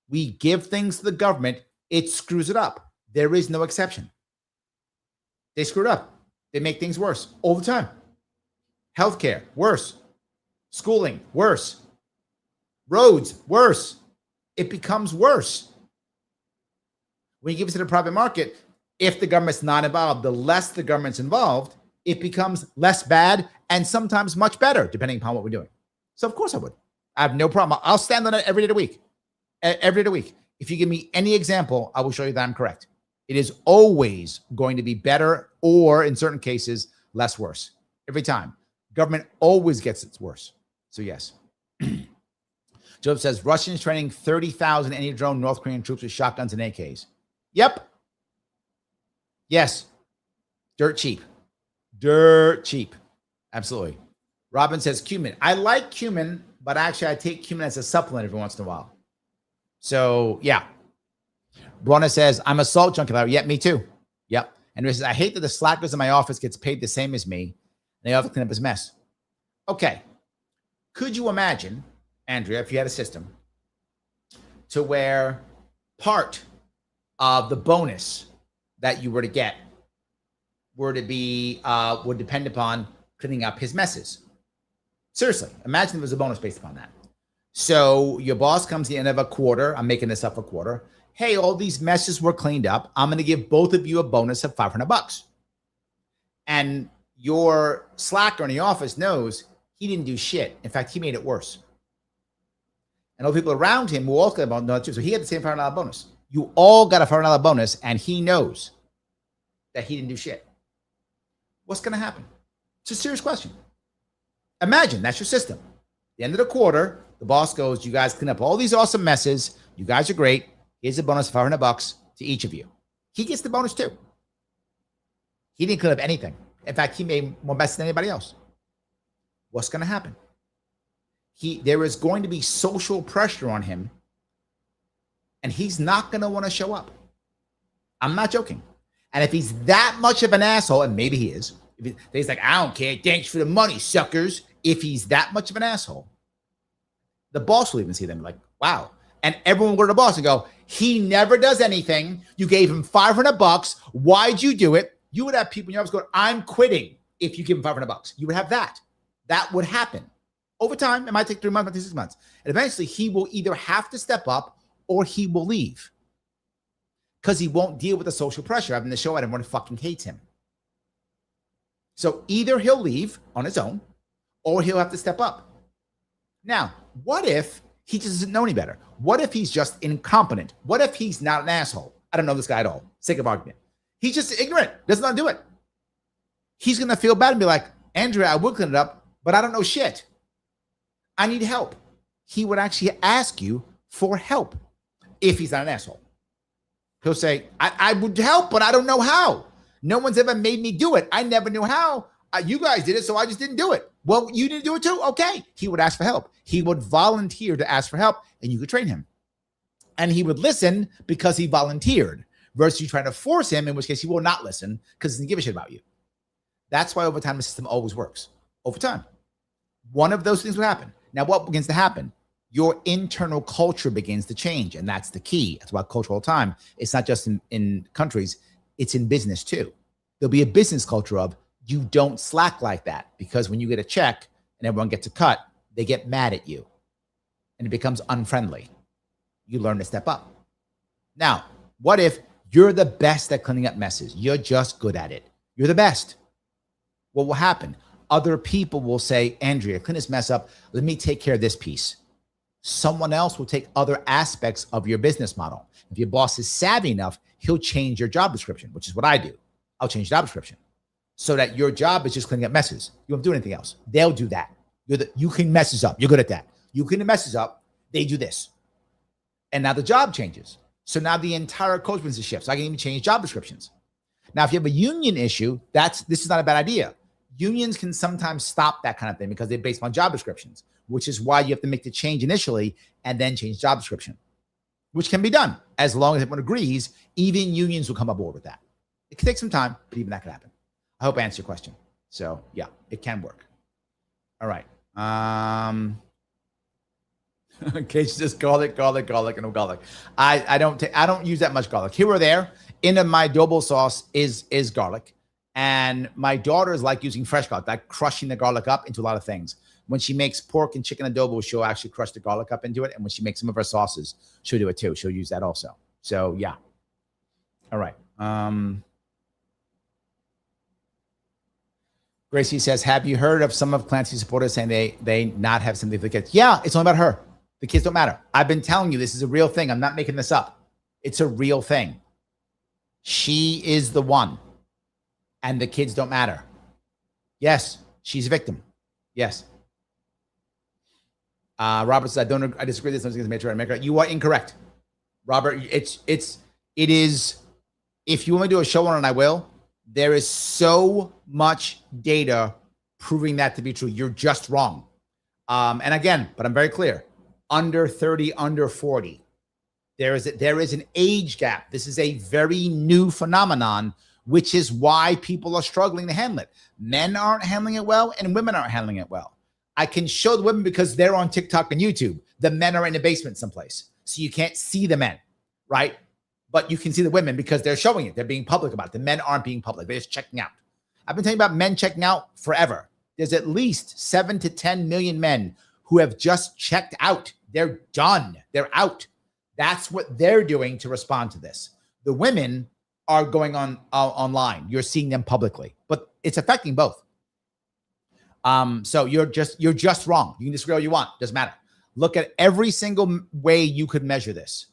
we give things to the government, it screws it up. There is no exception. They screw it up. They make things worse all the time. Healthcare, worse. Schooling, worse. Roads, worse. It becomes worse. When you give it to the private market, if the government's not involved, the less the government's involved, it becomes less bad and sometimes much better, depending upon what we're doing. So of course I would. I have no problem. I'll stand on it every day of the week. Every day of the week. If you give me any example, I will show you that I'm correct. It is always going to be better, or in certain cases, less worse. Every time. Government always gets its worse. So yes. Job says, Russians training 30,000 anti-drone North Korean troops with shotguns and AKs. Yep. Yes. Dirt cheap. Dirt cheap. Absolutely. Robin says, cumin. I like cumin, but actually I take cumin as a supplement every once in a while. So, yeah. Bronna says, I'm a salt junkie. Yep, me too. Yep. And he says, I hate that the slackers in my office gets paid the same as me. They have to clean up his mess. Okay. Could you imagine, Andrea, if you had a system to where part of the bonus that you were to get were to be, would depend upon cleaning up his messes? Seriously, imagine there was a bonus based upon that. So your boss comes at the end of a quarter. I'm making this up a quarter. Hey, all these messes were cleaned up. I'm going to give both of you a bonus of $500. And your slacker in the office knows he didn't do shit. In fact, he made it worse. And all the people around him will also get a bonus too. So he had the same $500 bonus. You all got a $500 bonus, and he knows that he didn't do shit. What's going to happen? It's a serious question. Imagine that's your system. At the end of the quarter, the boss goes, you guys clean up all these awesome messes. You guys are great. Here's a bonus of $500 to each of you. He gets the bonus too. He didn't clean up anything. In fact, he made more messes than anybody else. What's going to happen? There is going to be social pressure on him, and he's not going to want to show up. I'm not joking. And if he's that much of an asshole, and maybe he is, if he's like, I don't care, thanks for the money, suckers. If he's that much of an asshole, the boss will even see them like, wow. And everyone will go to the boss and go, he never does anything. You gave him $500. Why'd you do it? You would have people in your office going, I'm quitting if you give him $500. You would have that. That would happen. Over time, it might take 3 months, it might take 6 months. And eventually he will either have to step up or he will leave. Because he won't deal with the social pressure having to show out everyone fucking hates him. So either he'll leave on his own or he'll have to step up. Now, what if he just doesn't know any better? What if he's just incompetent? What if he's not an asshole? I don't know this guy at all. Sake of argument. He's just ignorant. Doesn't know how to do it. He's going to feel bad and be like, Andrea, I would clean it up, but I don't know shit. I need help. He would actually ask you for help if he's not an asshole. He'll say, I would help, but I don't know how. No one's ever made me do it. I never knew how. You guys did it, so I just didn't do it. Well, you didn't do it too? Okay. He would ask for help. He would volunteer to ask for help, and you could train him. And he would listen because he volunteered versus you trying to force him, in which case he will not listen because he doesn't give a shit about you. That's why over time the system always works. Over time. One of those things will happen. Now, what begins to happen? Your internal culture begins to change, and that's the key. That's about culture all the time. It's not just in countries. It's in business too. There'll be a business culture of you don't slack like that, because when you get a check and everyone gets a cut, they get mad at you and it becomes unfriendly. You learn to step up. Now, what if you're the best at cleaning up messes? You're just good at it. You're the best. What will happen? Other people will say, Andrea, clean this mess up. Let me take care of this piece. Someone else will take other aspects of your business model. If your boss is savvy enough, he'll change your job description, which is what I do. I'll change job description so that your job is just cleaning up messes. You don't do anything else. They'll do that. You clean messes up. You're good at that. You clean the messes up. They do this. And now the job changes. So now the entire coach business shifts. I can even change job descriptions. Now, if you have a union issue, this is not a bad idea. Unions can sometimes stop that kind of thing because they're based on job descriptions, which is why you have to make the change initially and then change job description, which can be done as long as everyone agrees. Even unions will come aboard with that. It can take some time, but even that could happen. I hope I answered your question. So yeah, it can work. All right. Okay, it's just garlic, and no garlic. I don't use that much garlic here or there. In my adobo sauce is garlic. And my daughters like using fresh garlic, like crushing the garlic up into a lot of things. When she makes pork and chicken adobo, she'll actually crush the garlic up into it. And when she makes some of her sauces, she'll do it too. She'll use that also. So yeah. All right. Gracie says, have you heard of some of Clancy's supporters saying they not have sympathy for the kids? Yeah, it's only about her. The kids don't matter. I've been telling you, this is a real thing. I'm not making this up. It's a real thing. She is the one. And the kids don't matter. Yes, she's a victim. Yes. Robert says, I disagree with this. America. You are incorrect. Robert, it is, if you want me to do a show on it, I will. There is so much data proving that to be true. You're just wrong. And again, but I'm very clear, under 30, under 40, there is an age gap. This is a very new phenomenon, which is why people are struggling to handle it. Men aren't handling it well, and women aren't handling it well. I can show the women because they're on TikTok and YouTube. The men are in the basement someplace, so you can't see the men, right? But you can see the women because they're showing it. They're being public about it. The men aren't being public. They're just checking out. I've been talking about men checking out forever. There's at least 7 to 10 million men who have just checked out. They're done. They're out. That's what they're doing to respond to this. The women are going on online. You're seeing them publicly, but it's affecting both. So you're just wrong. You can disagree all you want. Doesn't matter. Look at every single way you could measure this.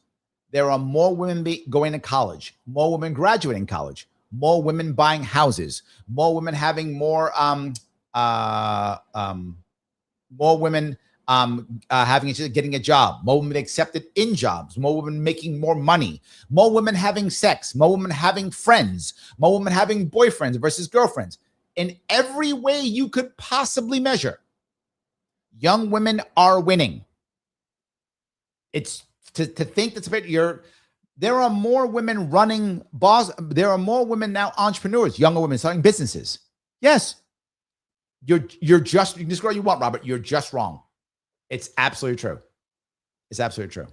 There are more women going to college, more women graduating college, more women buying houses, more women having more women getting a job, more women accepted in jobs, more women making more money, more women having sex, more women having friends, more women having boyfriends versus girlfriends. in every way you could possibly measure. Young women are winning. It's to think that's a bit, there are more women running there are more women now entrepreneurs, younger women starting businesses. Yes. You can just go all you want, Robert. You're just wrong. It's absolutely true. It's absolutely true.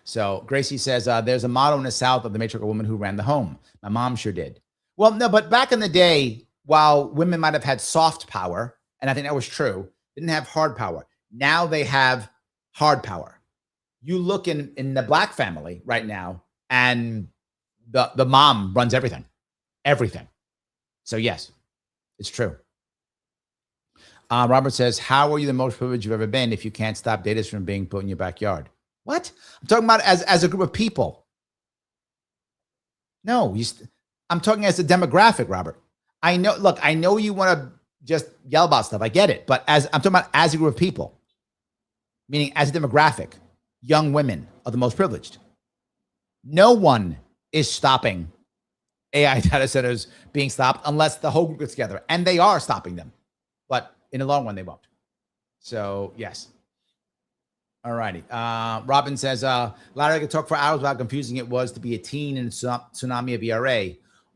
So Gracie says, there's a motto in the South of the matriarchal woman who ran the home. My mom sure did. Well, no, but back in the day, while women might have had soft power, and I think that was true, didn't have hard power. Now they have hard power. You look in the Black family right now, and the mom runs everything. Everything. So yes, it's true. Robert says, how are you the most privileged you've ever been if you can't stop data from being put in your backyard? What? I'm talking about as a group of people. No, I'm talking as a demographic, Robert. I know, look, I know you want to just yell about stuff. I get it. But I'm talking about as a group of people, meaning as a demographic, young women are the most privileged. No one is stopping AI data centers being stopped unless the whole group gets together. And they are stopping them. But in the long run, they won't. So, yes. All righty. Robin says, Larry, I could talk for hours about how confusing it was to be a teen in a tsunami of ERA.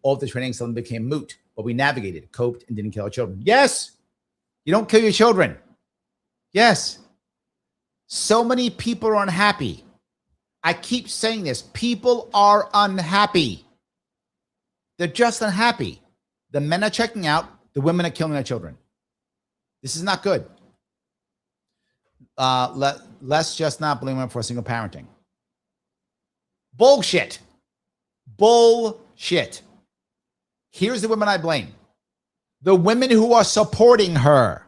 All of the training suddenly became moot, but we navigated, coped, and didn't kill our children. Yes. You don't kill your children. Yes. So many people are unhappy. I keep saying this. People are unhappy. They're just unhappy. The men are checking out. The women are killing their children. This is not good. Let's just not blame them for single parenting. Bullshit. Bullshit. Here's the women I blame. The women who are supporting her.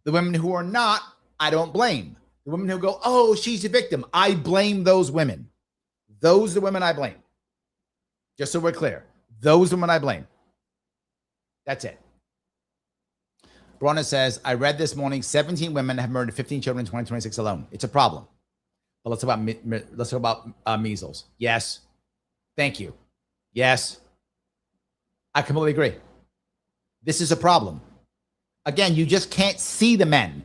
The women who are not, I don't blame. The women who go, oh, she's a victim. I blame those women. Those are the women I blame. Just so we're clear. Those are the women I blame. That's it. Bronna says, I read this morning, 17 women have murdered 15 children in 2026 alone. It's a problem. But let's talk about measles. Yes. Thank you. Yes. I completely agree. This is a problem. Again, you just can't see the men.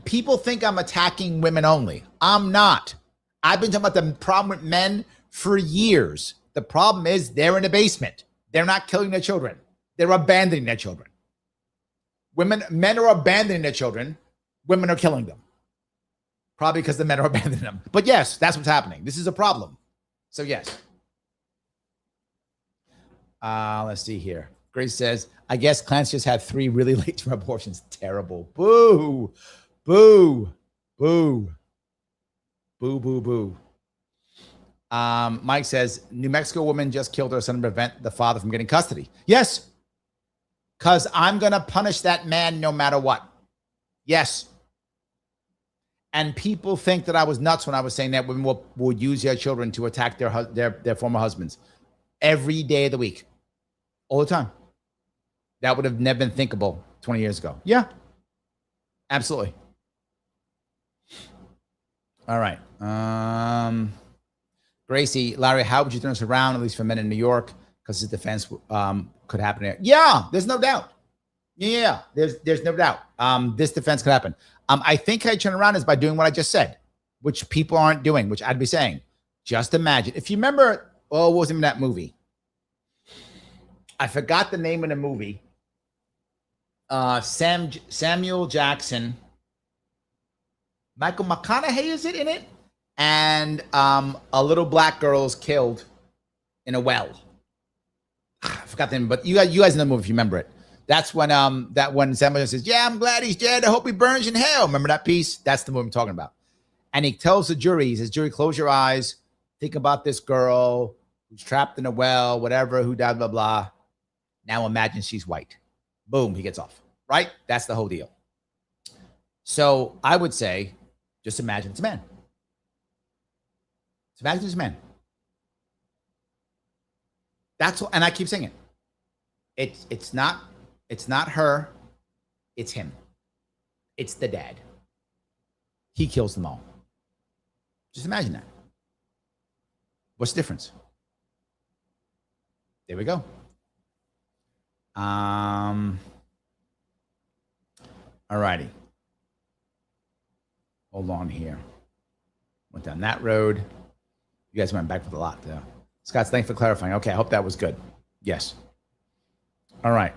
People think I'm attacking women only. I'm not. I've been talking about the problem with men for years. The problem is they're in the basement. They're not killing their children. They're abandoning their children. Men are abandoning their children. Women are killing them. Probably because the men are abandoning them. But yes, that's what's happening. This is a problem. So yes. Let's see here. Grace says, I guess Clancy just had 3 really late term abortions. Terrible. Boo. Boo. Boo. Boo, boo, boo. Mike says, New Mexico woman just killed her son to prevent the father from getting custody. Yes. Because I'm going to punish that man no matter what. Yes. And people think that I was nuts when I was saying that women will use their children to attack their former husbands every day of the week. All the time. That would have never been thinkable 20 years ago. Yeah. Absolutely. All right. Gracie, Larry, how would you turn this around, at least for men in New York? Because his defense could happen there. Yeah, there's no doubt. Yeah, there's no doubt. This defense could happen. I think I turn around is by doing what I just said, which people aren't doing, which I'd be saying. Just imagine. If you remember, what was in that movie? I forgot the name of the movie. Samuel Jackson. Michael McConaughey is it in it? And a little black girl is killed in a well. I forgot the name, but you guys know the movie if you remember it. That's when when Samuel says, yeah, I'm glad he's dead. I hope he burns in hell. Remember that piece? That's the movie I'm talking about. And he tells the jury, he says, jury, close your eyes. Think about this girl who's trapped in a well, whatever, who died, blah, blah. Now imagine she's white. Boom, he gets off. Right? That's the whole deal. So I would say, just imagine it's a man. Just imagine it's a man. That's what, and I keep saying it. It's not her. It's him. It's the dad. He kills them all. Just imagine that. What's the difference? There we go. All righty. Hold on here. Went down that road. You guys went back with a lot there. Scott, thanks for clarifying. Okay, I hope that was good. Yes. All right.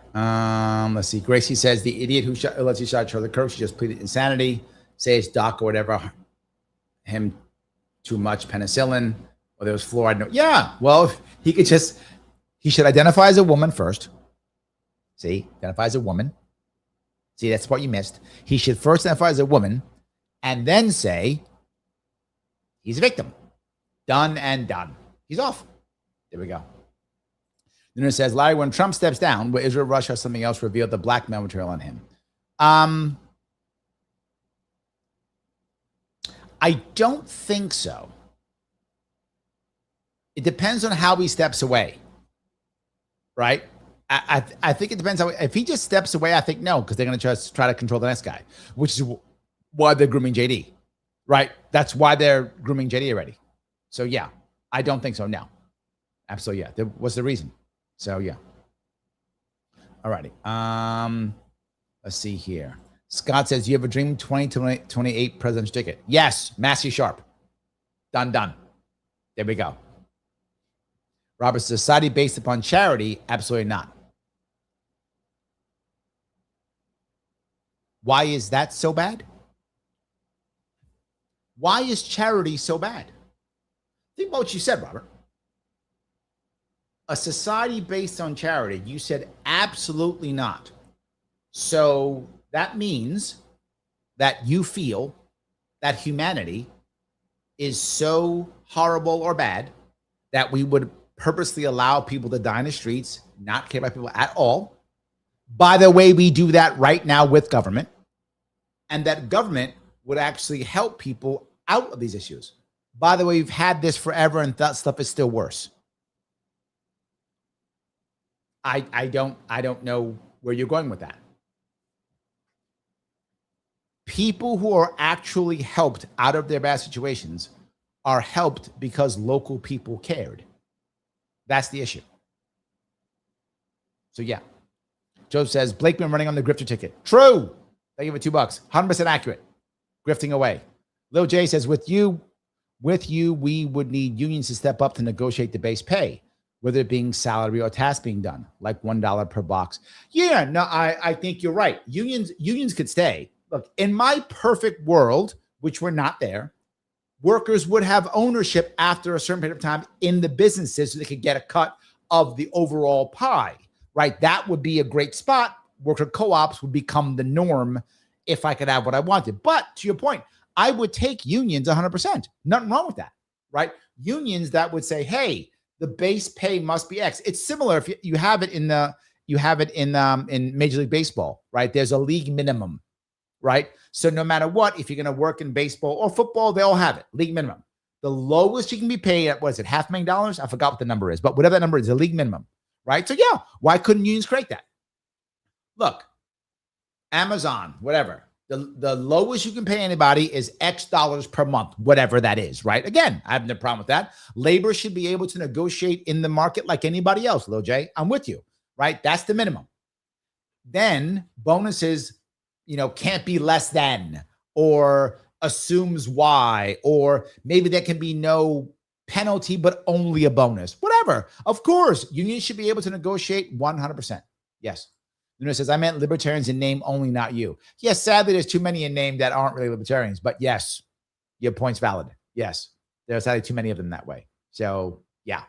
Let's see. Gracie says the idiot who lets you shot Charlie Kirk, she just pleaded insanity. Say it's doc or whatever. Him too much penicillin, or there was fluoride. No. Yeah. Well, he should identify as a woman first. See, identify as a woman. See, that's what you missed. He should first identify as a woman and then say he's a victim. Done and done. He's off. There we go. Then it says, Larry, when Trump steps down, will Israel, Russia, or something else reveal the blackmail material on him? I don't think so. It depends on how he steps away, right? I think it depends how. If he just steps away, I think no, because they're going to try to control the next guy, which is why they're grooming JD, right? That's why they're grooming JD already. So yeah, I don't think so. No, absolutely yeah. What's the reason? So yeah. All righty. Let's see here. Scott says, you have a dream 2028 presidential ticket. Yes, Massey Sharpe. Done. There we go. Robert, society based upon charity? Absolutely not. Why is that so bad? Why is charity so bad? Think about what you said, Robert. A society based on charity, you said absolutely not. So that means that you feel that humanity is so horrible or bad that we would purposely allow people to die in the streets, not care about people at all. By the way, we do that right now with government, and that government would actually help people out of these issues. By the way, we've had this forever, and that stuff is still worse. I don't know where you're going with that. People who are actually helped out of their bad situations are helped because local people cared. That's the issue. So yeah. Joe says, Blake been running on the grifter ticket. True. They give it $2. 100% accurate. Grifting away. Lil J says, with you, we would need unions to step up to negotiate the base pay, whether it being salary or task being done, like $1 per box. Yeah, no, I think you're right. Unions could stay. Look, in my perfect world, which we're not there, workers would have ownership after a certain period of time in the businesses so they could get a cut of the overall pie, right? That would be a great spot. Worker co-ops would become the norm if I could have what I wanted. But to your point, I would take unions 100%. Nothing wrong with that, right? Unions that would say, hey, the base pay must be X. It's similar if you have it in Major League Baseball, right? There's a league minimum, right? So no matter what, if you're going to work in baseball or football, they all have it, league minimum. The lowest you can be paid at, what is it, $500,000? I forgot what the number is, but whatever that number is, the league minimum, right? So yeah, why couldn't unions create that? Look, Amazon, whatever. The lowest you can pay anybody is X dollars per month, whatever that is, right? Again, I have no problem with that. Labor should be able to negotiate in the market like anybody else, Lil J. I'm with you, right? That's the minimum. Then bonuses, can't be less than, or assumes Y, or maybe there can be no penalty, but only a bonus, whatever. Of course, unions should be able to negotiate 100%. Yes. It says, I meant libertarians in name only, not you. Yes, sadly, there's too many in name that aren't really libertarians. But yes, your point's valid. Yes, there's sadly too many of them that way. So, yeah.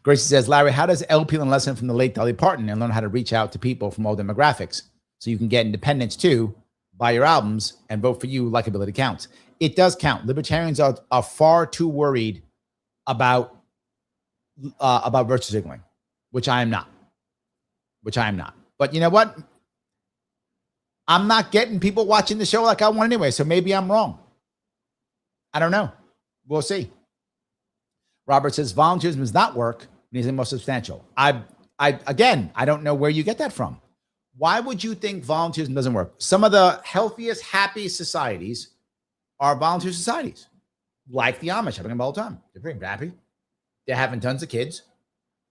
Gracie says, Larry, how does LP learn a lesson from the late Dolly Parton and learn how to reach out to people from all demographics so you can get independence too, buy your albums, and vote for you? Likability counts. It does count. Libertarians are far too worried about virtue signaling, which I am not. But you know what? I'm not getting people watching the show like I want anyway, so maybe I'm wrong. I don't know. We'll see. Robert says volunteerism does not work and is the most substantial. I don't know where you get that from. Why would you think volunteerism doesn't work? Some of the healthiest, happiest societies are volunteer societies, like the Amish. I bring them all the time. They're pretty happy. They're having tons of kids.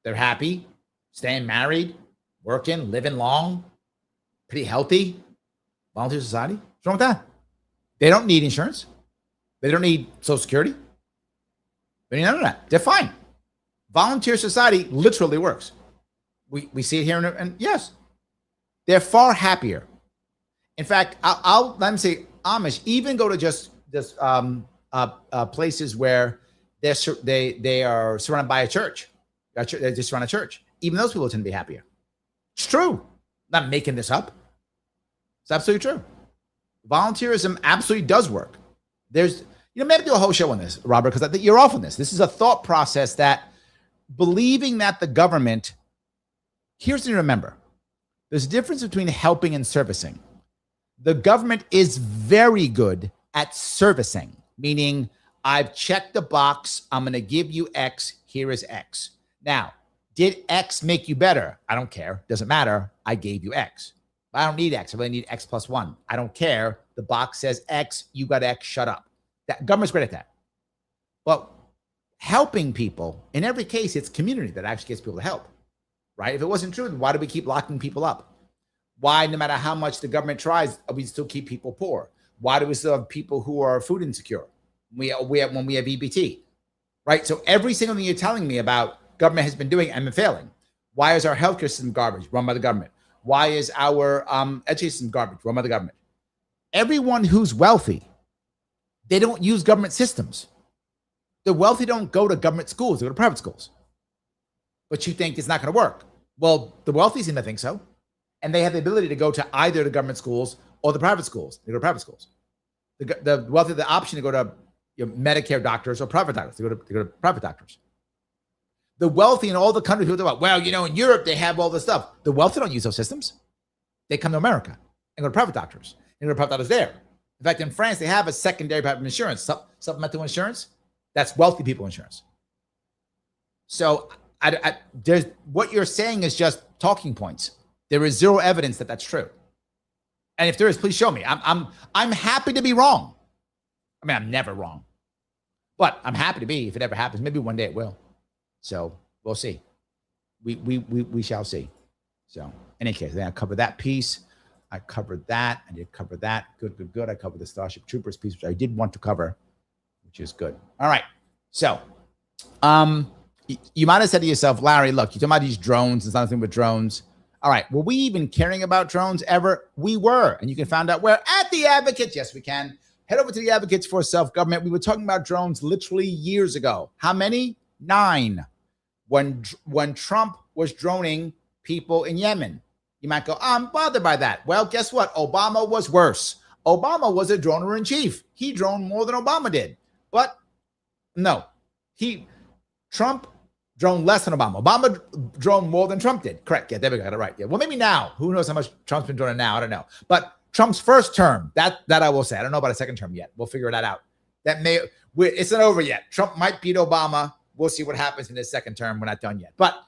They're happy, staying married. working, living long, pretty healthy. Volunteer society. What's wrong with that? They don't need insurance. They don't need Social Security. They need none of that. They're fine. Volunteer society literally works. We see it here, and yes, they're far happier. In fact, let me say Amish even go to just places where they are surrounded by a church. They just run a church. Even those people tend to be happier. It's true. I'm not making this up. It's absolutely true. Volunteerism absolutely does work. There's, maybe do a whole show on this, Robert, because I think you're off on this. This is a thought process that believing that the government, here's the remember, there's a difference between helping and servicing. The government is very good at servicing, meaning I've checked the box. I'm going to give you X. Here is X. Now, did X make you better? I don't care. Doesn't matter. I gave you X. I don't need X. I really need X plus 1. I don't care. The box says X. You got X. Shut up. That government's great at that. But helping people, in every case, it's community that actually gets people to help, right? If it wasn't true, then why do we keep locking people up? Why, no matter how much the government tries, we still keep people poor? Why do we still have people who are food insecure when we have EBT, right? So every single thing you're telling me about government has been doing and been failing. Why is our healthcare system garbage, run by the government? Why is our education system garbage, run by the government? Everyone who's wealthy, they don't use government systems. The wealthy don't go to government schools, they go to private schools. But you think it's not going to work. Well, the wealthy seem to think so. And they have the ability to go to either the government schools or the private schools. They go to private schools. The wealthy have the option to go to Medicare doctors or private doctors. They go to private doctors. The wealthy in all the countries, people talk about, well, in Europe, they have all this stuff. The wealthy don't use those systems. They come to America and go to private doctors. And go to private doctors there. In fact, in France, they have a secondary type of insurance, supplemental insurance. That's wealthy people insurance. So there's what you're saying is just talking points. There is zero evidence that that's true. And if there is, please show me. I'm happy to be wrong. I mean, I'm never wrong, but I'm happy to be if it ever happens. Maybe one day it will. So we'll see. We shall see. So in any case, then I covered that piece. I covered that. I did cover that. Good. I covered the Starship Troopers piece, which I did want to cover, which is good. All right. So, you might have said to yourself, Larry, look, you're talking about these drones and something with drones. All right. Were we even caring about drones ever? We were. And you can find out where at The Advocates. Yes, we can. Head over to The Advocates for Self-Government. We were talking about drones literally years ago. How many? 9. When Trump was droning people in Yemen. You might go, I'm bothered by that. Well, guess what? Obama was worse. Obama was a droner in chief. He droned more than Obama did. But no, Trump droned less than Obama. Obama droned more than Trump did. Correct. Yeah, there we go. Got it right. Yeah. Well, maybe now. Who knows how much Trump's been droning now? I don't know. But Trump's first term, that I will say. I don't know about a second term yet. We'll figure that out. It's not over yet. Trump might beat Obama. We'll see what happens in his second term. We're not done yet. But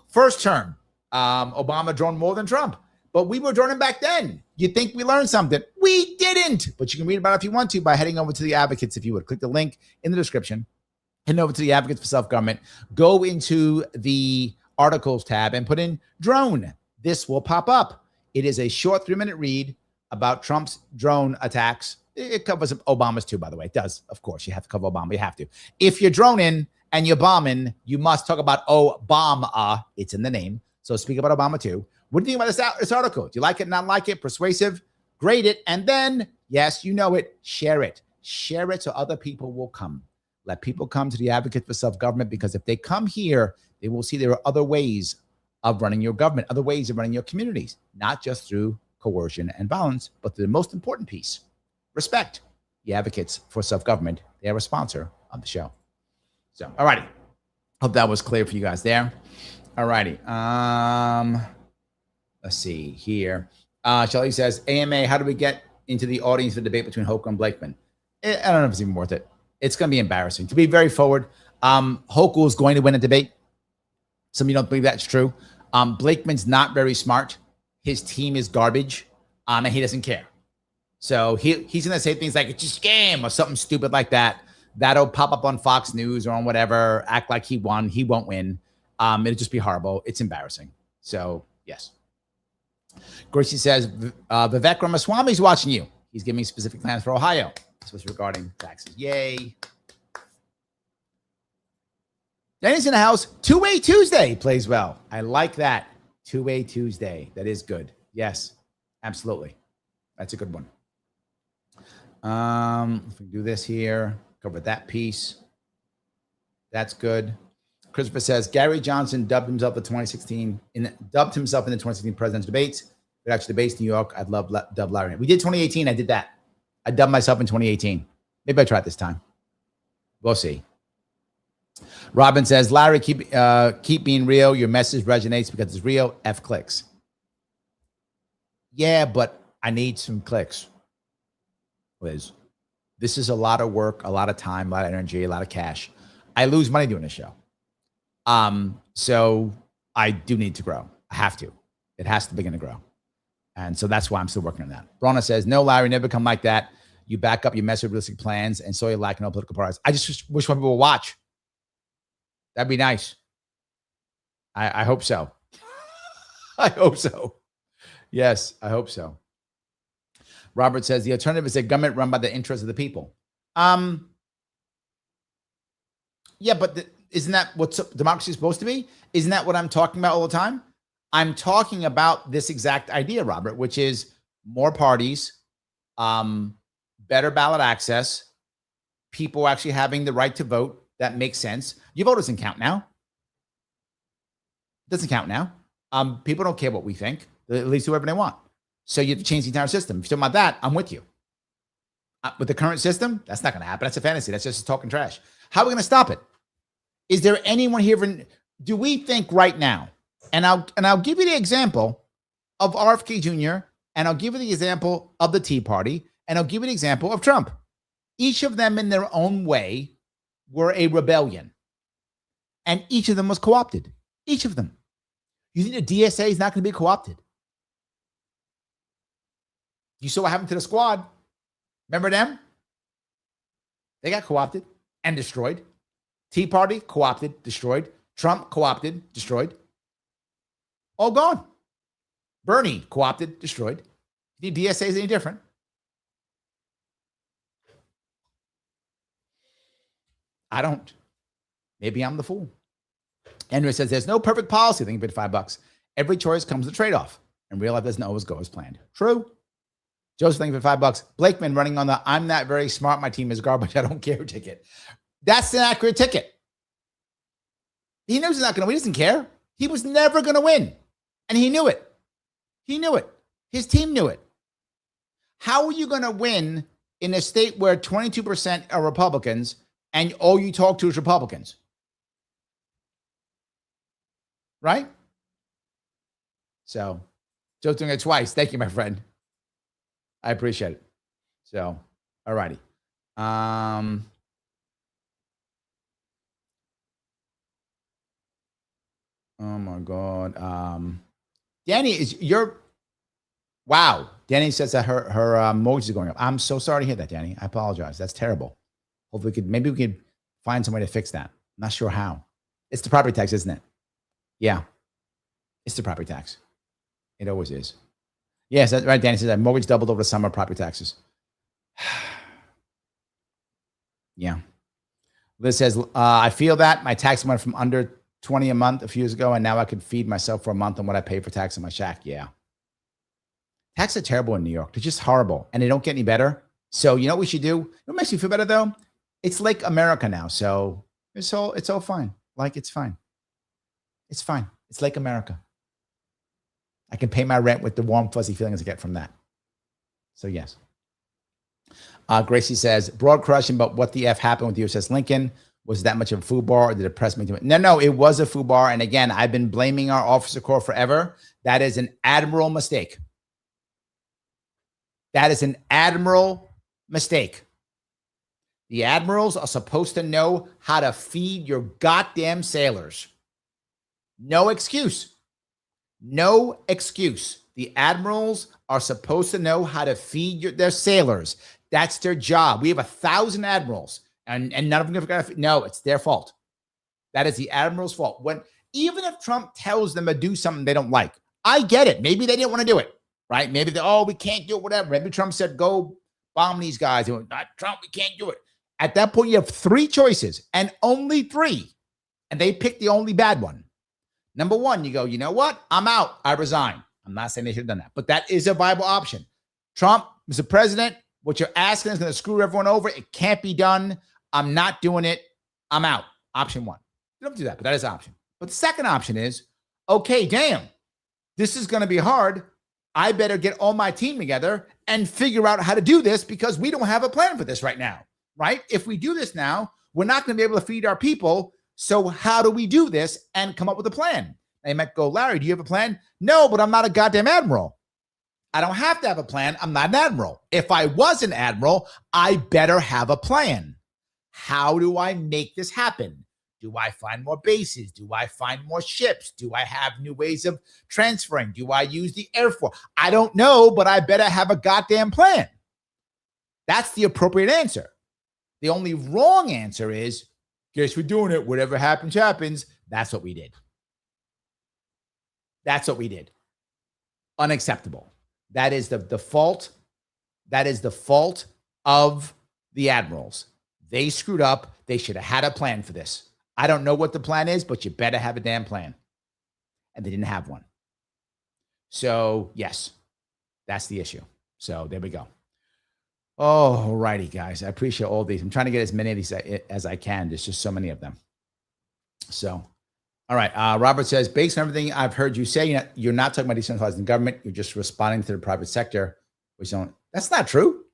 first term, Obama droned more than Trump. But we were droning back then. You think we learned something? We didn't. But you can read about it if you want to by heading over to The Advocates, if you would. Click the link in the description. Head over to The Advocates for Self-Government. Go into the articles tab and put in drone. This will pop up. It is a short 3-minute read about Trump's drone attacks. It covers Obama's too, by the way. It does. Of course, you have to cover Obama. You have to. If you're droning and you're bombing, you must talk about Obama. It's in the name. So speak about Obama too. What do you think about this article? Do you like it, not like it, persuasive? Grade it. And then, yes, you know it, share it. Share it so other people will come. Let people come to The Advocate for Self-Government, because if they come here, they will see there are other ways of running your government, other ways of running your communities, not just through coercion and violence, but the most important piece, respect. The Advocates for Self-Government, they are a sponsor of the show. So, all righty. Hope that was clear for you guys there. All righty. Let's see here. Shelly says, AMA, how do we get into the audience for the debate between Hochul and Blakeman? I don't know if it's even worth it. It's going to be embarrassing. To be very forward, Hochul is going to win a debate. Some of you don't believe that's true. Blakeman's not very smart. His team is garbage, and he doesn't care. So he's going to say things like, it's a scam or something stupid like that. That'll pop up on Fox News or on whatever, act like he won. He won't win. It'll just be horrible. It's embarrassing. So, Yes. Gracie says, Vivek Ramaswamy is watching you. He's giving specific plans for Ohio. This was regarding taxes. Yay. Danny's in the house. Two-Way Tuesday plays well. I like that. Two-Way Tuesday. That is good. Yes, absolutely. That's a good one. If we do this here, cover that piece. That's good. Christopher says Gary Johnson dubbed himself in the 2016 presidential debates. But actually debates in New York. I'd love dub Larry. We did 2018. I did that. I dubbed myself in 2018. Maybe I try it this time. We'll see. Robin says, Larry, keep being real. Your message resonates because it's real. F clicks. Yeah, but I need some clicks. Liz, this is a lot of work, a lot of time, a lot of energy, a lot of cash. I lose money doing this show. So I do need to grow. I have to. It has to begin to grow. And so that's why I'm still working on that. Brona says, no, Larry, never become like that. You back up your mess with realistic plans and so you're lacking no political parties. I just wish more people would watch. That'd be nice. I hope so. I hope so. Yes, I hope so. Robert says the alternative is a government run by the interests of the people. Yeah, but isn't that what democracy is supposed to be? Isn't that what I'm talking about all the time? I'm talking about this exact idea, Robert, which is more parties, better ballot access, people actually having the right to vote. That makes sense. Your vote doesn't count now. It doesn't count now. People don't care what we think. They at least do whatever they want. So you have to change the entire system. If you're talking about that, I'm with you. With the current system, that's not going to happen. That's a fantasy. That's just talking trash. How are we going to stop it? Is there anyone here? Do we think right now? And I'll give you the example of RFK Jr. and I'll give you the example of the Tea Party and I'll give you the example of Trump. Each of them in their own way were a rebellion. And each of them was co-opted. Each of them. You think the DSA is not going to be co-opted? You saw what happened to the squad. Remember them? They got co-opted and destroyed. Tea Party, co-opted, destroyed. Trump, co-opted, destroyed. All gone. Bernie, co-opted, destroyed. You think DSA is any different? I don't. Maybe I'm the fool. Andrew says there's no perfect policy. I think you paid $5. Every choice comes with a trade-off, and real life doesn't always go as planned. True. Joseph, thank you for $5. Blakeman running on the I'm not very smart, my team is garbage, I don't care ticket. That's an accurate ticket. He knows he's not going to win. He doesn't care. He was never going to win, and he knew it. He knew it. His team knew it. How are you going to win in a state where 22% are Republicans and all you talk to is Republicans? Right? So, Joe's doing it twice. Thank you, my friend. I appreciate it. So, all righty. Oh my God. Danny, wow. Danny says that her emojis are going up. I'm so sorry to hear that, Danny. I apologize. That's terrible. Hopefully maybe we could find some way to fix that. I'm not sure how. It's the property tax, isn't it? Yeah. It's the property tax. It always is. Yes, that's right. Danny says that mortgage doubled over the summer, property taxes. Yeah. Liz says, I feel that my tax went from under 20 a month a few years ago, and now I can feed myself for a month on what I pay for tax in my shack. Yeah. Taxes are terrible in New York. They're just horrible, and they don't get any better. So you know what we should do? You know what makes me feel better, though? It's like America now, so it's all fine. Like, it's fine. It's fine. It's like America. I can pay my rent with the warm, fuzzy feelings I get from that. So, yes. Gracie says, broad question, but what the F happened with USS Lincoln? Was that much of a foobar, or did it press me? No, it was a foobar. And again, I've been blaming our officer corps forever. That is an admiral mistake. That is an admiral mistake. The admirals are supposed to know how to feed your goddamn sailors. No excuse. No excuse. The admirals are supposed to know how to feed their sailors. That's their job. We have 1,000 admirals, and none of them forgot. No, it's their fault. That is the admiral's fault. Even if Trump tells them to do something they don't like, I get it. Maybe they didn't want to do it, right? Maybe we can't do it, whatever. Maybe Trump said, go bomb these guys. They went, not Trump, we can't do it. At that point, you have 3 choices and only 3. And they picked the only bad one. Number 1, you go, you know what? I'm out. I resign. I'm not saying they should have done that, but that is a viable option. Trump, Mr. President, what you're asking is going to screw everyone over. It can't be done. I'm not doing it. I'm out. Option 1. You don't do that, but that is an option. But the second option is, okay, damn, this is going to be hard. I better get all my team together and figure out how to do this because we don't have a plan for this right now, right? If we do this now, we're not going to be able to feed our people. So how do we do this and come up with a plan? They might go, Larry, do you have a plan? No, but I'm not a goddamn admiral. I don't have to have a plan. I'm not an admiral. If I was an admiral, I better have a plan. How do I make this happen? Do I find more bases? Do I find more ships? Do I have new ways of transferring? Do I use the Air Force? I don't know, but I better have a goddamn plan. That's the appropriate answer. The only wrong answer is, guess we're doing it. Whatever happens, happens. That's what we did. That's what we did. Unacceptable. That is the fault. That is the fault of the admirals. They screwed up. They should have had a plan for this. I don't know what the plan is, but you better have a damn plan. And they didn't have one. So, yes, that's the issue. So, there we go. Oh, righty, guys. I appreciate all these. I'm trying to get as many of these as I can. There's just so many of them. So, all right. Robert says, based on everything I've heard you say, you're not talking about decentralizing government. You're just responding to the private sector. Which don't. That's not true.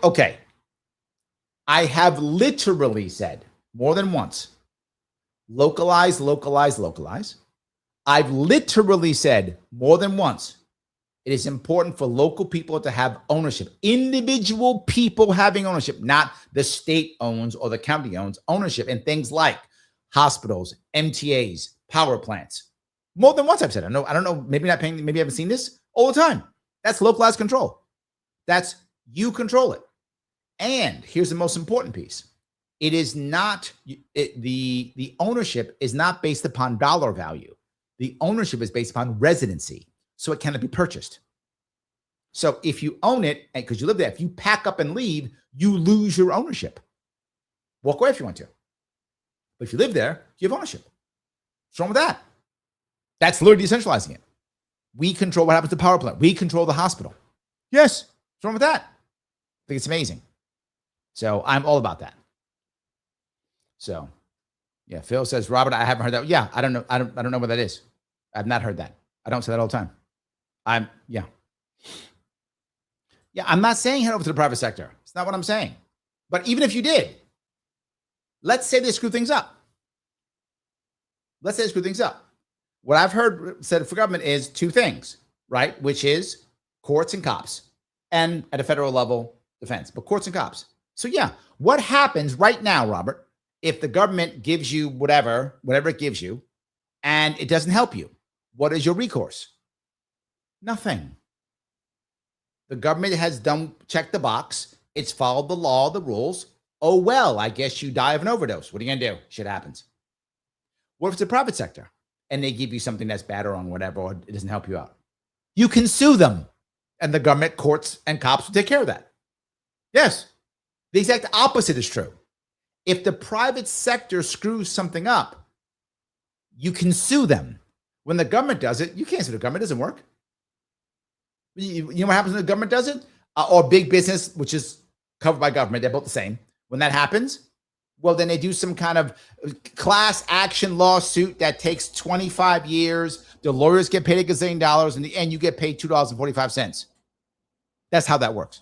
Okay. I have literally said more than once, localize, localize, localize. I've literally said more than once, it is important for local people to have ownership. Individual people having ownership, not the state owns or the county owns ownership in things like hospitals, MTAs, power plants. More than once I've said it. I don't know, maybe not paying, maybe I haven't seen this all the time. That's localized control. That's you control it. And here's the most important piece. It is not, the ownership is not based upon dollar value. The ownership is based upon residency. So it cannot be purchased. So if you own it, and because you live there, if you pack up and leave, you lose your ownership. Walk away if you want to. But if you live there, you have ownership. What's wrong with that? That's literally decentralizing it. We control what happens to the power plant. We control the hospital. Yes. What's wrong with that? I think it's amazing. So I'm all about that. So, yeah, Phil says, Robert, I haven't heard that. Yeah, I don't know. I don't know what that is. I've not heard that. I don't say that all the time. Yeah, I'm not saying head over to the private sector. It's not what I'm saying. But even if you did, let's say they screw things up. What I've heard said for government is 2 things, right? Which is courts and cops, and at a federal level, defense, but courts and cops. So yeah, what happens right now, Robert, if the government gives you whatever it gives you, and it doesn't help you? What is your recourse? Nothing. The government has checked the box. It's followed the law, the rules. Oh, well, I guess you die of an overdose. What are you going to do? Shit happens. What if it's a private sector and they give you something that's bad or wrong, whatever, or it doesn't help you out? You can sue them, and the government, courts, and cops will take care of that. Yes. The exact opposite is true. If the private sector screws something up, you can sue them. When the government does it, you can't sue the government. It doesn't work. You know what happens when the government does it? Or big business, which is covered by government. They're both the same. When that happens, well, then they do some kind of class action lawsuit that takes 25 years. The lawyers get paid $1 gazillion. In the end, you get paid $2.45. That's how that works.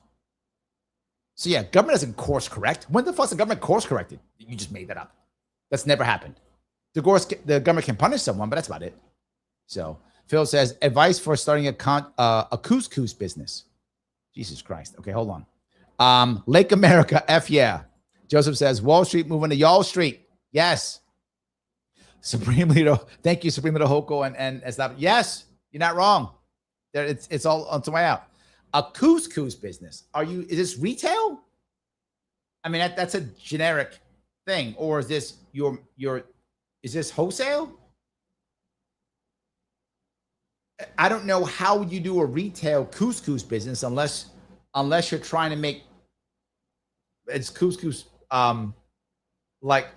So yeah, government doesn't course correct. When the fuck's the government course corrected? You just made that up. That's never happened. The government can punish someone, but that's about it. So Phil says, advice for starting a couscous business. Jesus Christ. Okay, hold on. Lake America, F yeah. Joseph says, Wall Street moving to Y'all Street. Yes. Supreme Leader. Thank you, Supreme Leader Hoko and stuff. Yes, you're not wrong. It's all on its way out. A couscous business. Is this retail? I mean, that's a generic thing. Or is this is this wholesale? I don't know how you do a retail couscous business unless you're trying to make it's couscous like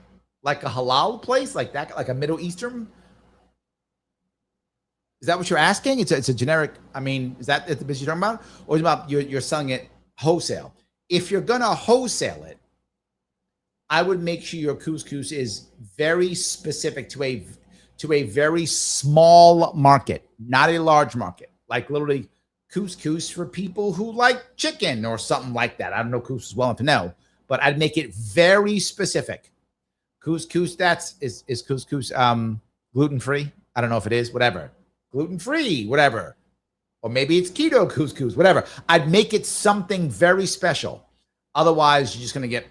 a halal place, like that, like a Middle Eastern. Is that what you're asking? It's a generic. I mean, is that the business you're talking about, or is it about you're selling it wholesale? If you're gonna wholesale it, I would make sure your couscous is very specific to a very small market, not a large market. Like literally couscous for people who like chicken or something like that. I don't know couscous well enough to know, but I'd make it very specific. Couscous, is couscous gluten-free? I don't know if it is, whatever. Gluten-free, whatever. Or maybe it's keto couscous, whatever. I'd make it something very special. Otherwise, you're just going to get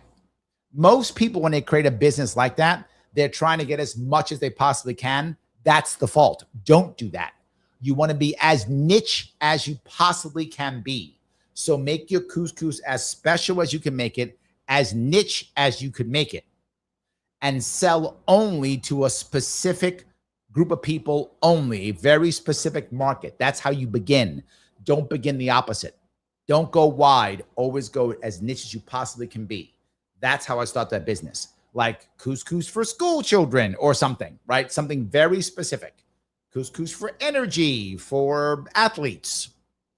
most people when they create a business like that, they're trying to get as much as they possibly can. That's the fault. Don't do that. You want to be as niche as you possibly can be. So make your couscous as special as you can make it, as niche as you could make it, and sell only to a specific group of people only, a very specific market. That's how you begin. Don't begin the opposite. Don't go wide. Always go as niche as you possibly can be. That's how I start that business. Like couscous for school children or something, right? Something very specific. Couscous for energy, for athletes.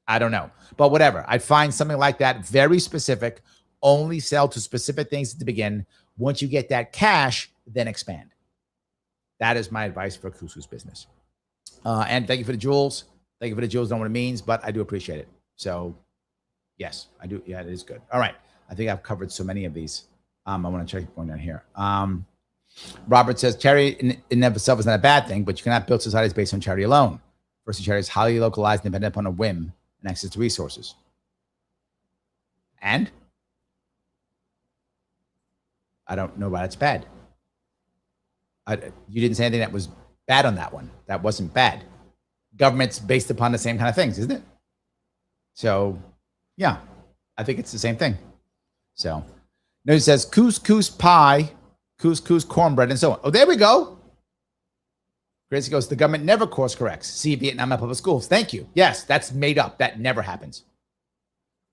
I don't know, but whatever. I'd find something like that, very specific, only sell to specific things at the beginning. Once you get that cash, then expand. That is my advice for a couscous business. And thank you for the jewels. Thank you for the jewels. Don't know what it means, but I do appreciate it. So yes, I do. Yeah, it is good. All right. I think I've covered so many of these. I want to check one down here. Robert says charity in and of itself is not a bad thing, but you cannot build societies based on charity alone. First, charity is highly localized and dependent upon a whim and access to resources. And I don't know why it's bad. You didn't say anything that was bad on that one. That wasn't bad. Government's based upon the same kind of things, isn't it? So, yeah, I think it's the same thing. So, no, it says couscous pie, couscous cornbread, and so on. Oh, there we go. Gracie goes, the government never course corrects. See Vietnam public schools. Thank you. Yes, that's made up. That never happens.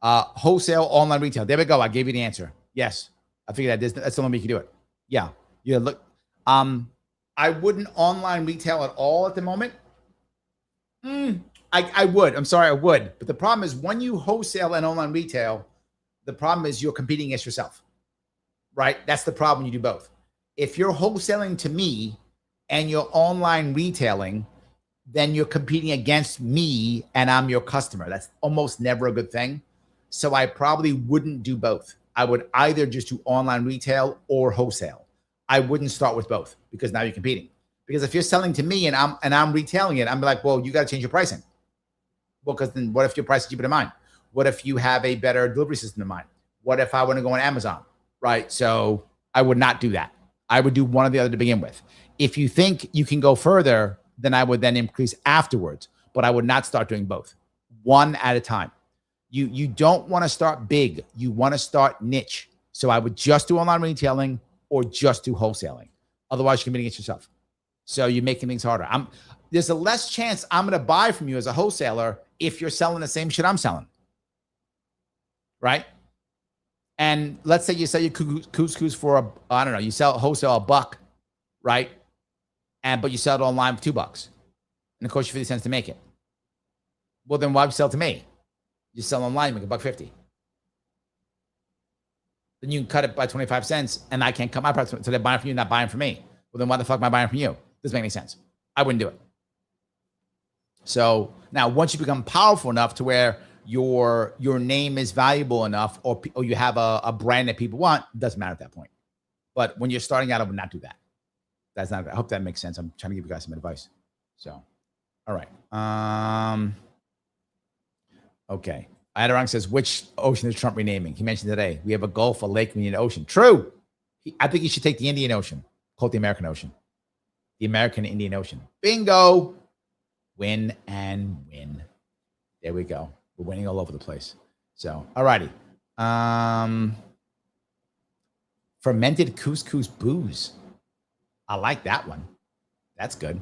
Wholesale, online retail. There we go. I gave you the answer. Yes. I figured that's the only way you can do it. Yeah. Yeah. Look, I wouldn't online retail at all at the moment. I would. I'm sorry, I would. But the problem is when you wholesale and online retail, the problem is you're competing against yourself, right? That's the problem. You do both. If you're wholesaling to me and you're online retailing, then you're competing against me and I'm your customer. That's almost never a good thing. So I probably wouldn't do both. I would either just do online retail or wholesale. I wouldn't start with both because now you're competing. Because if you're selling to me and I'm retailing it, I'm like, well, you got to change your pricing. Well, because then what if your price is cheaper than mine? What if you have a better delivery system than mine? What if I want to go on Amazon? Right. So I would not do that. I would do one or the other to begin with. If you think you can go further, then I would then increase afterwards. But I would not start doing both. One at a time. You don't want to start big. You want to start niche. So I would just do online retailing or just do wholesaling. Otherwise, you're competing against yourself. So you're making things harder. There's a less chance I'm going to buy from you as a wholesaler if you're selling the same shit I'm selling. Right? And let's say you sell your couscous for I don't know, you sell wholesale $1, right? But you sell it online for $2. And it costs you 50 cents to make it. Well, then why would you sell it to me? You sell online, you make $1.50. Then you can cut it by 25 cents and I can't cut my price. So they're buying from you, not buying from me. Well, then why the fuck am I buying from you? Doesn't make any sense. I wouldn't do it. So now once you become powerful enough to where your name is valuable enough or you have a brand that people want, it doesn't matter at that point. But when you're starting out, I would not do that. That's not, I hope that makes sense. I'm trying to give you guys some advice. So, all right. Okay. Adirang says, which ocean is Trump renaming? He mentioned today, we have a Gulf, a lake, we need an ocean. True. I think he should take the Indian Ocean, call it the American Ocean. The American Indian Ocean. Bingo. Win and win. There we go. We're winning all over the place. So, all righty. Fermented couscous booze. I like that one. That's good.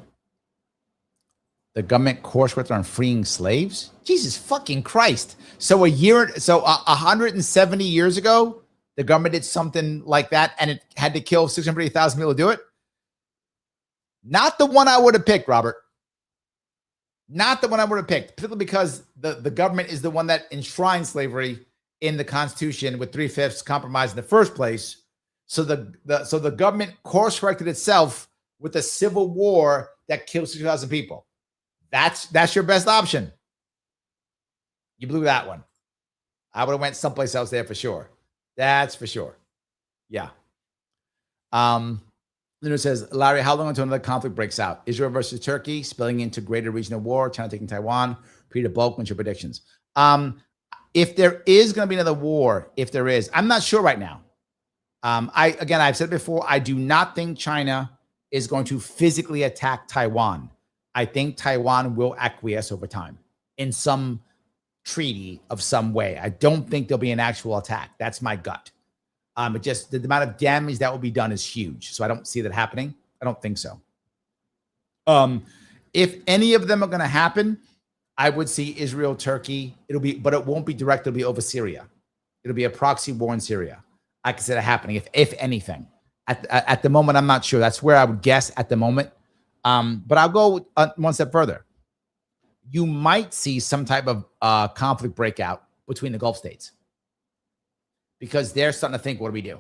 The government course corrected on freeing slaves? Jesus fucking Christ. So 170 years ago, the government did something like that and it had to kill 680,000 people to do it? Not the one I would have picked, Robert. Not the one I would have picked, particularly because the government is the one that enshrined slavery in the Constitution with 3/5 compromise in the first place. So the government course corrected itself with a civil war that killed 6,000 people. That's your best option. You blew that one. I would have went someplace else there for sure. That's for sure. Yeah. Then it says, Larry, how long until another conflict breaks out? Israel versus Turkey, spilling into greater regional war, China taking Taiwan, Peter Bulk, what's your predictions? If there is going to be another war, if there is, I'm not sure right now. I've said before, I do not think China is going to physically attack Taiwan. I think Taiwan will acquiesce over time in some treaty of some way. I don't think there'll be an actual attack. That's my gut. It just, the amount of damage that will be done is huge. So I don't see that happening. I don't think so. If any of them are going to happen, I would see Israel, Turkey. But it won't be direct. It'll be over Syria. It'll be a proxy war in Syria. I can see that happening, if anything. At the moment, I'm not sure. That's where I would guess at the moment. But I'll go one step further. You might see some type of conflict breakout between the Gulf states because they're starting to think, what do we do?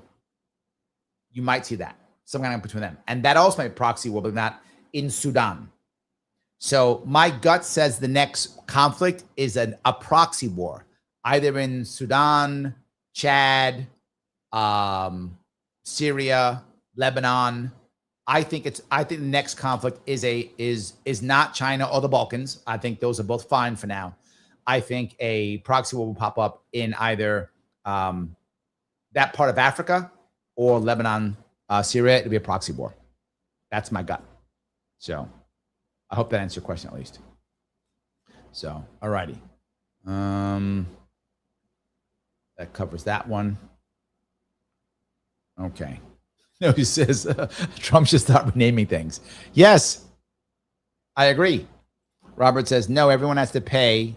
You might see that. Some kind of between them. And that also might be proxy war, but not in Sudan. So my gut says the next conflict is a proxy war, either in Sudan, Chad, Syria, Lebanon. I think the next conflict is not China or the Balkans. I think those are both fine for now. I think a proxy war will pop up in either that part of Africa or Lebanon, Syria. It'll be a proxy war. That's my gut. So I hope that answers your question at least. So, all righty. That covers that one. Okay. No, he says Trump should start renaming things. Yes, I agree. Robert says, no, everyone has to pay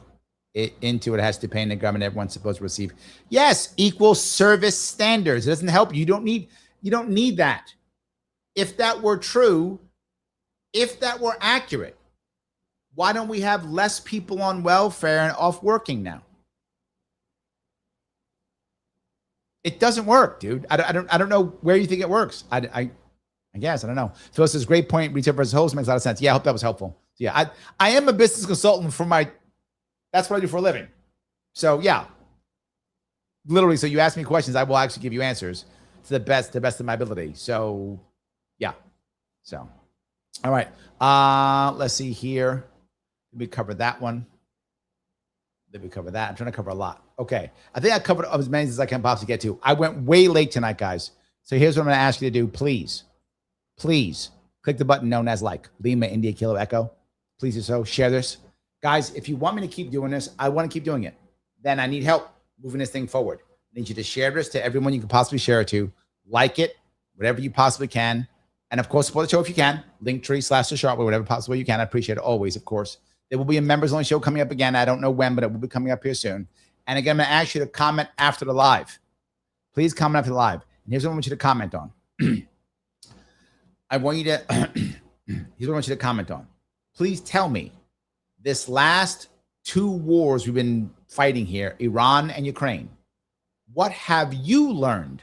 it into it, has to pay in the government. Everyone's supposed to receive. Yes, equal service standards. It doesn't help you. You don't need that. If that were true, if that were accurate, why don't we have less people on welfare and off working now? It doesn't work, dude. I don't know where you think it works. I guess I don't know. Phil says, great point. Retail versus wholesale makes a lot of sense. Yeah, I hope that was helpful. So yeah, I am a business consultant for that's what I do for a living. So yeah, literally. So you ask me questions, I will actually give you answers to the best of my ability. So yeah. So all right. Let's see here. Let me cover that one. Let me cover that. I'm trying to cover a lot. Okay. I think I covered as many as I can possibly get to. I went way late tonight, guys. So here's what I'm going to ask you to do. Please click the button known as like. Lima, India, Kilo, Echo. Please do so. Share this. Guys, if you want me to keep doing this, I want to keep doing it. Then I need help moving this thing forward. I need you to share this to everyone you can possibly share it to. Like it, whatever you possibly can. And of course, support the show if you can. Linktree/Sharpe Way, whatever possible you can. I appreciate it always, of course. There will be a members only show coming up again. I don't know when, but it will be coming up here soon. And again, I'm going to ask you to comment after the live. Please comment after the live. And here's what I want you to comment on. Here's what I want you to comment on. Please tell me this last 2 wars we've been fighting here, Iran and Ukraine. What have you learned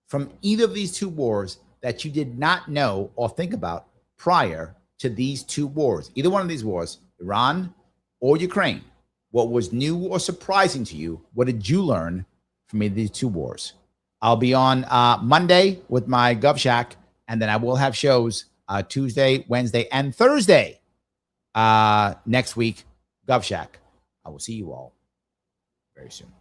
from either of these 2 wars that you did not know or think about prior to these 2 wars? Either one of these wars, Iran or Ukraine. What was new or surprising to you? What did you learn from either of these 2 wars? I'll be on Monday with my GovShack, and then I will have shows Tuesday, Wednesday, and Thursday next week, GovShack. I will see you all very soon.